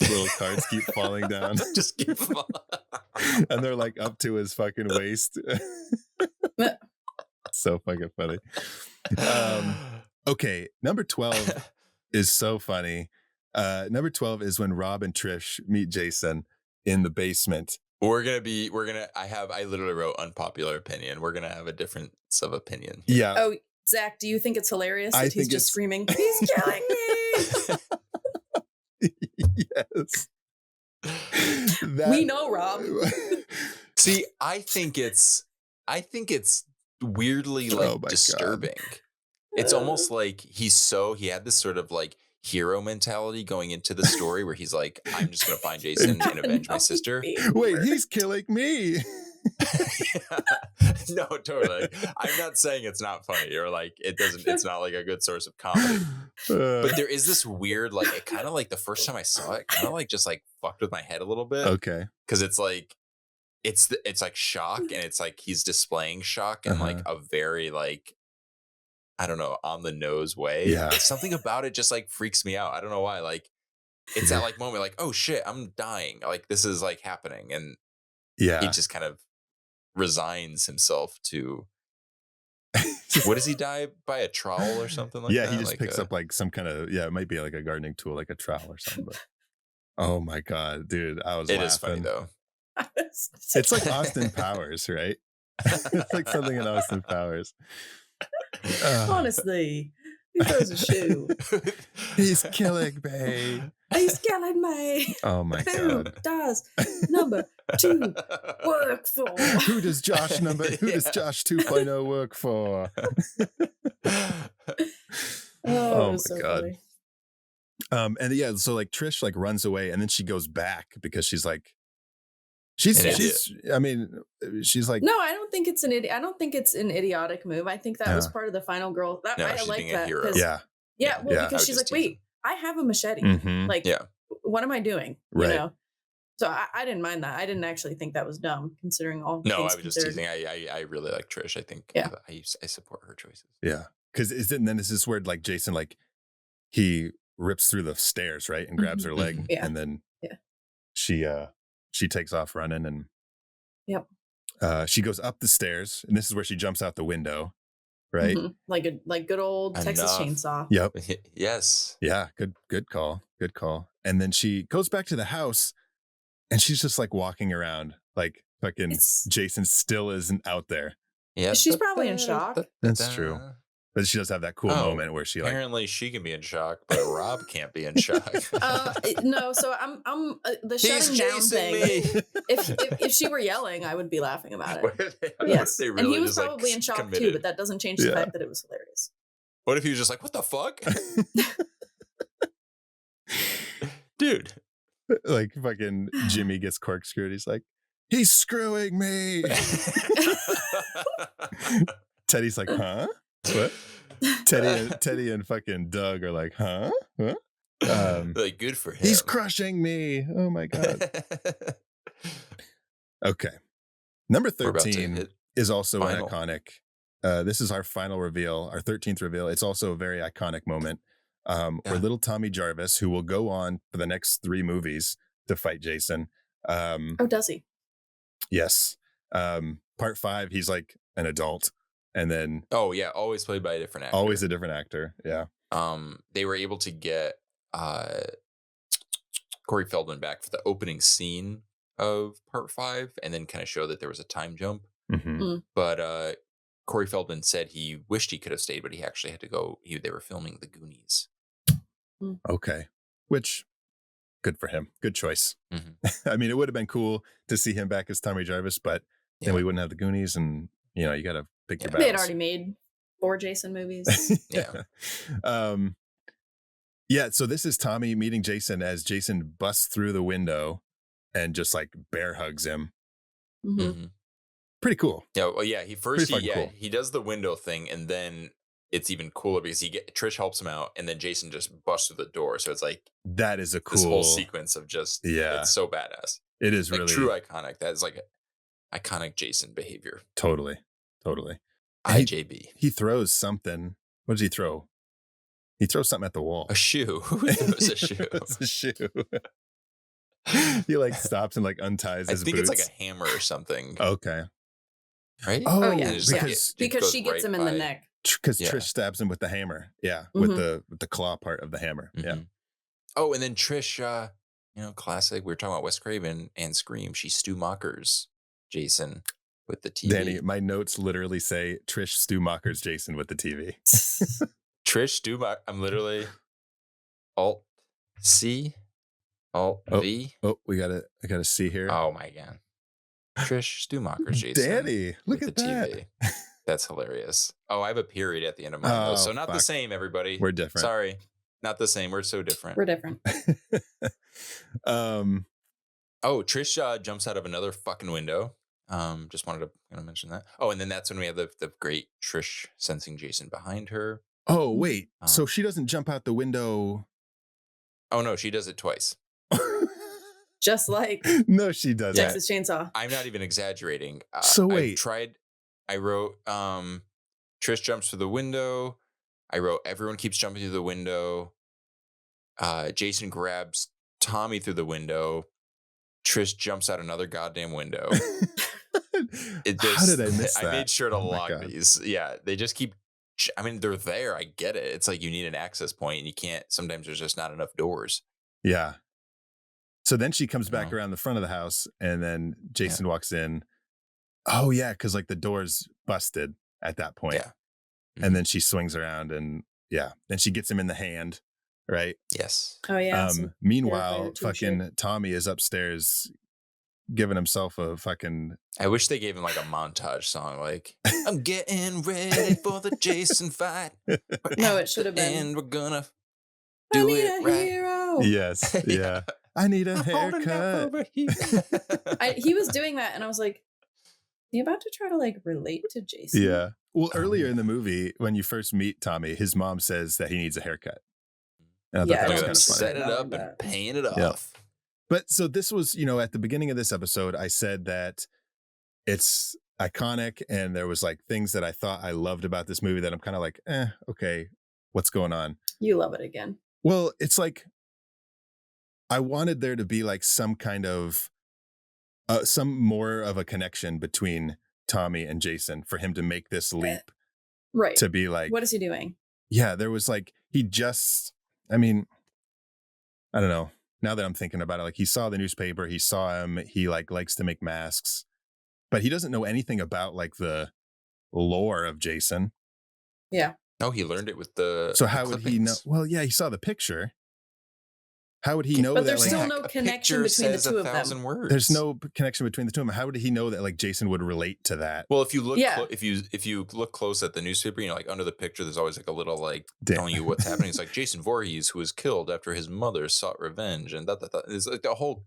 keep falling down. Just keep falling. And they're like up to his fucking waist. So fucking funny. Okay, number 12 is so funny. Number 12 is when Rob and Trish meet Jason in the basement. I literally wrote unpopular opinion. We're gonna have a difference of opinion here. Yeah. Oh, Zach, do you think it's hilarious that he's just screaming, "He's killing me"? Yes. We know, Rob. See, I think it's weirdly like disturbing. God. It's almost like he had this sort of like hero mentality going into the story where he's like, I'm just gonna find Jason and avenge my sister. Wait, he's killing me. Yeah. No, totally. I'm not saying it's not funny or like it's not like a good source of comedy. But there is this weird, like, it kind of like the first time I saw it, kind of like just like fucked with my head a little bit. Okay. Because it's like, it's like shock, and it's like he's displaying shock in like a very like, I don't know, on the nose way. Yeah. Something about it just like freaks me out. I don't know why. Like, it's that like moment, like, oh shit, I'm dying. Like this is like happening, and he just kind of resigns himself to. What does he die by, a trowel or something like that? He just like picks up like some kind of it might be like a gardening tool, like a trowel or something. But, oh my god, dude, I was. It laughing. is funny though. It's like Austin Powers, right? It's like something in Austin Powers. Honestly, he throws a shoe. He's killing me. He's killing me. Oh my Who god. does number 2 work for? Who does Josh 2.0 work for? Oh my so god. funny. And yeah, so like Trish like runs away, and then she goes back because she's like she's I mean, she's like, No, I don't think it's an I don't think it's an idiotic move. I think that was part of the final girl. No, I she's like being a that. hero. Yeah, well, Yeah. because she's like, wait, I have a machete. Like, Yeah. what am I doing? Right. You know? So I didn't mind that. I didn't actually think that was dumb, considering all. No, I things was just considered. teasing. I really like Trish. I think Yeah. I support her choices. yeah, because and then this is where like Jason like he rips through the stairs, right, and grabs her leg, Yeah. and then Yeah. she takes off running, and Yep. She goes up the stairs, and this is where she jumps out the window, right? Mhm. Like good old Texas Enough. chainsaw. Yep. Yes. Yeah. Good call. Good call. And then she goes back to the house, and she's just like walking around, like fucking Jason still isn't out there. Yeah. She's probably in shock. That's true. But she does have that cool moment where she like apparently she can be in shock, but Rob can't be in shock. No, so I'm the He's shutting down chasing thing. me. If she were yelling, I would be laughing about it. What if Yes, they and really he was just, like, probably in shock too, committed? but that doesn't change the fact that it was hilarious. What if he was just like, what the fuck? Dude. like fucking Jimmy gets corkscrewed. He's like, he's screwing me. Teddy's like, huh? What? Teddy and fucking Doug are like, huh? Like, good for him. He's crushing me. Oh my god. Okay. Number We're about to 13 hit is also an final. iconic. This is our final reveal, our 13th reveal. It's also a very iconic moment where little Tommy Jarvis, who will go on for the next 3 movies to fight Jason. Oh, does he? Yes. Part 5, he's like an adult. And then Oh yeah, always played by a different actor. always a different actor. Yeah. They were able to get Corey Feldman back for the opening scene of part 5, and then kind of show that there was a time jump. But Corey Feldman said he wished he could have stayed, but he actually had to go. They were filming The Goonies. Okay. Which, good for him. Good choice. Mhm. I mean, it would have been cool to see him back as Tommy Jarvis, but then we wouldn't have the Goonies, and you know, you got to pick your battles. They had already made 4 Jason movies. Yeah. Yeah. So this is Tommy meeting Jason as Jason busts through the window and just like bear hugs him. Mhm. Pretty cool. Yeah. Well, yeah. He cool. he does the window thing, and then it's even cooler because Trish helps him out, and then Jason just busts through the door. So it's like That is a cool this whole sequence of just it's so badass. It is like really true iconic. That is like iconic Jason behavior. Totally. IJB. He throws something. What does he throw? He throws something at the wall. A shoe. Who throws a shoe? It's a shoe. He like stops and like unties his think boots. it's like a hammer or something. Okay. Right? Oh yeah, And it's like because she gets him in the neck. Because Yeah. Trish stabs him with the hammer. Yeah. Mhm. With the claw part of the hammer. Yeah. Mhm. Oh, and then Trish, classic. We were talking about Wes Craven and Scream. She Stu Macher's Jason with the TV. Danny, my notes literally say Trish Stu Macher's Jason with the TV. Trish Stu Macher. I'm literally Alt C, Alt V. Oh, I gotta see here. Oh my god. Trish Stu Macher's Jason. Danny, look with at the that. TV. That's hilarious. Oh, I have a period at the end of mine, though. So not the fuck. same, everybody. We're different. Sorry. Not the same. We're so different. We're different. Oh, Trish jumps out of another fucking window. Just wanted to mention that. Oh, and then that's when we have the great Trish sensing Jason behind her. Oh, wait. So Um, she doesn't jump out the window. Oh no, she does it twice. Just like No, she doesn't. Texas Chainsaw. I'm not even exaggerating. So wait. I wrote Trish jumps through the window. I wrote everyone keeps jumping through the window. Jason grabs Tommy through the window. Trish jumps out another goddamn window. How did I miss that? I made sure to Oh my log God. these. Yeah, they just keep. I mean, they're there. I get it. It's like you need an access point, and you can't. Sometimes there's just not enough doors. Yeah. So then she comes back No. around the front of the house, and then Jason walks in. Oh yeah, because like the door's busted at that point. Yeah. And then she swings around, and then she gets him in the hand, right? Yes. Oh yeah. Meanwhile, firefighter tube shit. fucking Tommy is upstairs giving himself a fucking. I wish they gave him like a montage song, like I'm getting ready for the Jason fight. No, it should have been. And we're gonna I do need it a right. hero. Yes, yeah. I need a I'm holding up haircut. over here. He was doing that, and I was like, "You about to try to like relate to Jason?" Yeah. Well, earlier yeah. in the movie, when you first meet Tommy, his mom says that he needs a haircut. And I thought Yeah, that Look was at kind them of funny. set it up and paint it Yeah. off. But so this was, at the beginning of this episode, I said that it's iconic, and there was like things that I thought I loved about this movie that I'm kind of like, okay, what's going on? You love it again. Well, it's like I wanted there to be like some kind of some more of a connection between Tommy and Jason for him to make this leap Right. to be like, What is he doing? yeah, there was like, I mean, I don't know. Now that I'm thinking about it, like he saw the newspaper, he saw him, he like likes to make masks, but he doesn't know anything about like the lore of Jason. Yeah. No, he learned it with the. So the how would he know? clippings. Well, yeah, he saw the picture. How would he know But that there's like still no A connection picture between the says two of 1,000 them. words. there's no connection between the two of them? How would he know that like Jason would relate to that? Well, if you look, Yeah. if you look close at the newspaper, like under the picture, there's always like a little like Damn. telling you what's happening. It's like Jason Voorhees, who was killed after his mother sought revenge, and that. It's like the whole.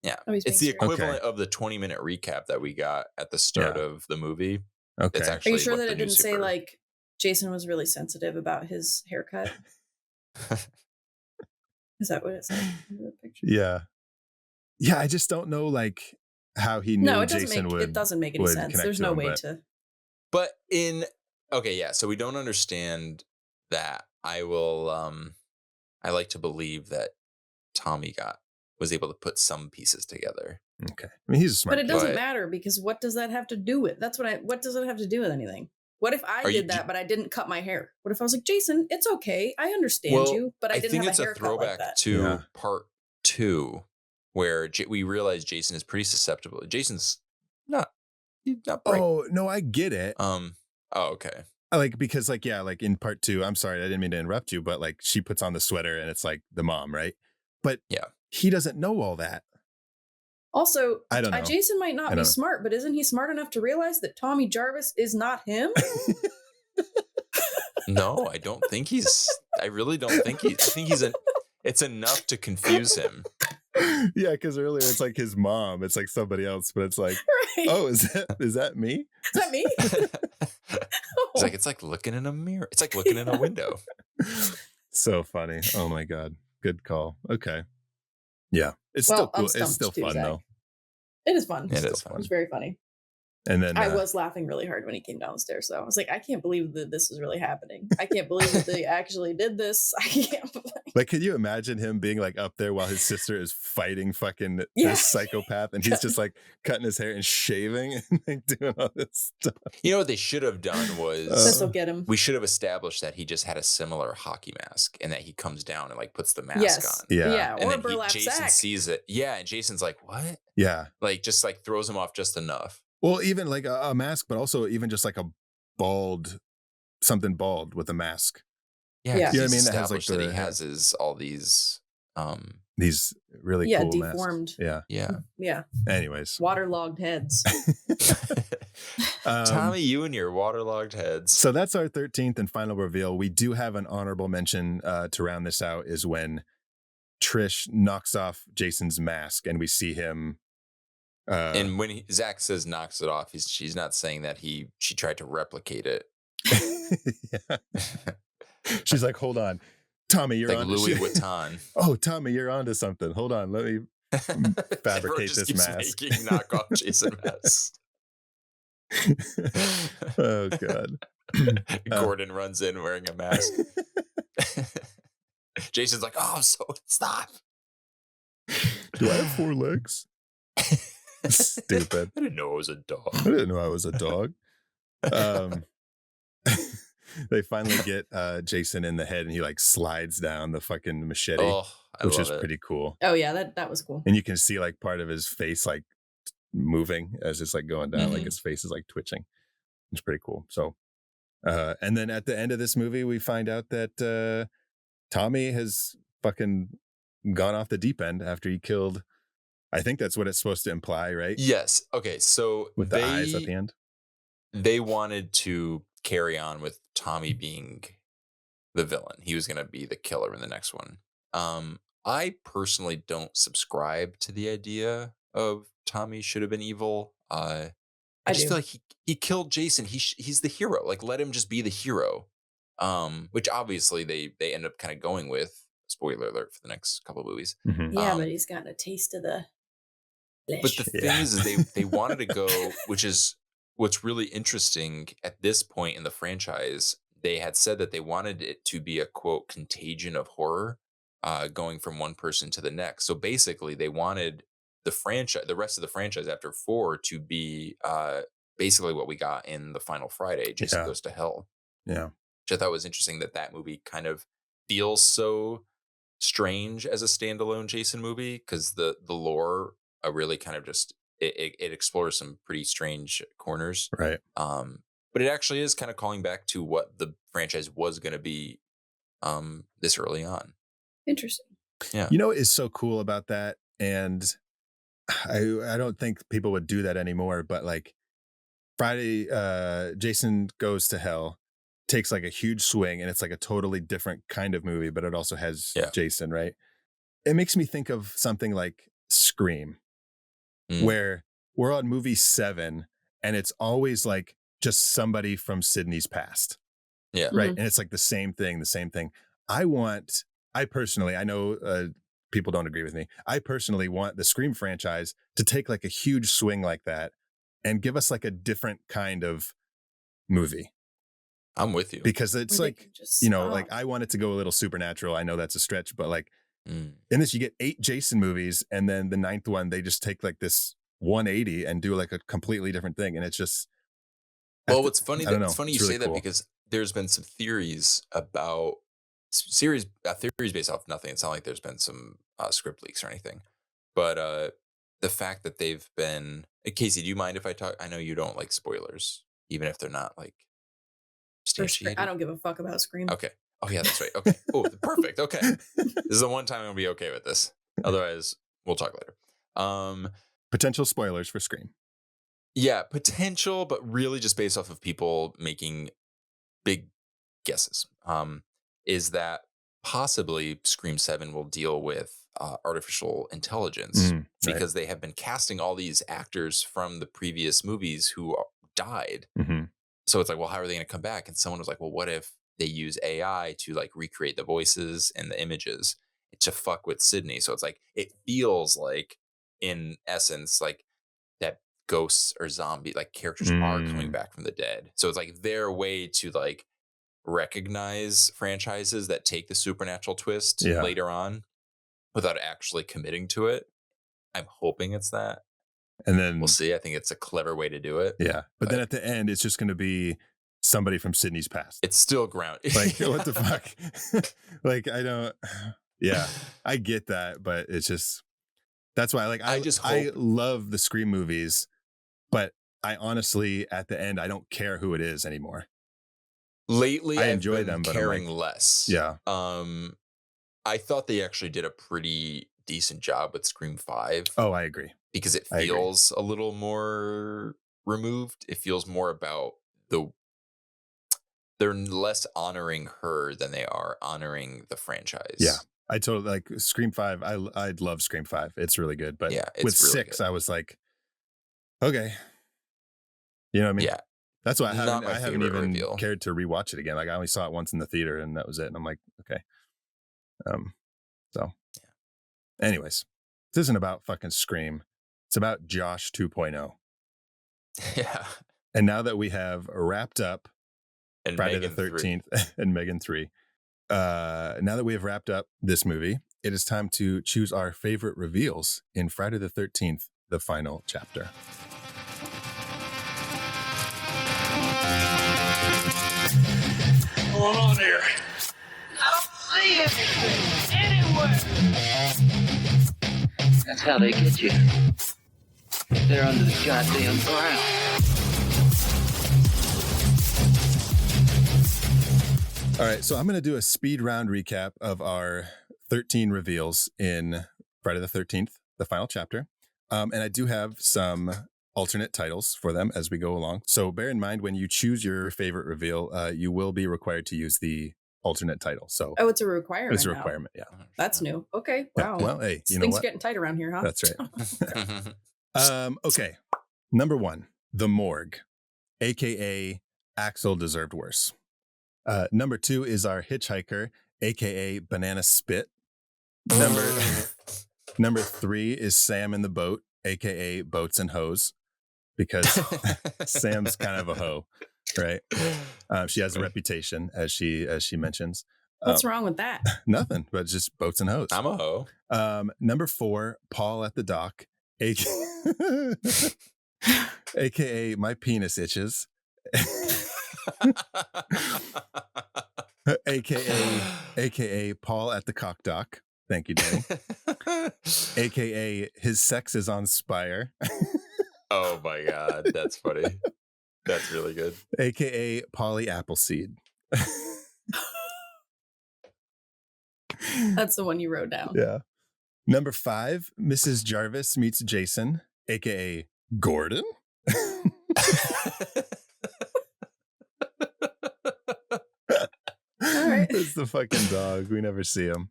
Yeah, Oh, he's it's being the serious. equivalent of the 20-minute recap that we got at the start of the movie. Okay. It's Are actually. you sure what that the it didn't say newspaper- like Jason was really sensitive about his haircut? Is that what it said in the picture? Yeah. Yeah, I just don't know like how he knew No, it doesn't Jason make would. it doesn't make any would sense. connect There's to no him, way but- to. But so we don't understand that. I will I like to believe that Tommy was able to put some pieces together. Okay. I mean, he's a smart But it kid. doesn't But- matter because what does that have to do with? What does it have to do with anything? What if I Are you- did that, but I didn't cut my hair? What if I was like, Jason, it's okay. I understand Well, you, but I didn't think have it's a a haircut like throwback that. to Yeah. part 2, where we realize Jason is pretty susceptible. Jason's he's not bright. Oh, no, I get it. Oh, okay. Like, because like, yeah, like in part 2, I'm sorry, I didn't mean to interrupt you, but like she puts on the sweater and it's like the mom, right? But Yeah. he doesn't know all that. Also, I don't know. Jason might I not don't be know. smart, but isn't he smart enough to realize that Tommy Jarvis is not him? No, I don't think he's. I really don't think I think it's enough to confuse him. Yeah, because earlier it's like his mom, it's like somebody else, but it's like, Right? oh, is that me? Is that me? It's like looking in a mirror. It's like looking in a window. So funny. Oh my God. Good call. Okay. Yeah. It's Well, still I'm cool. It's stumped still too, fun Zach. though. It is fun. It Still is It fun. was very funny. And then I was laughing really hard when he came down the stairs, though. I was like, I can't believe that this is really happening. I can't believe that they actually did this. I can't believe. like, could you imagine him being like up there while his sister is fighting fucking Yeah. this psychopath, and he's just like cutting his hair and shaving and like doing all this stuff? You know what they should have done was This will get him. we should have established that he just had a similar hockey mask and that he comes down and like puts the mask Yes. on. Yeah. Yeah. And Or a then burlap Jason sack. sees it. Yeah, and Jason's like, "What?" Yeah. Like just like throws him off just enough. Well, even like a mask, but also even just like something bald with a mask. Yeah, Yeah. 'cause You know what I he's mean? That has, like, established that he the- has all these These really Yeah, cool deformed. masks. Yeah. yeah. Yeah. Anyways. Waterlogged heads. Tommy, you and your waterlogged heads. So that's our 13th and final reveal. We do have an honorable mention to round this out is when Trish knocks off Jason's mask and we see him And when Zach says knocks it off, she's not saying that she tried to replicate it. Yeah. She's like, hold on, Tommy, you're like on Louis Vuitton. Oh, Tommy, you're onto something. Hold on, let me fabricate just this keeps mask. Making knockoff Jason masks. Oh God. Gordon runs in wearing a mask. Jason's like, oh, so stop. Do I have 4 legs? Stupid. I didn't know I was a dog. I didn't know I was a dog. They finally get Jason in the head, and he like slides down the fucking machete, which is pretty cool. Oh yeah, that was cool. And you can see like part of his face like moving as it's like going down, like his face is like twitching. It's pretty cool. So, and then at the end of this movie, we find out that Tommy has fucking gone off the deep end after he killed. I think that's what it's supposed to imply, right? Yes. Okay. So with the eyes at the end, they wanted to carry on with Tommy being the villain. He was going to be the killer in the next one. I personally don't subscribe to the idea of Tommy should have been evil. I just feel like he killed Jason. He's the hero. Like, let him just be the hero. Which obviously they end up kind of going with. Spoiler alert for the next couple of movies. Mm-hmm. Yeah, but he's gotten a taste of the flesh. But the thing is they wanted to go, which is what's really interesting at this point in the franchise. They had said that they wanted it to be a quote contagion of horror, going from one person to the next. So basically, they wanted the rest of the franchise after 4 to be basically what we got in the final Friday, Jason Goes to Hell. Yeah, which I thought was interesting that movie kind of feels so strange as a standalone Jason movie because the lore really kind of just it explores some pretty strange corners, right? But it actually is kind of calling back to what the franchise was going to be this early on. Interesting. Yeah. You know what is so cool about that? And I don't think people would do that anymore, but like Friday, Jason Goes to Hell takes like a huge swing, and it's like a totally different kind of movie, but it also has Jason, right? It makes me think of something like Scream, where we're on movie 7 and it's always like just somebody from Sydney's past. Yeah. Right. And it's like the same thing. I personally, I know people don't agree with me. I personally want the Scream franchise to take like a huge swing like that and give us like a different kind of movie. I'm with you. Because it's like, like I want it to go a little supernatural. I know that's a stretch, but like in this, you get 8 Jason movies, and then the 9th one, they just take like this 180 and do like a completely different thing. And it's just, well, it's funny you really say that cool. because there's been some theories about theories based off nothing. It's not like there's been some script leaks or anything, but the fact that they've been, Casey, do you mind if I talk? I know you don't like spoilers, even if they're not like substantiated. I don't give a fuck about Scream. Okay. Oh yeah, that's right. Okay. Oh, perfect. Okay. This is the one time I'm gonna be okay with this. Otherwise, we'll talk later. Potential spoilers for Scream. Yeah, potential, but really just based off of people making big guesses. Is that possibly Scream 7 will deal with artificial intelligence because they have been casting all these actors from the previous movies who died. Mm-hmm. So it's like, well, how are they going to come back? And someone was like, well, what if they use AI to like recreate the voices and the images to fuck with Sydney? So it's like, it feels like in essence, like that ghosts or zombie like characters are coming back from the dead. So it's like their way to like recognize franchises that take the supernatural twist later on without actually committing to it. I'm hoping it's that. And then we'll see. I think it's a clever way to do it. Yeah. But then at the end, it's just going to be somebody from Sydney's past. It's still ground. Like, what the fuck? Like, I don't. Yeah, I get that. But it's just, that's why, like, I love the Scream movies, but I honestly, at the end, I don't care who it is anymore. Lately, I enjoy them, but caring less. Yeah. I thought they actually did a pretty decent job with Scream 5. Oh, I agree. Because it feels a little more removed. It feels more about they're less honoring her than they are honoring the franchise. Yeah. I totally like Scream 5. I'd love Scream 5. It's really good. But yeah, with really 6, good. I was like, Okay. You know what I mean? Yeah. That's why I Not haven't, my I haven't favorite even reveal. cared to rewatch it again. Like I only saw it once in the theater and that was it. And I'm like, okay. So anyways, this isn't about fucking Scream. It's about Josh 2.0. Yeah. And now that we have wrapped up And Friday Megan the 13th and Megan 3, now that we have wrapped up this movie, it is time to choose our favorite reveals in Friday the 13th, the final chapter. What's going on here? I don't see anything anywhere. That's how they get you. They're under the goddamn ground. All right, so I'm going to do a speed round recap of our 13 reveals in Friday the 13th, the final chapter. And I do have some alternate titles for them as we go along. So bear in mind when you choose your favorite reveal, you will be required to use the alternate title. So Oh, it's a requirement. it's a now. requirement, yeah. That's new. Okay. Yeah, Wow. well, hey, you know Things what? are getting tight around here, huh? That's right. Okay. Number 1, The Morgue, aka Axel Deserved Worse. Number 2 is our Hitchhiker, aka Banana Spit. Number 3 is Sam in the Boat, aka Boats and Hoes, because Sam's kind of a hoe, right? She has a reputation, as she mentions. What's wrong with that? Nothing, but just boats and hoes. I'm a hoe. Number 4, Paul at the Dock, aka My Penis Itches, aka Paul at the Cock Dock. Thank you, Danny. AKA His Sex is on Spire. Oh my God. That's funny. That's really good. AKA Polly Appleseed. That's the one you wrote down. Yeah. Number 5, Mrs. Jarvis meets Jason, AKA Gordon. All right. It's the fucking dog. We never see him.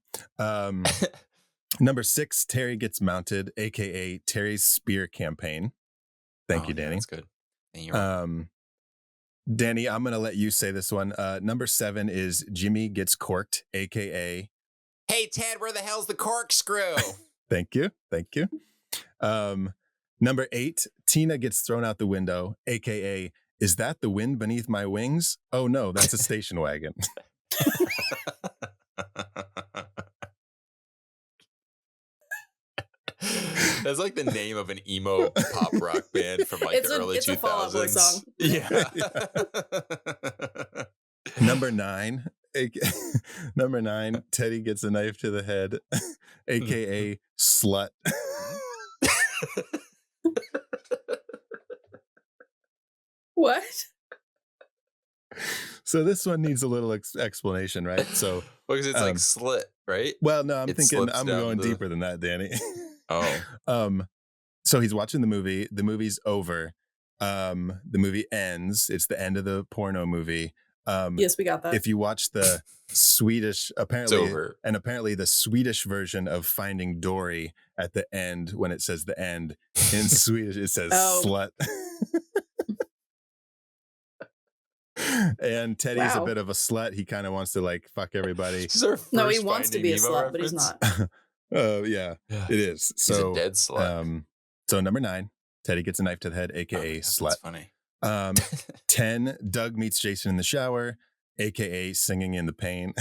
Number 6, Terry Gets Mounted, aka Terry's Spear Campaign. Thank you, Danny. That's good. And you're Danny, I'm gonna let you say this one. Number 7 is Jimmy Gets Corked, aka Hey Ted, where the hell's the corkscrew? Thank you. Number 8, Tina Gets Thrown Out the Window, aka Is that the wind beneath my wings? Oh no, that's a station wagon. That's like the name of an emo pop rock band from like the early 2000s. It's a Fall Out Boy song. Yeah. Number 9, Teddy Gets a Knife to the Head, aka Slut. What? So this one needs a little explanation, right? So, because it's like slit, right? well, no, I'm It thinking slips I'm down going the- deeper than that, Danny. Oh. So he's watching the movie. The movie's over. The movie ends. It's the end of the porno movie. Yes, we got that. If you watch the Swedish, It's over. apparently the Swedish version of Finding Dory at the end, when it says the end in Swedish, it says slut. And Teddy's a bit of a slut. He kind of wants to like fuck everybody. No, he wants to be a slut, but he's not. Oh yeah, it is. So He's a dead slut. So number 9, Teddy Gets a Knife to the Head, aka Slut. That's funny. 10, Doug Meets Jason in the Shower, aka Singing in the Pain.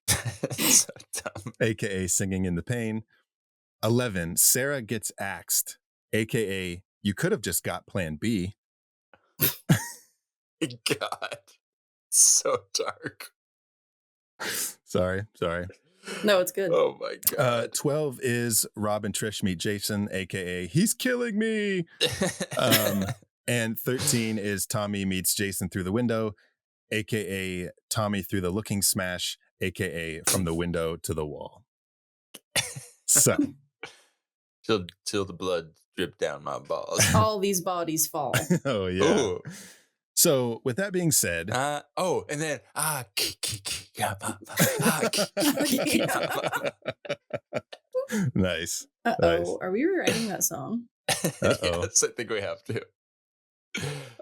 So dumb. AKA Singing in the Pain. 11, Sarah Gets Axed, aka You Could Have Just Got Plan B. God. So dark. Sorry. No, it's good. Oh my God. 12 is Rob and Trish Meet Jason, aka He's Killing Me. And 13 is Tommy Meets Jason Through the Window, aka Tommy Through the Looking Smash, aka From the Window to the Wall. So till the blood dripped down my balls. All these bodies fall. oh yeah. Ooh. So with that being said, and then Nice. Uh-oh. Nice. Are we rewriting that song? Uh-oh. Yes, I think we have to.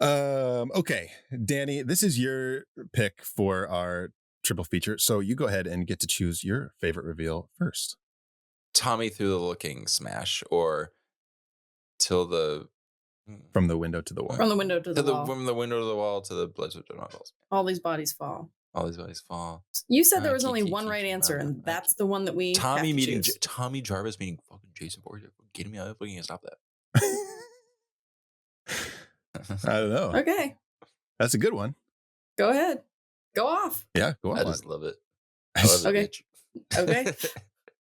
Okay, Danny, this is your pick for our triple feature. So you go ahead and get to choose your favorite reveal first. Tommy through the looking smash, or till the From the window to the wall. From the window to the wall. from the window to the wall to the blood sweat balls. All these bodies fall. All these bodies fall. You said there was only one right answer, and that's the one that we Tommy have to meeting choose. Tommy Jarvis meeting fucking Jason Voorhees. Getting me out. We can't stop that. I don't know. Okay, That's a good one. go ahead. Go off. Yeah, go on. I just love it. I love Okay. it. bitch. Okay.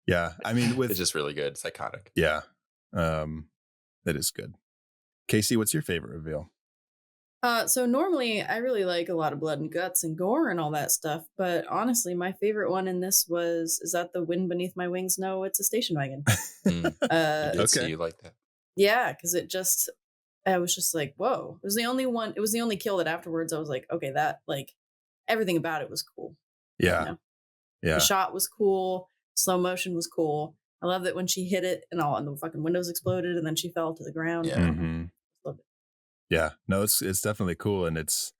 Yeah, I mean, It's just really good. It's iconic. yeah, that is good. Casey, what's your favorite reveal? So normally I really like a lot of blood and guts and gore and all that stuff, but honestly, my favorite one in this is that the wind beneath my wings? No, it's a station wagon. I did see Okay. you like that. Yeah, because I was just like, whoa. It was the only one. It was the only kill that afterwards I was like, okay, that like everything about it was cool. Yeah, You know? yeah, The shot was cool. Slow motion was cool. I love that when she hit it and the fucking windows exploded and then she fell to the ground. Yeah. Mhm. Loved it. Yeah. No, it's definitely cool, and it's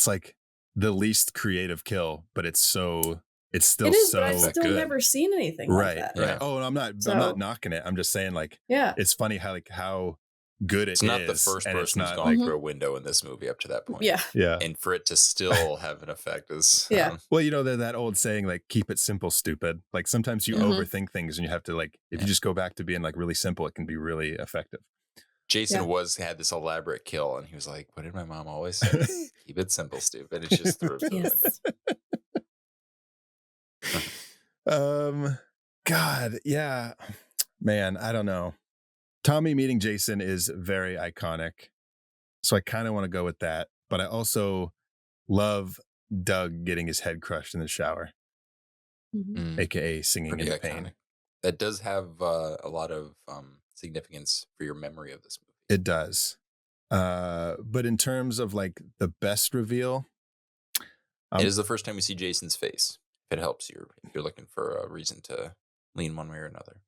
like the least creative kill, but it's still It is, so but I've still good. never seen anything Right, like that. right. Yeah. Oh, and I'm not So- knocking it. I'm just saying, like, Yeah. it's funny how good It's not the first and it's person who's not gone like, through a window in this movie up to that point. Yeah. yeah. And for it to still have an effect is Yeah. Well, you know, that old saying, like, keep it simple, stupid. Like, sometimes you Mhm. overthink things, and you have to, like, if you just go back to being like really simple, it can be really effective. Jason Yeah. had this elaborate kill, and he was like, "What did my mom always say? Keep it simple, stupid." It's just through the window. Yes. God, yeah, man, I don't know. Tommy meeting Jason is very iconic, so I kind of want to go with that. But I also love Doug getting his head crushed in the shower, Mhm. aka singing Pretty in the iconic. pain. That does have a lot of significance for your memory of this movie. It does. But in terms of like the best reveal, It is the first time we see Jason's face. If it helps you, if you're looking for a reason to lean one way or another.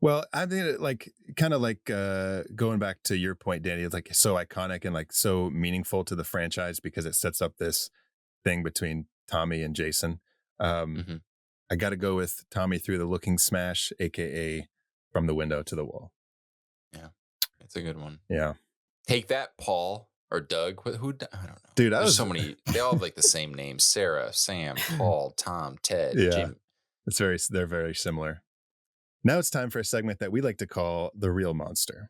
well, I think it like kind of like going back to your point, Danny, it's like so iconic and like so meaningful to the franchise because it sets up this thing between Tommy and Jason. Mhm. I got to go with Tommy through the looking smash, aka from the window to the wall. It's a good one. Yeah, Take that, Paul or Doug. I don't know. dude, There's so many. They all have like the same names: Sarah, Sam, Paul, Tom, Ted, Yeah. Jim. they're very similar. Now it's time for a segment that we like to call the real monster.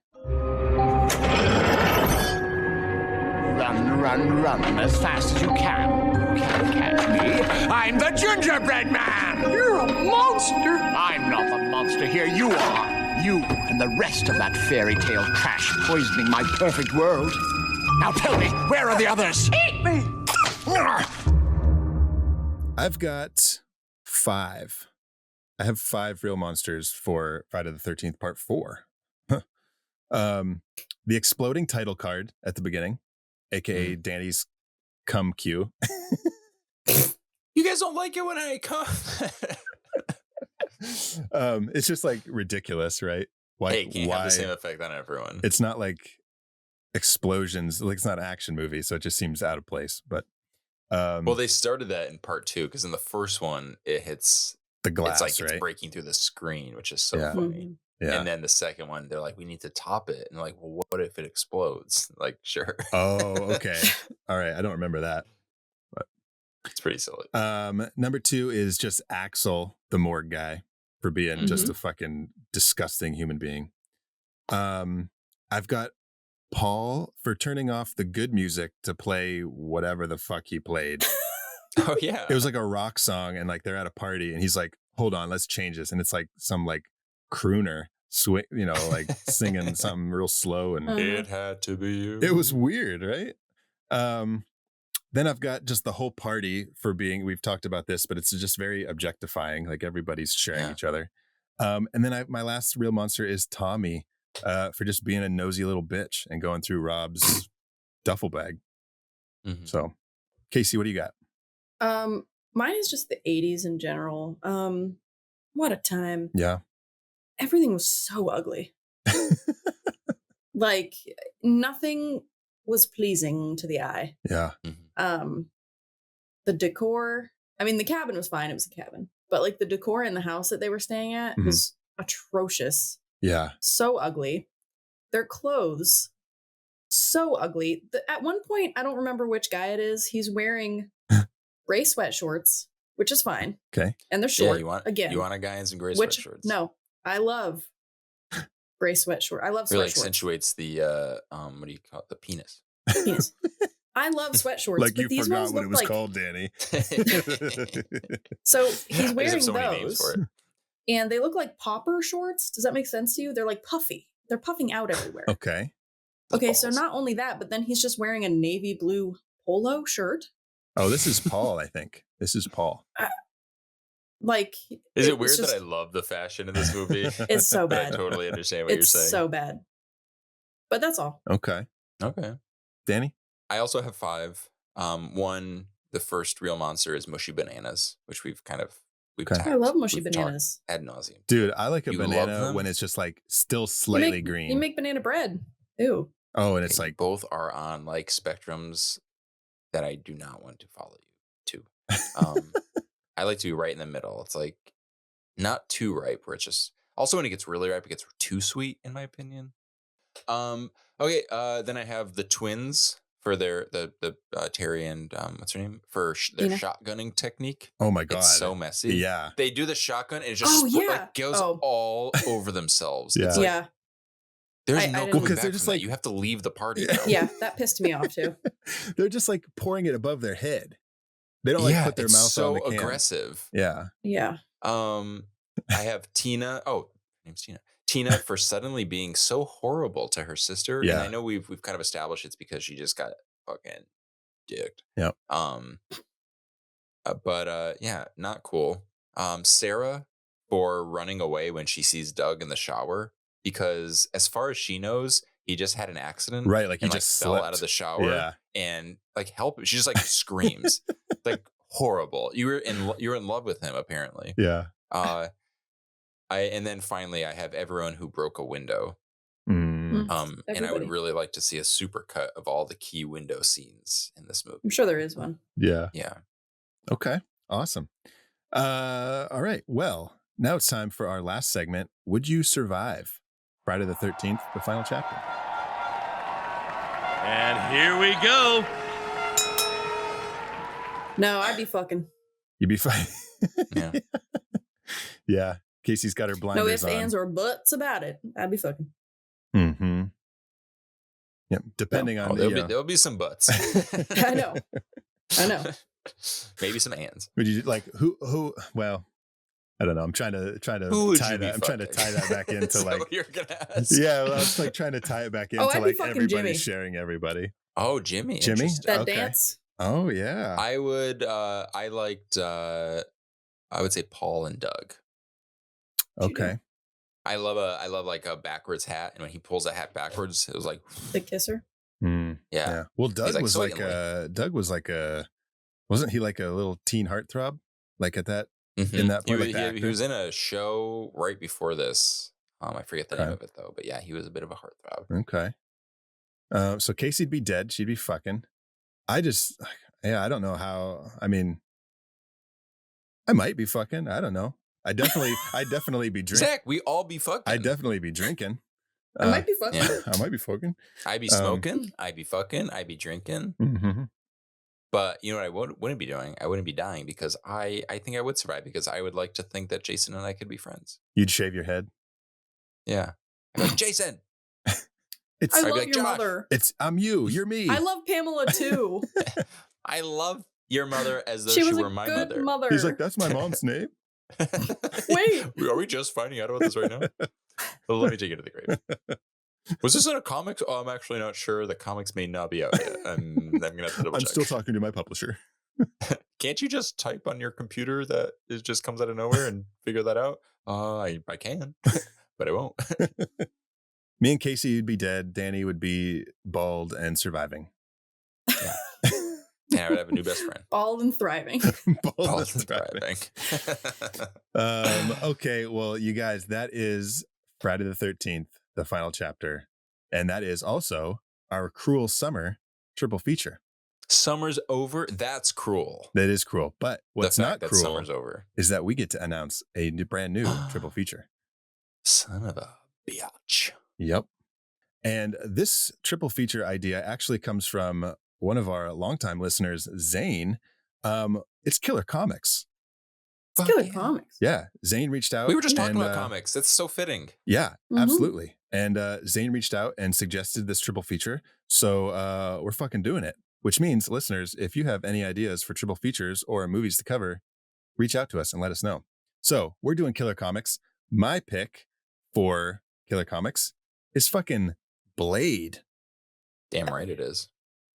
Run, run, run as fast as you can. You can't catch me. I'm the gingerbread man. You're a monster. I'm not the monster here. You are. You and the rest of that fairy tale trash poisoning my perfect world. Now tell me, where are the others? Eat me. I've got 5. I have 5 real monsters for Friday the 13th Part 4. The exploding title card at the beginning, aka Danny's cum cue. You guys don't like it when I come. It's just like ridiculous, right? Hey, can't have the same effect on everyone. It's not like explosions, like it's not an action movie, so it just seems out of place. But well, they started that in part 2 because in the first one it hits the glass, it's like right? it's breaking through the screen, which is so Yeah. funny. Yeah. And then the second one, they're like, we need to top it. And like, well, what if it explodes? Like, sure. Oh, okay. All right. I don't remember that. It's pretty silly. Number 2 is just Axel, the morgue guy, for being just a fucking disgusting human being. I've got Paul for turning off the good music to play whatever the fuck he played. Oh yeah. It was like a rock song, and like they're at a party, and he's like, "Hold on, let's change this." And it's like some like crooner swing, you know, like singing something real slow, and It had to be you. it was weird, right? Then I've got just the whole party for being. We've talked about this, but it's just very objectifying. Like everybody's sharing each other. And then my last real monster is Tommy for just being a nosy little bitch and going through Rob's duffel bag. Mhm. So, Casey, what do you got? Mine is just the 80s in general. What a time. Yeah. everything was so ugly. Like nothing was pleasing to the eye. Yeah. The decor, I mean, the cabin was fine. It was a cabin. But like the decor in the house that they were staying at was atrocious. Yeah. So ugly. Their clothes, so ugly. At one point, I don't remember which guy it is. He's wearing gray sweatshorts, which is fine. Okay. And they're short. You want a guy in some gray sweatshorts? No, I love gray sweatshorts. I love sweatshorts. Really accentuates the what do you call it? The penis. Penis. I love sweatshorts. Like but you these forgot ones what it look was like, called, Danny. So he's I just wearing have so many names those, for it. and they look like popper shorts. Does that make sense to you? They're like puffy. They're puffing out everywhere. Okay. Okay, so not only that, but then he's just wearing a navy blue polo shirt. Oh, this is Paul, I think. This is Paul. Like, Is it weird that I love the fashion in this movie? It's so But bad. I totally understand what you're saying. It's so bad. But that's all. Okay. Danny? I also have 5. One, the first real monster is mushy bananas, which we've Okay. I love mushy we've bananas. talked ad nauseum. Dude, I like a You love banana them? when it's just like still slightly green. You make banana bread. Ew. Oh, and it's Okay, like both are on like spectrums that I do not want to follow you to. I like to be right in the middle. It's like not too ripe, where it's just also when it gets really ripe, it gets too sweet, in my opinion. Okay, then I have the twins for their Terry and what's her name for their shotgunning technique. Oh my god, it's so messy. Yeah, they do the shotgun and it just like goes all over themselves. Yeah, it's like, there's no coming back they're just from like that. You have to leave the party. Now. Yeah, that pissed me off too. They're just like pouring it above their head. They don't like put their mouth on the can. Aggressive. Yeah. Yeah. I have Tina. Oh, her name's Tina. Tina for suddenly being so horrible to her sister. Yeah. And I know we've kind of established it's because she just got fucking dicked. Yep. But yeah, not cool. Sarah for running away when she sees Doug in the shower, because as far as she knows, he just had an accident. Right, like he and, just fell slipped out of the shower and like help. She just like screams. Like horrible. You were in love with him apparently. Yeah. And then finally I have everyone who broke a window. Mm. And I would really like to see a supercut of all the key window scenes in this movie. I'm sure there is one. Yeah. Yeah. Okay. Awesome. All right. Well, now it's time for our last segment. Would you survive Friday the 13th, the final chapter? And here we go. No, I'd be fucking. You'd be fine. Yeah. Yeah. Casey's got her blinders No ifs, on. ands, or buts about it. I'd be fucking. Mm-hmm. Yep. Depending on there'll be some butts. I know. Maybe some ands. Would you like who? Well, I don't know. I'm trying to tie that. I'm trying to tie that back into Is that like. what you're gonna ask? Yeah, well, I was like trying to tie it back into I'd be like fucking everybody Jimmy. sharing everybody. Oh, Jimmy. Jimmy? Interesting. That Okay. dance. Oh yeah. I would. I liked. I would say Paul and Doug. Okay. I love like a backwards hat, and when he pulls that hat backwards, it was like The kisser. Mm, yeah. Well, Doug like, was so like wasn't he like a little teen heartthrob? Like at that in that part, he was in a show right before this. I forget the name of it though, but yeah, he was a bit of a heartthrob. Okay. So Casey'd be dead. She'd be fucking. I don't know how. I mean, I might be fucking. I don't know. I'd definitely be drinking. Zach, we all be fucking. I'd definitely be drinking. I might be fucking. Yeah. I might be fucking. I'd be smoking. I'd be fucking. I'd be drinking. Mm-hmm. But you know what I wouldn't be doing? I wouldn't be dying because I think I would survive because I would like to think that Jason and I could be friends. You'd shave your head. Yeah. I'd be like, Jason. I I'd love be like, your Josh. mother. I'm you. You're me. I love Pamela too. I love your mother as though she was were a my good mother. He's like, that's my mom's name. Wait. Are we just finding out about this right now? Well, let me take you to the grave. Was this in a comics? Oh, I'm actually not sure. The comics may not be out yet. I'm gonna have to double check. I'm still talking to my publisher. Can't you just type on your computer that it just comes out of nowhere and figure that out? I can, but I won't. Me and Casey would be dead. Danny would be bald and surviving. Yeah. Yeah, I would have a new best friend. Bald and thriving. Bald and thriving. Okay, well, you guys, that is Friday the 13th, the final chapter. And that is also our Cruel Summer triple feature. Summer's over. That's cruel. That is cruel. But what's the not fact that cruel summer's over is that we get to announce a brand new triple feature. Son of a bitch. Yep. And this triple feature idea actually comes from one of our longtime listeners, Zane. It's Killer Comics. It's Killer Comics. Yeah. Zane reached out. We were just talking about comics. That's so fitting. Yeah, absolutely. And Zane reached out and suggested this triple feature. So we're fucking doing it, which means, listeners, if you have any ideas for triple features or movies to cover, reach out to us and let us know. So we're doing Killer Comics. My pick for Killer Comics is fucking Blade. Damn right it is.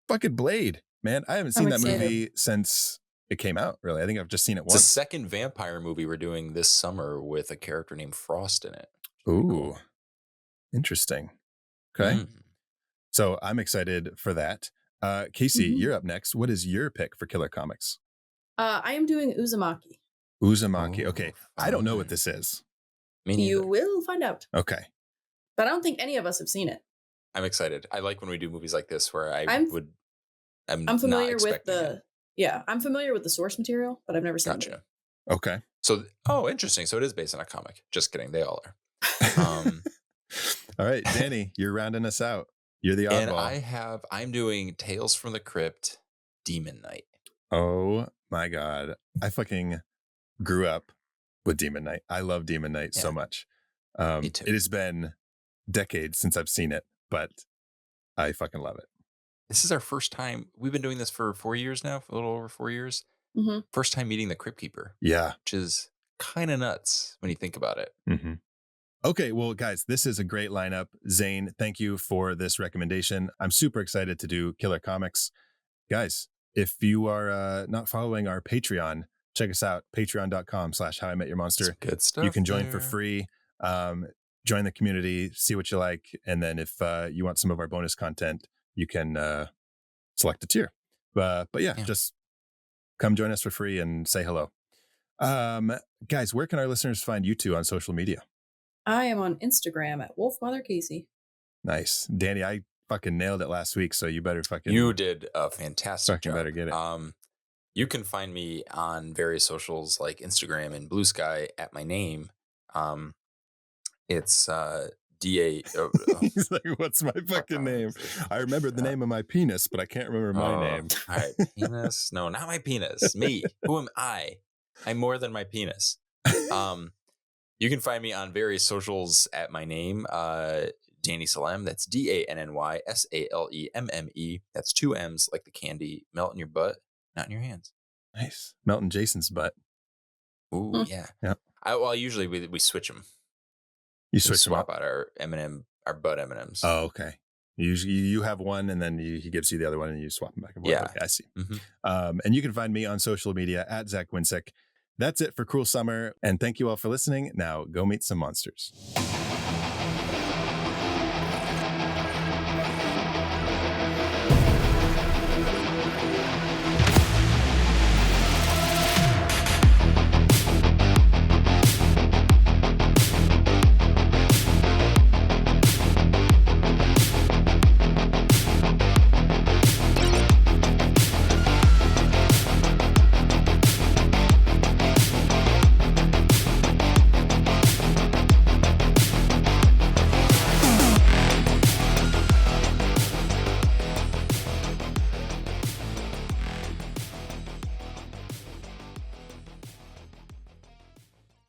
Fucking Blade, man. I haven't seen that movie since it came out, really. I think I've just seen it once. It's the second vampire movie we're doing this summer with a character named Frost in it. Ooh, cool. Interesting. Okay. So I'm excited for that. Casey, you're up next. What is your pick for Killer Comics? I am doing Uzumaki. Uzumaki. Okay. I don't know what this is. You will find out. Okay. But I don't think any of us have seen it. I'm excited. I like when we do movies like this where I'm familiar with I'm familiar with the source material, but I've never seen it. Okay. So, interesting. So it is based on a comic. Just kidding. They all are. All right, Danny, you're rounding us out. You're the oddball. And I'm doing Tales from the Crypt, Demon Knight. Oh my God. I fucking grew up with Demon Knight. I love Demon Knight so much. Me too. It has been decades since I've seen it, but I fucking love it. This is our first time. We've been doing this for 4 years now, a little over 4 years. First time meeting the Crypt Keeper. Yeah. Which is kind of nuts when you think about it. Okay, well, guys, this is a great lineup. Zane, thank you for this recommendation. I'm super excited to do Killer Comics. Guys, if you are not following our Patreon, check us out, patreon.com/howimetyourmonster. Good stuff. You can join for free, join the community, see what you like. And then if you want some of our bonus content, you can select a tier. But yeah, just come join us for free and say hello. Guys, where can our listeners find you two on social media? I am on Instagram at WolfMotherCasey. Nice. Danny, I fucking nailed it last week, so you better fucking... You did a fantastic job. Better get it. You can find me on various socials like Instagram and Blue Sky at my name. It's DA. He's like, what's my fucking name? I remember the name of my penis, but I can't remember my name. All right, penis? No, not my penis. Me. Who am I? I'm more than my penis. You can find me on various socials at my name, Danny Salem. That's DANNY SALEMME. That's 2 M's, like the candy. Melt in your butt, not in your hands. Nice. Melt in Jason's butt. Ooh, yeah. Well, usually we switch them. You swap out our M&M, our butt M&Ms. Oh, okay. You have one, and then he gives you the other one, and you swap them back and forth. Yeah. Okay, I see. And you can find me on social media at Zach Winsick. That's it for Cruel Summer, and thank you all for listening. Now, go meet some monsters.